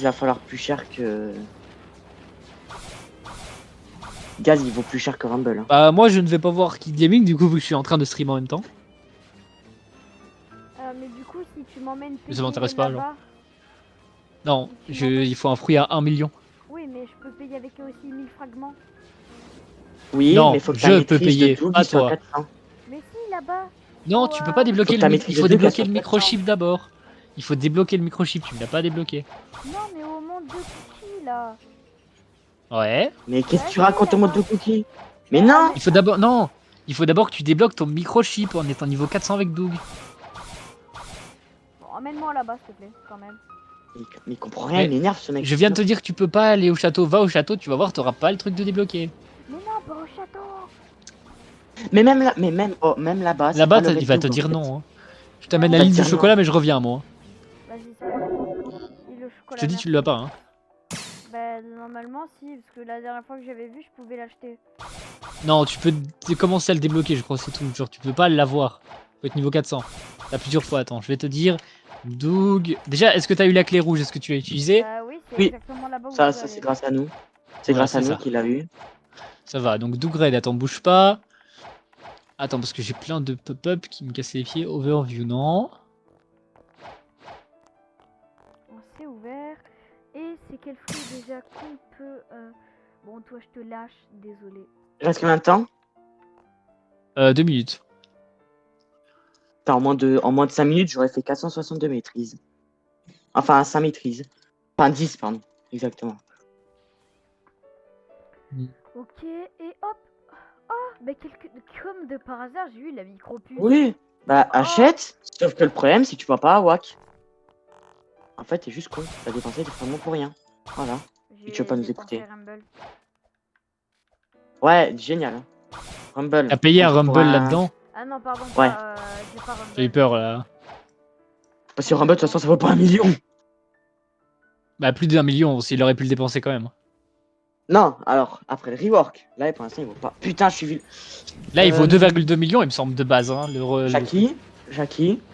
Speaker 4: va falloir plus cher que... Gaz il vaut plus cher que Rumble. Hein.
Speaker 1: Bah moi je ne vais pas voir Kid Gaming du coup vu que je suis en train de stream en même temps.
Speaker 2: Mais du coup, si tu m'emmènes payer
Speaker 1: Ça m'intéresse pas,
Speaker 2: là-bas-
Speaker 1: Non, il faut un fruit à 1 million.
Speaker 2: Oui, mais je peux payer avec aussi 1000 fragments.
Speaker 4: Oui,
Speaker 1: Non,
Speaker 4: mais faut que
Speaker 1: je
Speaker 4: ta
Speaker 1: peux
Speaker 4: maîtrise
Speaker 1: payer,
Speaker 4: de double
Speaker 1: pas
Speaker 4: soit
Speaker 1: toi.
Speaker 4: 400.
Speaker 2: Mais si, là-bas,
Speaker 1: Non, tu peux pas débloquer
Speaker 4: Faut que t'as
Speaker 1: il
Speaker 4: maîtrisé
Speaker 1: faut
Speaker 4: le truc à
Speaker 1: débloquer le
Speaker 4: 100%.
Speaker 1: microchip d'abord. Il faut débloquer le microchip, tu ne l'as pas débloqué.
Speaker 2: Non, mais au monde de cookies là.
Speaker 1: Ouais.
Speaker 4: Mais qu'est-ce que
Speaker 2: Ouais,
Speaker 4: tu racontes au mode de cookie? Mais non!
Speaker 1: Il faut d'abord non, il faut d'abord que tu débloques ton microchip en étant niveau 400 avec Doug.
Speaker 2: Bon, emmène-moi là-bas, s'il te plaît, quand même.
Speaker 4: Mais il comprend rien,
Speaker 1: Mais
Speaker 4: il m'énerve ce mec.
Speaker 1: Je viens de te dire que tu peux pas aller au château, va au château, tu vas voir, t'auras pas le truc de débloquer.
Speaker 2: Mais non, pas au château.
Speaker 4: Mais même là, même là-bas, c'est
Speaker 1: Là-bas,
Speaker 4: pas le
Speaker 1: il va te
Speaker 4: Red Dog,
Speaker 1: dire
Speaker 4: en fait.
Speaker 1: non. Hein. Je t'amène
Speaker 2: Ouais.
Speaker 1: la
Speaker 4: Il va
Speaker 1: ligne
Speaker 4: te
Speaker 1: du
Speaker 4: dire
Speaker 1: chocolat,
Speaker 4: non.
Speaker 1: mais je reviens moi.
Speaker 2: Vas-y, c'est bon. Et le
Speaker 1: Je
Speaker 2: chocolat
Speaker 1: te dis,
Speaker 2: vert.
Speaker 1: tu l'as pas. Hein.
Speaker 2: Bah, normalement, si, parce que la dernière fois que j'avais vu, je pouvais l'acheter.
Speaker 1: Non, tu peux commencer à le débloquer, je crois, c'est tout. Genre, tu peux pas l'avoir. Faut être niveau 400. T'as plusieurs fois. Attends, je vais te dire. Doug. Déjà, est-ce que t'as eu la clé rouge? Est-ce que tu l'as utilisée?
Speaker 2: Bah oui, c'est
Speaker 4: Oui.
Speaker 2: exactement là-bas où je
Speaker 4: Ça
Speaker 2: veux
Speaker 4: c'est
Speaker 2: aller.
Speaker 4: grâce à nous. C'est
Speaker 1: Voilà,
Speaker 4: grâce à
Speaker 1: c'est
Speaker 4: nous
Speaker 1: ça.
Speaker 4: qu'il a eu.
Speaker 1: Ça va. Donc, Doug Red, attends, bouge pas. Attends, parce que j'ai plein de pop-up qui me cassent les pieds. Overview, non.
Speaker 2: On s'est ouvert. Et c'est quel fruit déjà qu'on peut... Bon, toi, je te lâche, désolé.
Speaker 4: Il reste combien de temps?
Speaker 1: 2 minutes.
Speaker 4: Putain, en moins de 5 minutes, j'aurais fait 462 maîtrises. Enfin, 5 maîtrises. Enfin, 10, pardon. Exactement.
Speaker 2: Ok, et hop. Oh, mais comme de par hasard, j'ai eu la micropuce.
Speaker 4: Oui. Bah,
Speaker 2: Oh.
Speaker 4: achète. Sauf que le problème, c'est que tu vas pas à WAC. En fait, t'es juste con. T'as dépensé vraiment pour rien. Voilà.
Speaker 2: J'ai
Speaker 4: tu vas pas nous
Speaker 2: dépensé
Speaker 4: écouter.
Speaker 2: Rumble.
Speaker 4: Ouais, génial. Hein. Rumble.
Speaker 1: T'as payé un
Speaker 4: Pour
Speaker 1: Rumble là-dedans?
Speaker 2: Ah non, pardon,
Speaker 4: Ouais.
Speaker 2: pas, j'ai pas Rumble.
Speaker 1: J'ai eu peur là.
Speaker 4: Parce que Rumble, de toute façon, ça vaut pas 1 million.
Speaker 1: Bah, plus d'1 million, s'il aurait pu le dépenser quand même.
Speaker 4: Non, alors, après le rework. Là, pour l'instant, il vaut pas. Putain, je suis vil.
Speaker 1: Là, il vaut 2,2 millions, il me semble, de base. Hein,
Speaker 4: Jackie.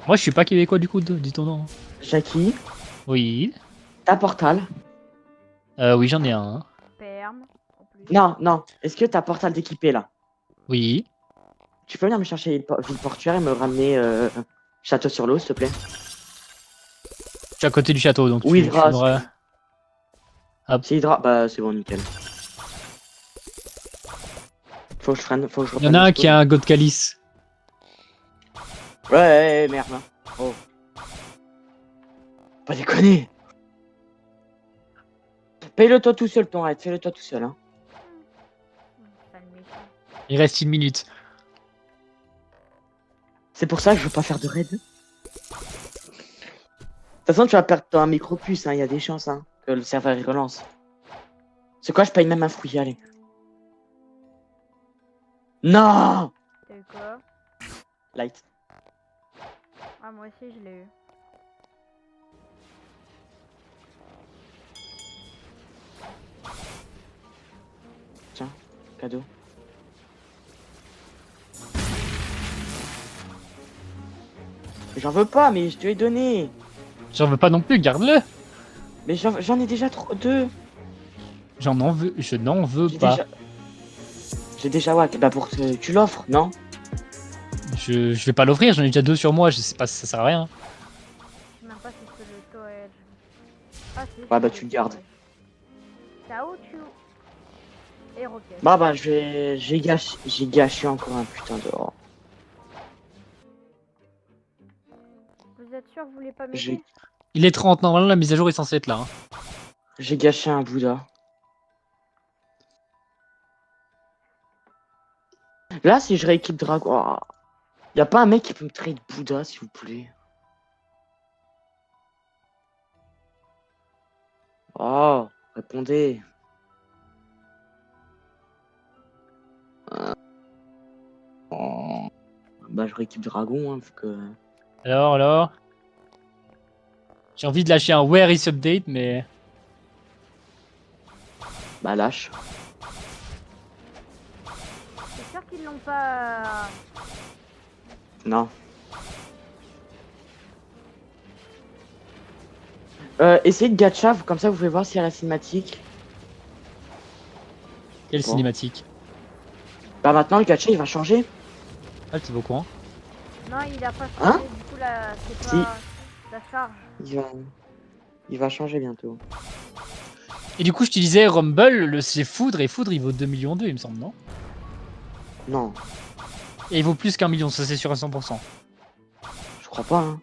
Speaker 1: Moi, je suis pas québécois du coup, dis ton nom.
Speaker 4: Jackie.
Speaker 1: Oui.
Speaker 4: Ta Portal.
Speaker 1: Oui, j'en ai un. Hein.
Speaker 2: Perme. En plus.
Speaker 4: Non. Est-ce que ta Portal d'équipé là?
Speaker 1: Oui.
Speaker 4: Tu peux venir me chercher ville portuaire et me ramener Château sur l'eau, s'il te plaît?
Speaker 1: Je suis à côté du château, donc
Speaker 4: Oui,
Speaker 1: tu
Speaker 4: grâce.
Speaker 1: m'auras-
Speaker 4: C'est Hydra. Bah, c'est bon, nickel. Faut que je freine. Faut que je
Speaker 1: Il y en a un qui a un God Calice.
Speaker 4: Ouais, merde. Hein. Oh. Pas déconner. Paye-le toi tout seul, ton raid. Fais-le toi tout seul. Hein.
Speaker 2: Sale méchant.
Speaker 1: Il reste 1 minute.
Speaker 4: C'est pour ça que je veux pas faire de raid. De toute façon, tu vas perdre ton micro-puce. Il y a des chances hein, que le serveur il relance. C'est quoi, je paye même un fruit. Allez. Non!
Speaker 2: T'as eu quoi?
Speaker 4: Light.
Speaker 2: Ah, moi aussi, je l'ai eu.
Speaker 4: Tiens, cadeau. J'en veux pas, mais je te l'ai donné.
Speaker 1: J'en veux pas non plus, garde-le.
Speaker 4: Mais j'en ai déjà deux.
Speaker 1: Je n'en veux
Speaker 4: J'ai
Speaker 1: pas.
Speaker 4: déjà... J'ai déjà wack. Bah pour tu l'offres, non?
Speaker 1: Je vais pas l'offrir, j'en ai déjà 2 sur moi, je sais pas si ça sert à rien.
Speaker 2: Je sais même pas si c'est le storage. Ah, si,
Speaker 4: Ouais, bah
Speaker 2: c'est
Speaker 4: tu le
Speaker 2: le
Speaker 4: gardes.
Speaker 2: storage. Ciao, tu. Et roquette.
Speaker 4: Bah j'ai gâché encore un putain dehors.
Speaker 2: Vous êtes sûr que vous voulez pas
Speaker 4: J'ai
Speaker 2: m'aider?
Speaker 1: Il est 30, normalement la mise à jour est censée être là. Hein.
Speaker 4: j'ai gâché un Bouddha. Là, si je rééquipe Dragon... Oh. Y a pas un mec qui peut me trade Bouddha, s'il vous plaît? Oh, répondez. Oh. Bah, je rééquipe Dragon, hein, vu que...
Speaker 1: Alors. J'ai envie de lâcher un Where is Update, mais.
Speaker 4: Bah, lâche.
Speaker 2: C'est sûr qu'ils l'ont pas.
Speaker 4: Non. Essayez de gacha, comme ça vous pouvez voir s'il y a la cinématique.
Speaker 1: Quelle
Speaker 4: Bon.
Speaker 1: cinématique?
Speaker 4: Bah maintenant le gacha il va changer.
Speaker 1: Ah, t'es au courant?
Speaker 2: Non, il a pas
Speaker 4: Hein?
Speaker 2: changé. Du coup, là, c'est
Speaker 4: Si.
Speaker 2: pas. Ça charge.
Speaker 4: Il va changer bientôt.
Speaker 1: Et du coup, je te disais, Rumble, c'est Foudre, et Foudre il vaut 2 millions 2, il me semble, non?
Speaker 4: Non.
Speaker 1: Et il vaut plus qu'un million, ça c'est sûr à 100%.
Speaker 4: Je crois pas, hein.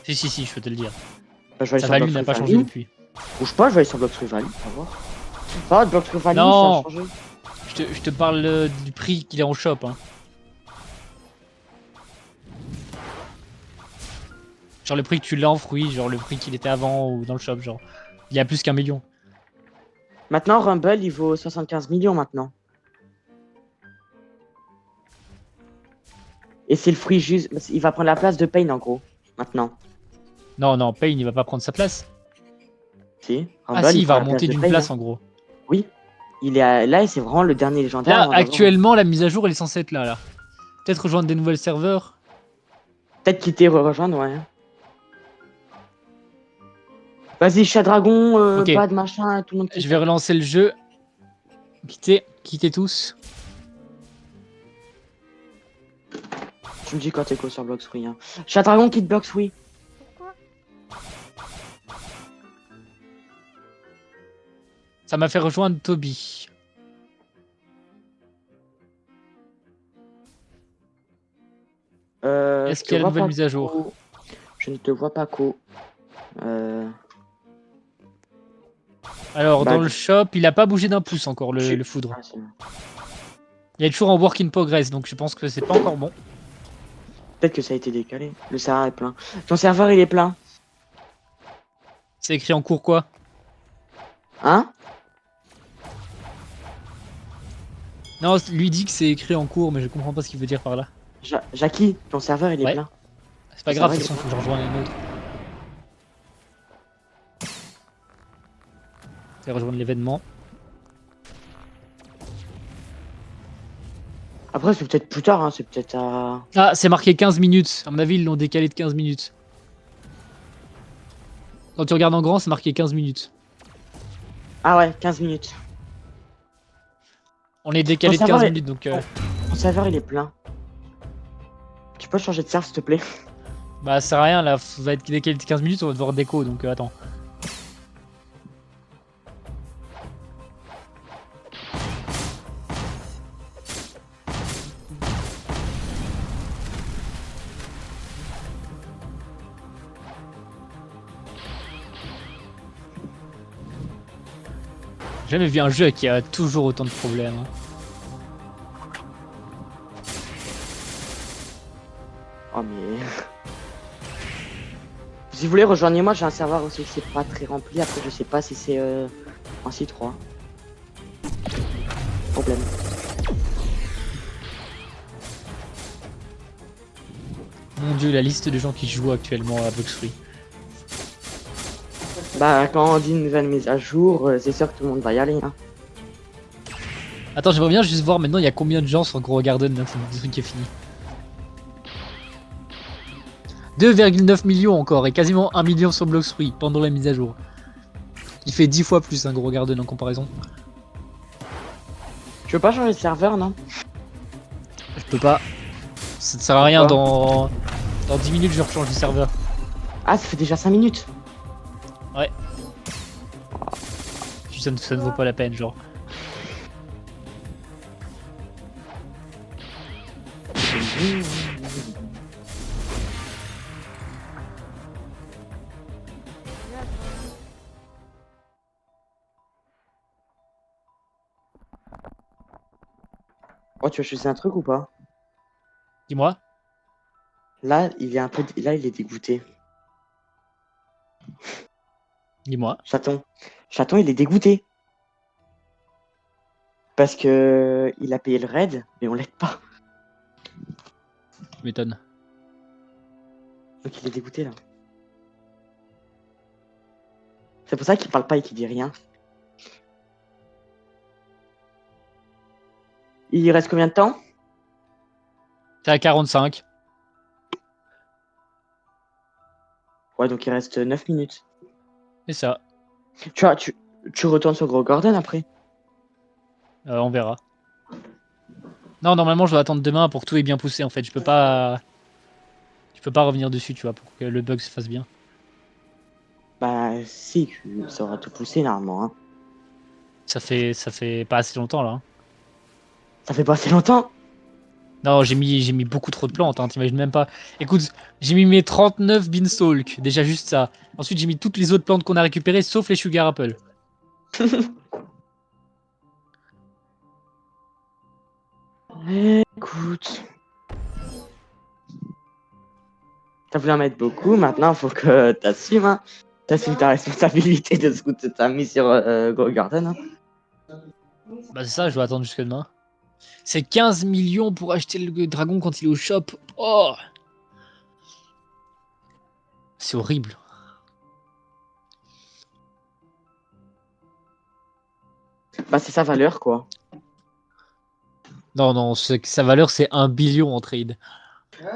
Speaker 1: Si, je peux te le dire.
Speaker 4: Bah, je vais aller
Speaker 1: Sa
Speaker 4: sur
Speaker 1: value
Speaker 4: Blox
Speaker 1: n'a pas
Speaker 4: Free
Speaker 1: changé
Speaker 4: Value.
Speaker 1: depuis.
Speaker 4: Bouge pas, je vais aller sur Blox Free Value, on va voir. Ça va, Blox Free Value, ça
Speaker 1: Non.
Speaker 4: a changé.
Speaker 1: Je te parle du prix qu'il est en shop. Hein. Genre le prix que tu l'as en fruits, genre le prix qu'il était avant ou dans le shop, genre. Il y a plus qu'un million.
Speaker 4: Maintenant, Rumble, il vaut 75 millions maintenant. Et c'est le fruit juste. Il va prendre la place de Pain en gros. Maintenant.
Speaker 1: Non, Payne il va pas prendre sa place.
Speaker 4: Si.
Speaker 1: Ah
Speaker 4: Rumble,
Speaker 1: si, il va
Speaker 4: prend la place
Speaker 1: remonter
Speaker 4: de
Speaker 1: d'une
Speaker 4: Pain,
Speaker 1: place
Speaker 4: hein.
Speaker 1: en gros.
Speaker 4: Oui. Il est là et c'est vraiment le dernier légendaire.
Speaker 1: Là,
Speaker 4: avant d'avoir-
Speaker 1: actuellement, la mise à jour elle est censée être là. Peut-être rejoindre des nouvelles serveurs.
Speaker 4: Peut-être quitter, rejoindre, ouais. Vas-y, chat dragon,
Speaker 1: Ok.
Speaker 4: bad machin, tout le monde.
Speaker 1: Je vais relancer le jeu. Quittez tous.
Speaker 4: Tu me dis quand t'es quoi sur Blox Free. Hein. Chat dragon quitte Blox Free.
Speaker 2: Pourquoi?
Speaker 1: Ça m'a fait rejoindre Toby. Est-ce
Speaker 4: Je
Speaker 1: qu'il y a
Speaker 4: te
Speaker 1: la
Speaker 4: vois
Speaker 1: nouvelle
Speaker 4: pas,
Speaker 1: mise à jour?
Speaker 4: Co. Je ne te vois pas, Co.
Speaker 1: Alors,
Speaker 4: Bah,
Speaker 1: dans le shop, il a pas bougé d'un pouce encore, le foudre.
Speaker 4: Ah, c'est bon.
Speaker 1: Il est toujours en work in progress, donc je pense que c'est pas encore bon.
Speaker 4: Peut-être que ça a été décalé. Le serveur est plein. Ton serveur, il est plein.
Speaker 1: C'est écrit en cours quoi?
Speaker 4: Hein?
Speaker 1: Non, lui dit que c'est écrit en cours, mais je comprends pas ce qu'il veut dire par là.
Speaker 4: Jackie, ton serveur, il est
Speaker 1: Ouais.
Speaker 4: plein.
Speaker 1: C'est pas
Speaker 4: Ça
Speaker 1: grave,
Speaker 4: va,
Speaker 1: de toute façon, faut que je rejoigne un autre. Je vais rejoindre l'événement.
Speaker 4: Après, c'est peut-être plus tard, hein. C'est peut-être à...
Speaker 1: Ah, c'est marqué 15 minutes. À mon avis, ils l'ont décalé de 15 minutes. Quand tu regardes en grand, c'est marqué 15 minutes.
Speaker 4: Ah ouais, 15 minutes.
Speaker 1: On est décalé de
Speaker 4: Ton
Speaker 1: 15
Speaker 4: serveur est-
Speaker 1: minutes, donc...
Speaker 4: Ton serveur, il est plein. Tu peux changer de serve, s'il te plaît?
Speaker 1: Bah, ça sert à rien, là. Ça va être décalé de 15 minutes, on va devoir déco, donc attends. J'ai jamais vu un jeu qui a toujours autant de problèmes. Hein.
Speaker 4: Oh, mais... Si vous voulez, rejoignez-moi, j'ai un serveur aussi qui c'est pas très rempli. Après, je sais pas si c'est un C3. Problème.
Speaker 1: Mon dieu, la liste de gens qui jouent actuellement à Blox Free.
Speaker 4: Bah, quand on dit une nouvelle mise à jour, c'est sûr que tout le monde va y aller. Hein.
Speaker 1: Attends, j'aimerais bien juste voir maintenant il y a combien de gens sur Gros Garden là, le truc est fini. 2,9 millions encore et quasiment 1 million sur Blox Free pendant la mise à jour. Il fait 10 fois plus un Gros Garden en comparaison.
Speaker 4: Tu veux pas changer de serveur, non?
Speaker 1: Je peux pas. Ça ne sert à rien dans 10 minutes je rechange de serveur.
Speaker 4: Ah, ça fait déjà 5 minutes.
Speaker 1: Ça ne vaut pas la peine genre.
Speaker 4: Oh, tu veux choisir un truc ou pas?
Speaker 1: Dis-moi.
Speaker 4: Là, il est un peu... Là, il est dégoûté.
Speaker 1: Dis-moi.
Speaker 4: Chaton. Chaton, il est dégoûté. Parce que il a payé le raid, mais on l'aide pas.
Speaker 1: Tu m'étonnes.
Speaker 4: Donc il est dégoûté là. C'est pour ça qu'il parle pas et qu'il dit rien. Il reste combien de temps?
Speaker 1: T'es à 45.
Speaker 4: Ouais, donc il reste 9 minutes.
Speaker 1: C'est ça.
Speaker 4: Tu vois, tu retournes sur Gros Gordon après?
Speaker 1: On verra. Non, normalement je dois attendre demain pour que tout est bien poussé en fait. Je peux pas revenir dessus, tu vois, pour que le bug se fasse bien.
Speaker 4: Bah si, ça aura tout poussé normalement. Hein.
Speaker 1: Ça fait pas assez longtemps là. Hein.
Speaker 4: Ça fait pas assez longtemps?
Speaker 1: Non, j'ai mis beaucoup trop de plantes, hein, t'imagines même pas. Écoute, j'ai mis mes 39 beanstalk, déjà juste ça. Ensuite, j'ai mis toutes les autres plantes qu'on a récupérées, sauf les sugar apples.
Speaker 4: Écoute. T'as voulu en mettre beaucoup, maintenant faut que t'assumes, hein. T'assumes ta responsabilité de ce que t'as mis sur Grow Garden, hein.
Speaker 1: Bah c'est ça, je dois attendre jusque demain. C'est 15 millions pour acheter le dragon quand il est au shop. Oh, c'est horrible.
Speaker 4: Bah c'est sa valeur, quoi.
Speaker 1: Non, non, sa valeur c'est 1 billion en trade.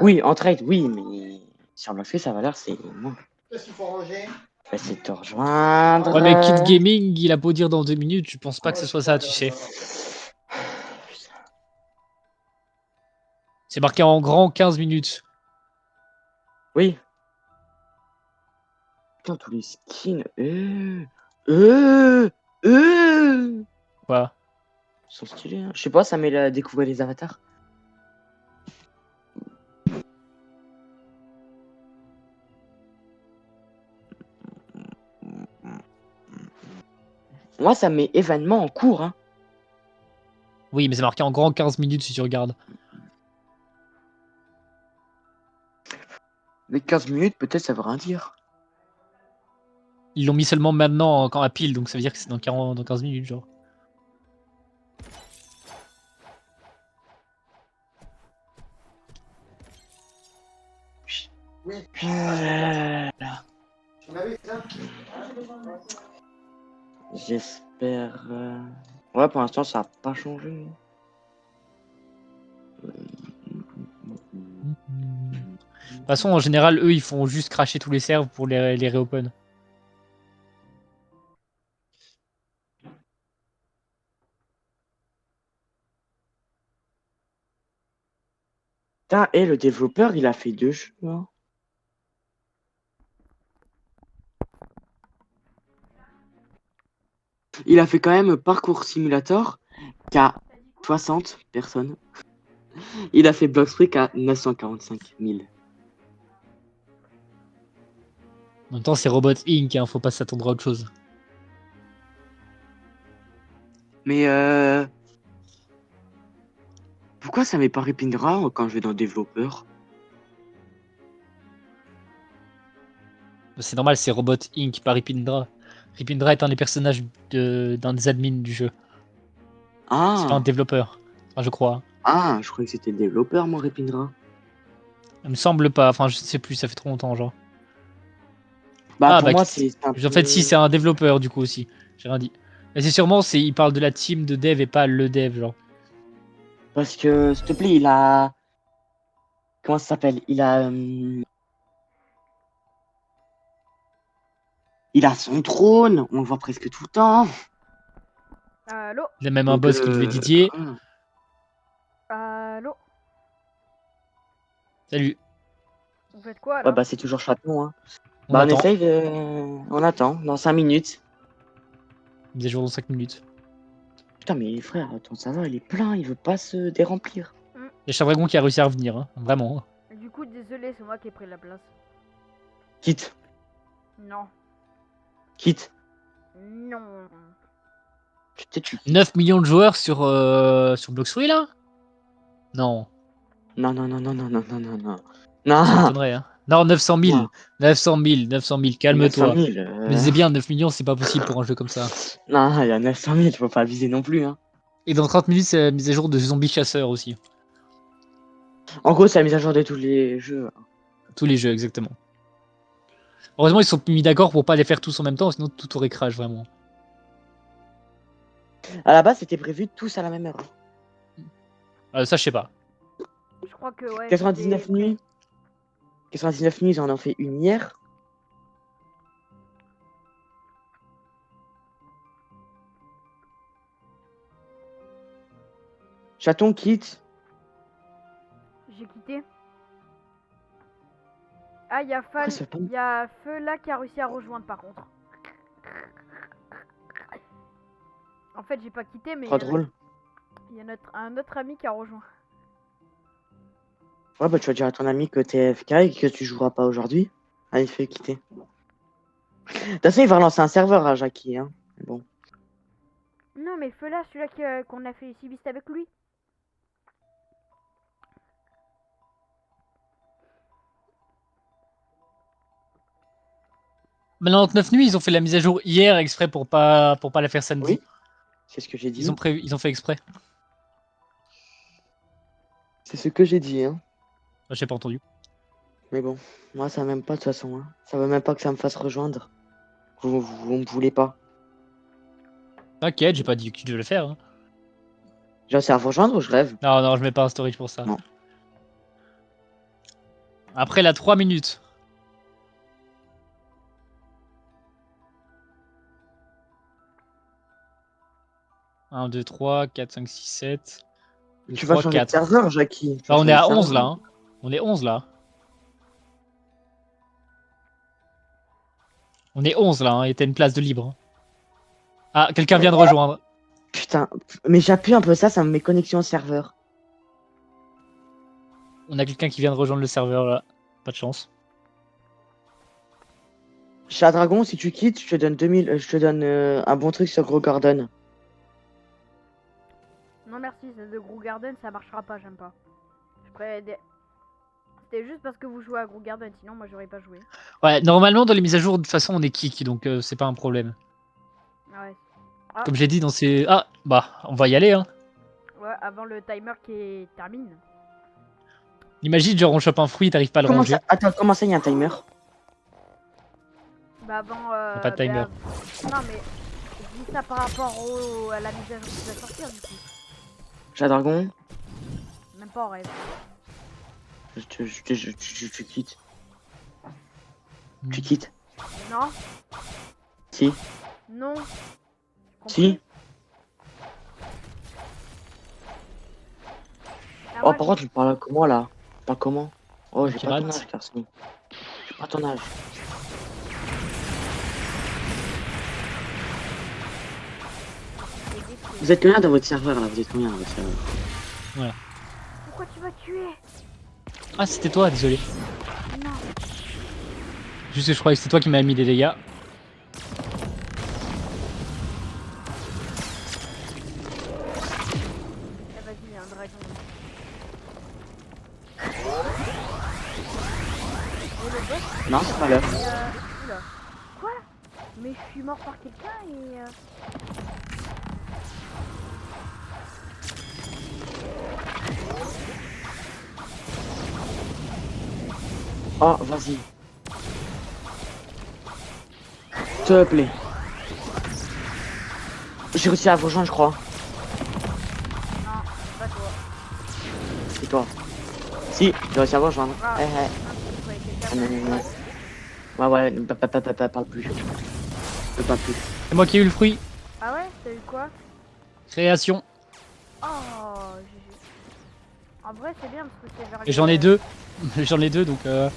Speaker 4: Oui, en trade, oui, mais sur le fait, sa valeur, c'est moins.
Speaker 5: Qu'est-ce qu'il faut ranger?
Speaker 4: Je vais essayer de te rejoindre.
Speaker 1: Ouais, mais Kit Gaming, il a beau dire dans 2 minutes, je pense pas que ce soit ça, tu sais. C'est marqué en grand 15 minutes.
Speaker 4: Oui. Putain, tous les skins. Euh,
Speaker 1: Quoi?
Speaker 4: Ils sont stylés, hein. Je sais pas, ça met la découvrir les avatars. Moi, ça met événement en cours, hein.
Speaker 1: Oui, mais c'est marqué en grand 15 minutes si tu regardes.
Speaker 4: Mais 15 minutes, peut-être, ça veut rien dire.
Speaker 1: Ils l'ont mis seulement maintenant quand à pile, donc ça veut dire que c'est dans 40, dans 15 minutes, genre.
Speaker 5: Oui.
Speaker 4: Euh,
Speaker 5: Tu m'avais ça?
Speaker 4: J'espère. Ouais, pour l'instant, ça a pas changé.
Speaker 1: De toute façon, en général, eux, ils font juste cracher tous les servres pour les réopen.
Speaker 4: Putain, et le développeur, il a fait 2 jeux, hein. Il a fait quand même Parcours Simulator, qui a 60 personnes. Il a fait Bloxfreak à 945 000.
Speaker 1: En même temps, c'est Robot Inc., hein, faut pas s'attendre à autre chose.
Speaker 4: Mais pourquoi ça met pas Ripindra quand je vais dans développeur?
Speaker 1: C'est normal, c'est Robot Inc., pas Ripindra. Ripindra est un des personnages d'un des admins du jeu. C'est pas un
Speaker 4: Ah,
Speaker 1: développeur, enfin, je crois.
Speaker 4: ah, je croyais que c'était le développeur, moi, Ripindra.
Speaker 1: Il me semble pas, enfin, je sais plus, ça fait trop longtemps, genre.
Speaker 4: Bah,
Speaker 1: Ah,
Speaker 4: pour
Speaker 1: bah,
Speaker 4: moi, c'est un
Speaker 1: en fait, si,
Speaker 4: peu...
Speaker 1: c'est un développeur, du coup, aussi. J'ai rien dit. Mais c'est sûrement, il parle de la team de dev et pas le dev, genre.
Speaker 4: Parce que, s'il te plaît, il a... Comment ça s'appelle? Il a son trône, on le voit presque tout le temps.
Speaker 2: Allô?
Speaker 1: Il a même un
Speaker 4: Donc,
Speaker 1: boss qui devait Didier.
Speaker 4: voilà.
Speaker 2: Allô?
Speaker 1: Salut,
Speaker 2: Vous faites quoi
Speaker 4: Ouais,
Speaker 2: là?
Speaker 4: bah, c'est toujours chaton, hein.
Speaker 1: on
Speaker 4: Bah, on
Speaker 1: attend.
Speaker 4: essaye de... On attend, dans 5 minutes.
Speaker 1: Mise à jour dans 5 minutes.
Speaker 4: Putain, mais frère, attends, ça va, il est plein, il veut pas se déremplir.
Speaker 1: Il y a Chabragon qui a réussi à revenir, hein. Vraiment.
Speaker 2: Du coup, désolé, c'est moi qui ai pris la place.
Speaker 4: Quitte,
Speaker 2: Non.
Speaker 4: quitte.
Speaker 2: Non.
Speaker 4: Tu...
Speaker 1: 9 millions de joueurs sur Bloxfree, là? Non,
Speaker 4: Non, non, non, non, non, non, non, non, non.
Speaker 1: ça
Speaker 4: Non,
Speaker 1: m'étonnerait, hein. Non, 900 000.
Speaker 4: non.
Speaker 1: 900 000, 900 000,
Speaker 4: 900
Speaker 1: calme-toi.
Speaker 4: 000.
Speaker 1: Je me disais bien, 9 millions, c'est pas possible pour un jeu comme ça.
Speaker 4: Non, il y a 900 000, faut pas abuser non plus, hein.
Speaker 1: Et dans 30 minutes, c'est la mise à jour de Zombie Chasseur aussi.
Speaker 4: En gros, c'est la mise à jour de tous les jeux.
Speaker 1: Tous les jeux, exactement. Heureusement, ils se sont mis d'accord pour pas les faire tous en même temps, sinon tout aurait crash, vraiment.
Speaker 4: À la base, c'était prévu tous à la même heure.
Speaker 1: Ça, je sais pas.
Speaker 2: Je crois que ouais.
Speaker 4: 99
Speaker 2: c'était-
Speaker 4: nuits. 99 nuits, j'en ai fait une hier. Chaton quitte.
Speaker 2: J'ai quitté. Ah, il y a
Speaker 4: Pourquoi ça tombe?
Speaker 2: Feu là qui a réussi à rejoindre par contre. En fait, j'ai pas quitté, mais
Speaker 4: Trop drôle.
Speaker 2: il y a un autre ami qui a rejoint.
Speaker 4: Ouais, bah tu vas dire à ton ami que t'es FK et que tu joueras pas aujourd'hui. Allez, fais quitter. De toute façon, il va relancer un serveur à Jackie, hein. Mais bon.
Speaker 2: Non, mais feu là, celui-là qu'on a fait les cibistes avec lui.
Speaker 1: Maintenant, 9 nuits, ils ont fait la mise à jour hier exprès pour pas la faire samedi.
Speaker 4: Oui, c'est ce que j'ai dit.
Speaker 1: Ils ont fait exprès.
Speaker 4: C'est ce que j'ai dit, hein.
Speaker 1: J'ai pas entendu.
Speaker 4: Mais bon, moi ça m'aime pas de toute façon, hein. Ça veut même pas que ça me fasse rejoindre. Vous me voulez pas.
Speaker 1: T'inquiète, j'ai pas dit que tu devais le faire. Hein.
Speaker 4: J'ai assez à rejoindre ou je rêve?
Speaker 1: Non, non, je mets pas un storage pour ça.
Speaker 4: Non.
Speaker 1: Après la 3 minutes. Un, 2, 3, 4, 5, 6, 7.
Speaker 4: Tu vas changer de serveur, Jackie. Tu vas
Speaker 1: On est
Speaker 4: changer
Speaker 1: à
Speaker 4: de
Speaker 1: 11
Speaker 4: serveur.
Speaker 1: là. Hein. On est 11 là. On est 11 là, hein, et t'as une place de libre. Hein. Ah, quelqu'un vient de rejoindre.
Speaker 4: Putain, mais j'appuie un peu ça, ça me met connexion au serveur.
Speaker 1: On a quelqu'un qui vient de rejoindre le serveur là. Pas de chance.
Speaker 4: Chat Dragon, si tu quittes, je te donne 2000, je te donne un bon truc sur Gros Garden.
Speaker 2: Non, merci, c'est de Gros Garden, ça marchera pas, j'aime pas. C'était juste parce que vous jouez à Gros Garden, sinon moi j'aurais pas joué.
Speaker 1: Ouais, normalement dans les mises à jour, de toute façon on est kick, donc c'est pas un problème.
Speaker 2: Ah ouais.
Speaker 1: Comme j'ai dit dans ces... Ah, bah, on va y aller, hein.
Speaker 2: Ouais, avant le timer qui termine.
Speaker 1: Imagine, genre on chope un fruit, t'arrives pas à le
Speaker 4: Comment
Speaker 1: ranger.
Speaker 4: ça? Attends, comment ça, il y a un timer?
Speaker 2: Bah avant...
Speaker 1: Y a pas de timer.
Speaker 2: Non mais, je dis ça par rapport à la mise à jour qui va sortir du coup.
Speaker 4: Chat Dragon,
Speaker 2: Même pas en rêve.
Speaker 4: tu quittes.
Speaker 1: Hmm.
Speaker 4: Tu quittes.
Speaker 2: Non,
Speaker 4: Si.
Speaker 2: non.
Speaker 4: Si.
Speaker 2: Ah,
Speaker 4: Oh,
Speaker 2: moi,
Speaker 4: par contre, tu parles comment là? Tu parles comment? Oh, j'ai pas ton
Speaker 1: Pirate.
Speaker 4: âge, garçon. J'ai pas ton âge. Vous êtes combien dans votre serveur là? Vous êtes combien dans votre serveur?
Speaker 2: Pourquoi tu vas tuer?
Speaker 1: Ah, c'était toi, désolé.
Speaker 2: Non.
Speaker 1: Juste que je croyais que c'était toi qui m'avais mis des dégâts.
Speaker 2: Ah, vas-y, il y a un dragon. Et le boss,
Speaker 4: Non, c'est pas l'heure.
Speaker 2: oula. Quoi? Mais je suis mort par quelqu'un et...
Speaker 4: Oh, vas-y. S'il te plaît. J'ai réussi à vous rejoindre, je crois.
Speaker 2: Non, pas toi.
Speaker 4: C'est toi. Si, j'ai réussi à vous rejoindre.
Speaker 2: Ah,
Speaker 4: Eh, eh.
Speaker 2: je croyais
Speaker 4: Ah,
Speaker 2: quelqu'un.
Speaker 4: non, non, non. Ouais, ouais, parle plus. Je peux pas plus.
Speaker 1: C'est moi qui ai eu le fruit.
Speaker 2: Ah ouais? T'as eu quoi?
Speaker 1: Création.
Speaker 2: Oh, GG. En vrai, c'est bien parce que c'est vers
Speaker 1: Et j'en ai deux. J'en ai deux, donc
Speaker 2: Moi, j'en ai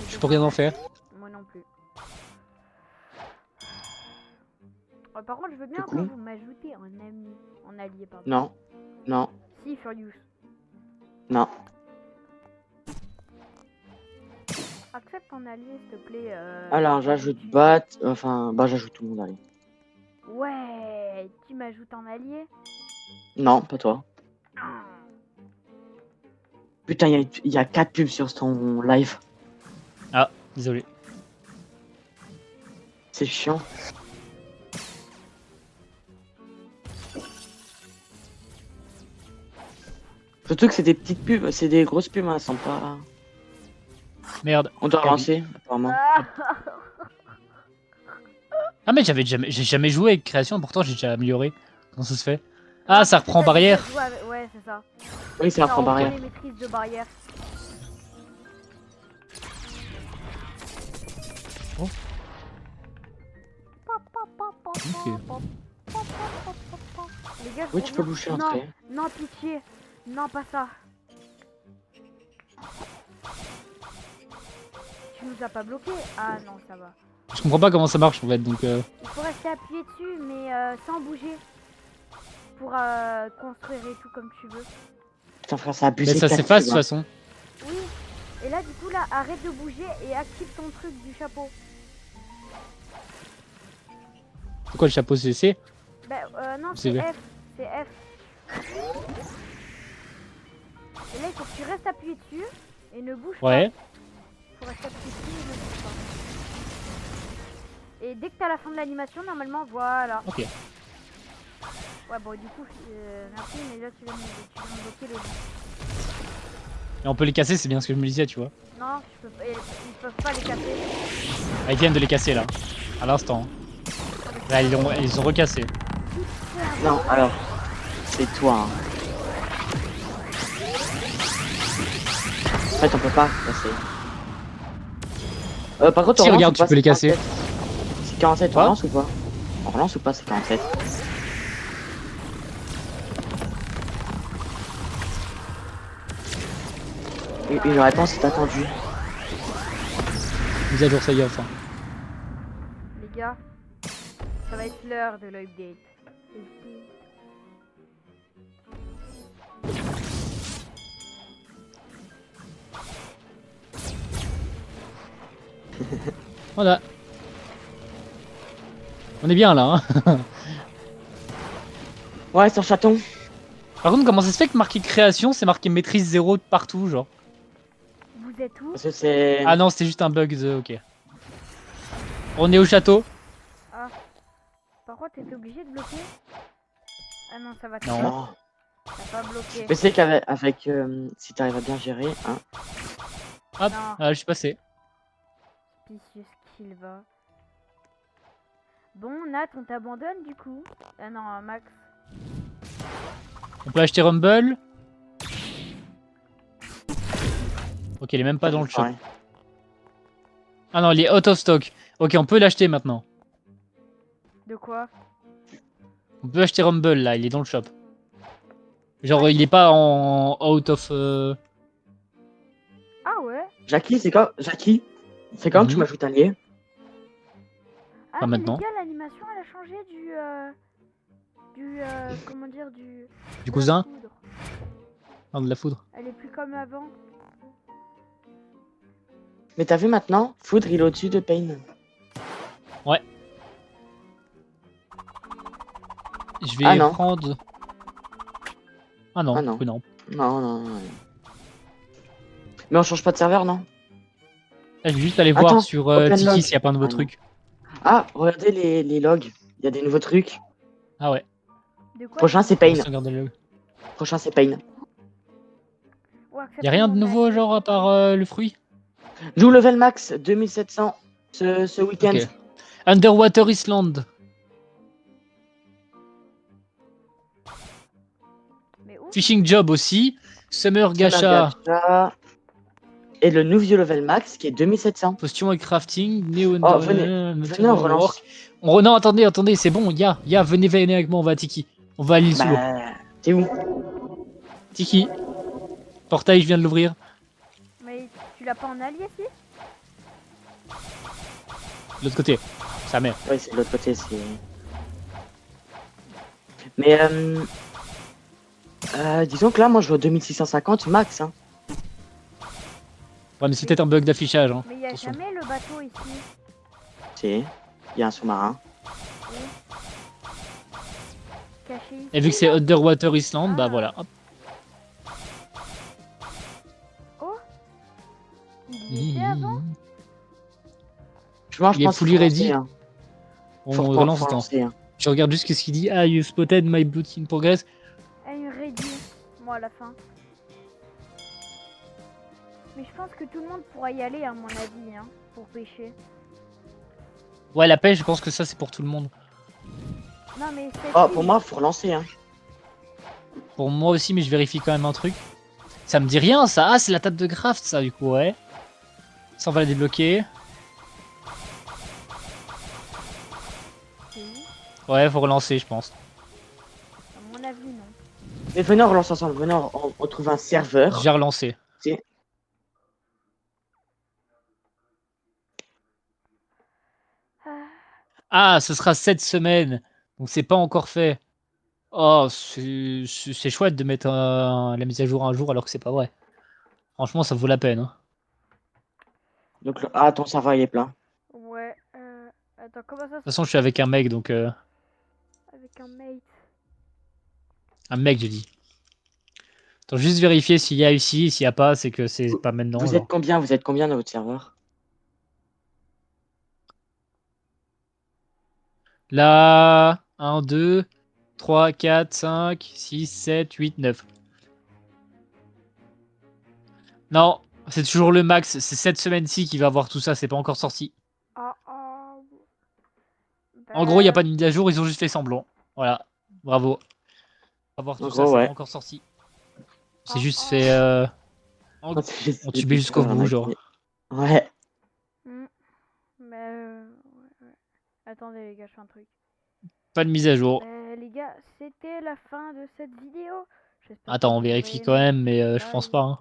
Speaker 1: je
Speaker 2: deux.
Speaker 1: peux rien en faire.
Speaker 2: Moi non plus. Par contre, je veux bien
Speaker 4: Du
Speaker 2: que
Speaker 4: coup
Speaker 2: vous m'ajoutez en ami, en allié, pardon.
Speaker 4: Non. Non.
Speaker 2: Si, Furious.
Speaker 4: Non.
Speaker 2: Accepte en allié, s'il te plaît.
Speaker 4: Alors, j'ajoute Bat. Enfin, bah, j'ajoute tout le monde, allez.
Speaker 2: Ouais, tu m'ajoutes en allié?
Speaker 4: Non, pas toi.
Speaker 2: Ah.
Speaker 4: Putain, il y a 4 pubs sur ton live.
Speaker 1: Ah, désolé.
Speaker 4: C'est chiant. Surtout que c'est des petites pubs, c'est des grosses pubs, hein, elles sont pas.
Speaker 1: Merde.
Speaker 4: On doit
Speaker 1: Ah oui.
Speaker 4: relancer, apparemment.
Speaker 2: Ah.
Speaker 1: Ah, mais j'ai jamais joué avec création, pourtant j'ai déjà amélioré. Comment ça se fait? Ah, ça reprend barrière.
Speaker 2: Ouais, c'est ça.
Speaker 4: Oui, c'est un
Speaker 2: Ça
Speaker 4: prend
Speaker 2: reprend
Speaker 4: barrière.
Speaker 2: les maîtrises de barrière.
Speaker 1: Oh.
Speaker 2: Les gars, je
Speaker 4: Oui, tu peux
Speaker 2: reviens.
Speaker 4: boucher
Speaker 2: Non,
Speaker 4: l'entrée.
Speaker 2: non, pitié. Non, pas ça. Tu nous as pas bloqué? Ah non, ça va.
Speaker 1: Je comprends pas comment ça marche en fait, donc
Speaker 2: Il faut rester appuyé dessus, mais sans bouger. Pour construire et tout comme tu veux.
Speaker 4: Putain, frère, ça a abusé.
Speaker 1: mais ça
Speaker 4: 4
Speaker 1: s'efface de
Speaker 4: pubs,
Speaker 1: toute façon.
Speaker 2: Oui. Et là, du coup, là, arrête de bouger et active ton truc du chapeau.
Speaker 1: C'est quoi le chapeau CC?
Speaker 2: Bah, non,
Speaker 1: C'est
Speaker 2: c'est
Speaker 1: vrai.
Speaker 2: F. C'est F. Et là, il faut que tu restes appuyé dessus et ne bouge
Speaker 1: Ouais.
Speaker 2: pas. Faut rester appuyé dessus et ne bouge pas. Et dès que t'as la fin de l'animation, normalement, voilà.
Speaker 1: Ok.
Speaker 2: Ouais, bon, du coup, merci, mais là, tu viens de bloquer les gens.
Speaker 1: Et on peut les casser, c'est bien ce que je me disais, tu vois.
Speaker 2: Non, ils peuvent pas les casser.
Speaker 1: Ah, ils viennent de les casser là. À l'instant. Là, ils ont recassé.
Speaker 4: Non, alors, c'est toi. Hein. En fait, on peut pas passer. Par contre,
Speaker 1: Si,
Speaker 4: on relance
Speaker 1: regarde,
Speaker 4: ou pas,
Speaker 1: tu peux les
Speaker 4: c'est
Speaker 1: casser.
Speaker 4: 47. C'est 47, on
Speaker 1: Quoi?
Speaker 4: relance ou pas? On relance ou pas, c'est 47. Une réponse est attendue.
Speaker 1: Mise à jour, ça y est, enfin.
Speaker 2: Les gars, ça va être l'heure de l'update.
Speaker 1: Voilà. On est bien là, hein.
Speaker 4: Ouais, c'est un chaton.
Speaker 1: Par contre, comment ça se fait que marqué création, c'est marqué maîtrise 0 partout, genre?
Speaker 2: Vous êtes où?
Speaker 4: Parce que c'est...
Speaker 1: Ah non, c'était juste un bug, ok. On est au château.
Speaker 2: Ah. Par contre, t'étais obligé de bloquer? Ah non, ça va.
Speaker 1: Non.
Speaker 4: Non.
Speaker 2: T'as pas bloqué.
Speaker 4: Je sais qu'avec... si t'arrives à bien gérer, hein.
Speaker 1: Hop,
Speaker 2: Non.
Speaker 1: ah, je suis passé.
Speaker 2: Suspicious qu'il va. Bon, Nat, on t'abandonne du coup. Ah non, Max.
Speaker 1: On peut acheter Rumble. Ok, il est même pas dans le shop.
Speaker 4: Ouais.
Speaker 1: Ah non, il est out of stock. Ok, on peut l'acheter maintenant.
Speaker 2: De quoi?
Speaker 1: On peut acheter Rumble là, il est dans le shop. Genre, il est pas en out of.
Speaker 2: Ah ouais?
Speaker 4: Jackie, c'est quand... Jackie, c'est quand tu
Speaker 1: Mhm.
Speaker 4: m'ajoutes un lien?
Speaker 2: Ah,
Speaker 1: Pas
Speaker 2: mais
Speaker 1: maintenant.
Speaker 2: les gars, l'animation elle a changé comment dire,
Speaker 1: Du
Speaker 2: de la
Speaker 1: cousin?
Speaker 2: foudre.
Speaker 1: Non, de la foudre.
Speaker 2: Elle est plus comme avant.
Speaker 4: Mais t'as vu maintenant? Foudre, il est au-dessus de Pain.
Speaker 1: Je
Speaker 4: Ah
Speaker 1: vais
Speaker 4: non.
Speaker 1: prendre. Ah non,
Speaker 4: Ah non.
Speaker 1: du coup, non.
Speaker 4: Non, non, non. Mais on change pas de serveur, non?
Speaker 1: Là, je vais juste aller voir
Speaker 4: Attends,
Speaker 1: sur
Speaker 4: open
Speaker 1: Tiki
Speaker 4: log.
Speaker 1: s'il n'y a pas un nouveau
Speaker 4: Ah non.
Speaker 1: truc.
Speaker 4: Ah, regardez les logs. Il y a des nouveaux trucs.
Speaker 1: Ah ouais.
Speaker 2: De quoi?
Speaker 4: Prochain, c'est
Speaker 1: On
Speaker 4: Pain.
Speaker 1: va regarder le log.
Speaker 4: Prochain, c'est Pain.
Speaker 1: Y a rien de nouveau, genre, à part le fruit?
Speaker 4: Joue level max 2700 ce week-end.
Speaker 1: Ok. Underwater Island.
Speaker 2: Mais où?
Speaker 1: Fishing Job aussi. Summer Gacha.
Speaker 4: Gacha. Et le nouveau level max qui est 2700.
Speaker 1: Potion et crafting. Neo
Speaker 4: Oh, venez, on relance.
Speaker 1: Non, attendez, c'est bon. Venez avec moi, on va à Tiki. On va à l'île sous l'eau.
Speaker 4: Bah, t'es où?
Speaker 1: Tiki. Portail, je viens de l'ouvrir.
Speaker 2: Mais tu l'as pas en allié, si?
Speaker 1: De l'autre côté. Sa mère.
Speaker 4: Oui, c'est de l'autre côté, c'est... Mais, disons que là, moi, je vois 2650 max, hein.
Speaker 1: Ouais, mais c'est peut-être un bug d'affichage. Hein.
Speaker 2: Mais il y a
Speaker 1: Attention.
Speaker 2: jamais le bateau ici.
Speaker 4: Si, il y a un sous-marin.
Speaker 2: Caché ici.
Speaker 1: Et vu que c'est Underwater Island, bah
Speaker 2: Ah.
Speaker 1: voilà. Hop.
Speaker 2: Oh, il y était avant.
Speaker 4: Je pense
Speaker 1: Il est fully
Speaker 4: qu'il faut
Speaker 1: ready.
Speaker 4: lancer, hein.
Speaker 1: On
Speaker 4: Faut
Speaker 1: relance. Attends.
Speaker 4: lancer, hein.
Speaker 1: Je regarde juste ce qu'il dit. Ah, you spotted my boot in progress.
Speaker 2: Ah, une ready. Moi à la fin. Mais je pense que tout le monde pourra y aller, à mon avis, hein, pour pêcher.
Speaker 1: Ouais, la pêche, je pense que ça, c'est pour tout le monde.
Speaker 2: Non, mais c'est.
Speaker 4: Oh, pour moi, faut relancer, hein.
Speaker 1: Pour moi aussi, mais je vérifie quand même un truc. Ça me dit rien, ça. Ah, c'est la table de craft, ça, du coup, ouais. Ça, on va la débloquer. Ouais, faut relancer, je pense.
Speaker 2: À mon avis, non.
Speaker 4: Mais venez, on relance ensemble. Venez, on trouve un serveur.
Speaker 1: J'ai relancé.
Speaker 2: Ah,
Speaker 1: Ah, ce sera cette semaine. Donc, c'est pas encore fait. Oh, c'est chouette de mettre la mise à jour un jour alors que c'est pas vrai. Franchement, ça vaut la peine. Hein.
Speaker 4: Donc, ah, ton serveur il est plein.
Speaker 2: Ouais. Attends, comment ça
Speaker 1: De toute façon, je suis avec un mec, donc...
Speaker 2: avec un mate?
Speaker 1: un mec, je dis. Attends, juste vérifier s'il y a ici. S'il n'y a pas, c'est que c'est pas maintenant.
Speaker 4: Vous
Speaker 1: Genre.
Speaker 4: êtes combien? Vous êtes combien dans votre serveur?
Speaker 1: Là, 1, 2, 3, 4, 5, 6, 7, 8, 9. Non, c'est toujours le max. C'est cette semaine-ci qu'il va avoir tout ça. C'est pas encore sorti.
Speaker 2: Ah, ah.
Speaker 1: En gros, il n'y a
Speaker 2: Bah,
Speaker 1: pas de mise à jour. Ils ont juste fait semblant. Voilà. Bravo. Avoir
Speaker 4: En
Speaker 1: tout ça,
Speaker 4: gros,
Speaker 1: c'est pas
Speaker 4: ouais.
Speaker 1: encore sorti. C'est
Speaker 2: ah,
Speaker 1: juste
Speaker 2: ah.
Speaker 1: fait...
Speaker 4: Quand tu
Speaker 1: on tubait jusqu'au bout, genre.
Speaker 4: Ouais.
Speaker 2: Hmm. Bah, ouais. Attendez les gars, je fais un truc.
Speaker 1: Pas de mise à jour.
Speaker 2: Les gars, c'était la fin de cette vidéo. J'espère que
Speaker 1: Attends, on
Speaker 2: vous aurez
Speaker 1: vérifie quand
Speaker 2: aimé.
Speaker 1: même, mais je pense
Speaker 2: Bye.
Speaker 1: pas. Hein.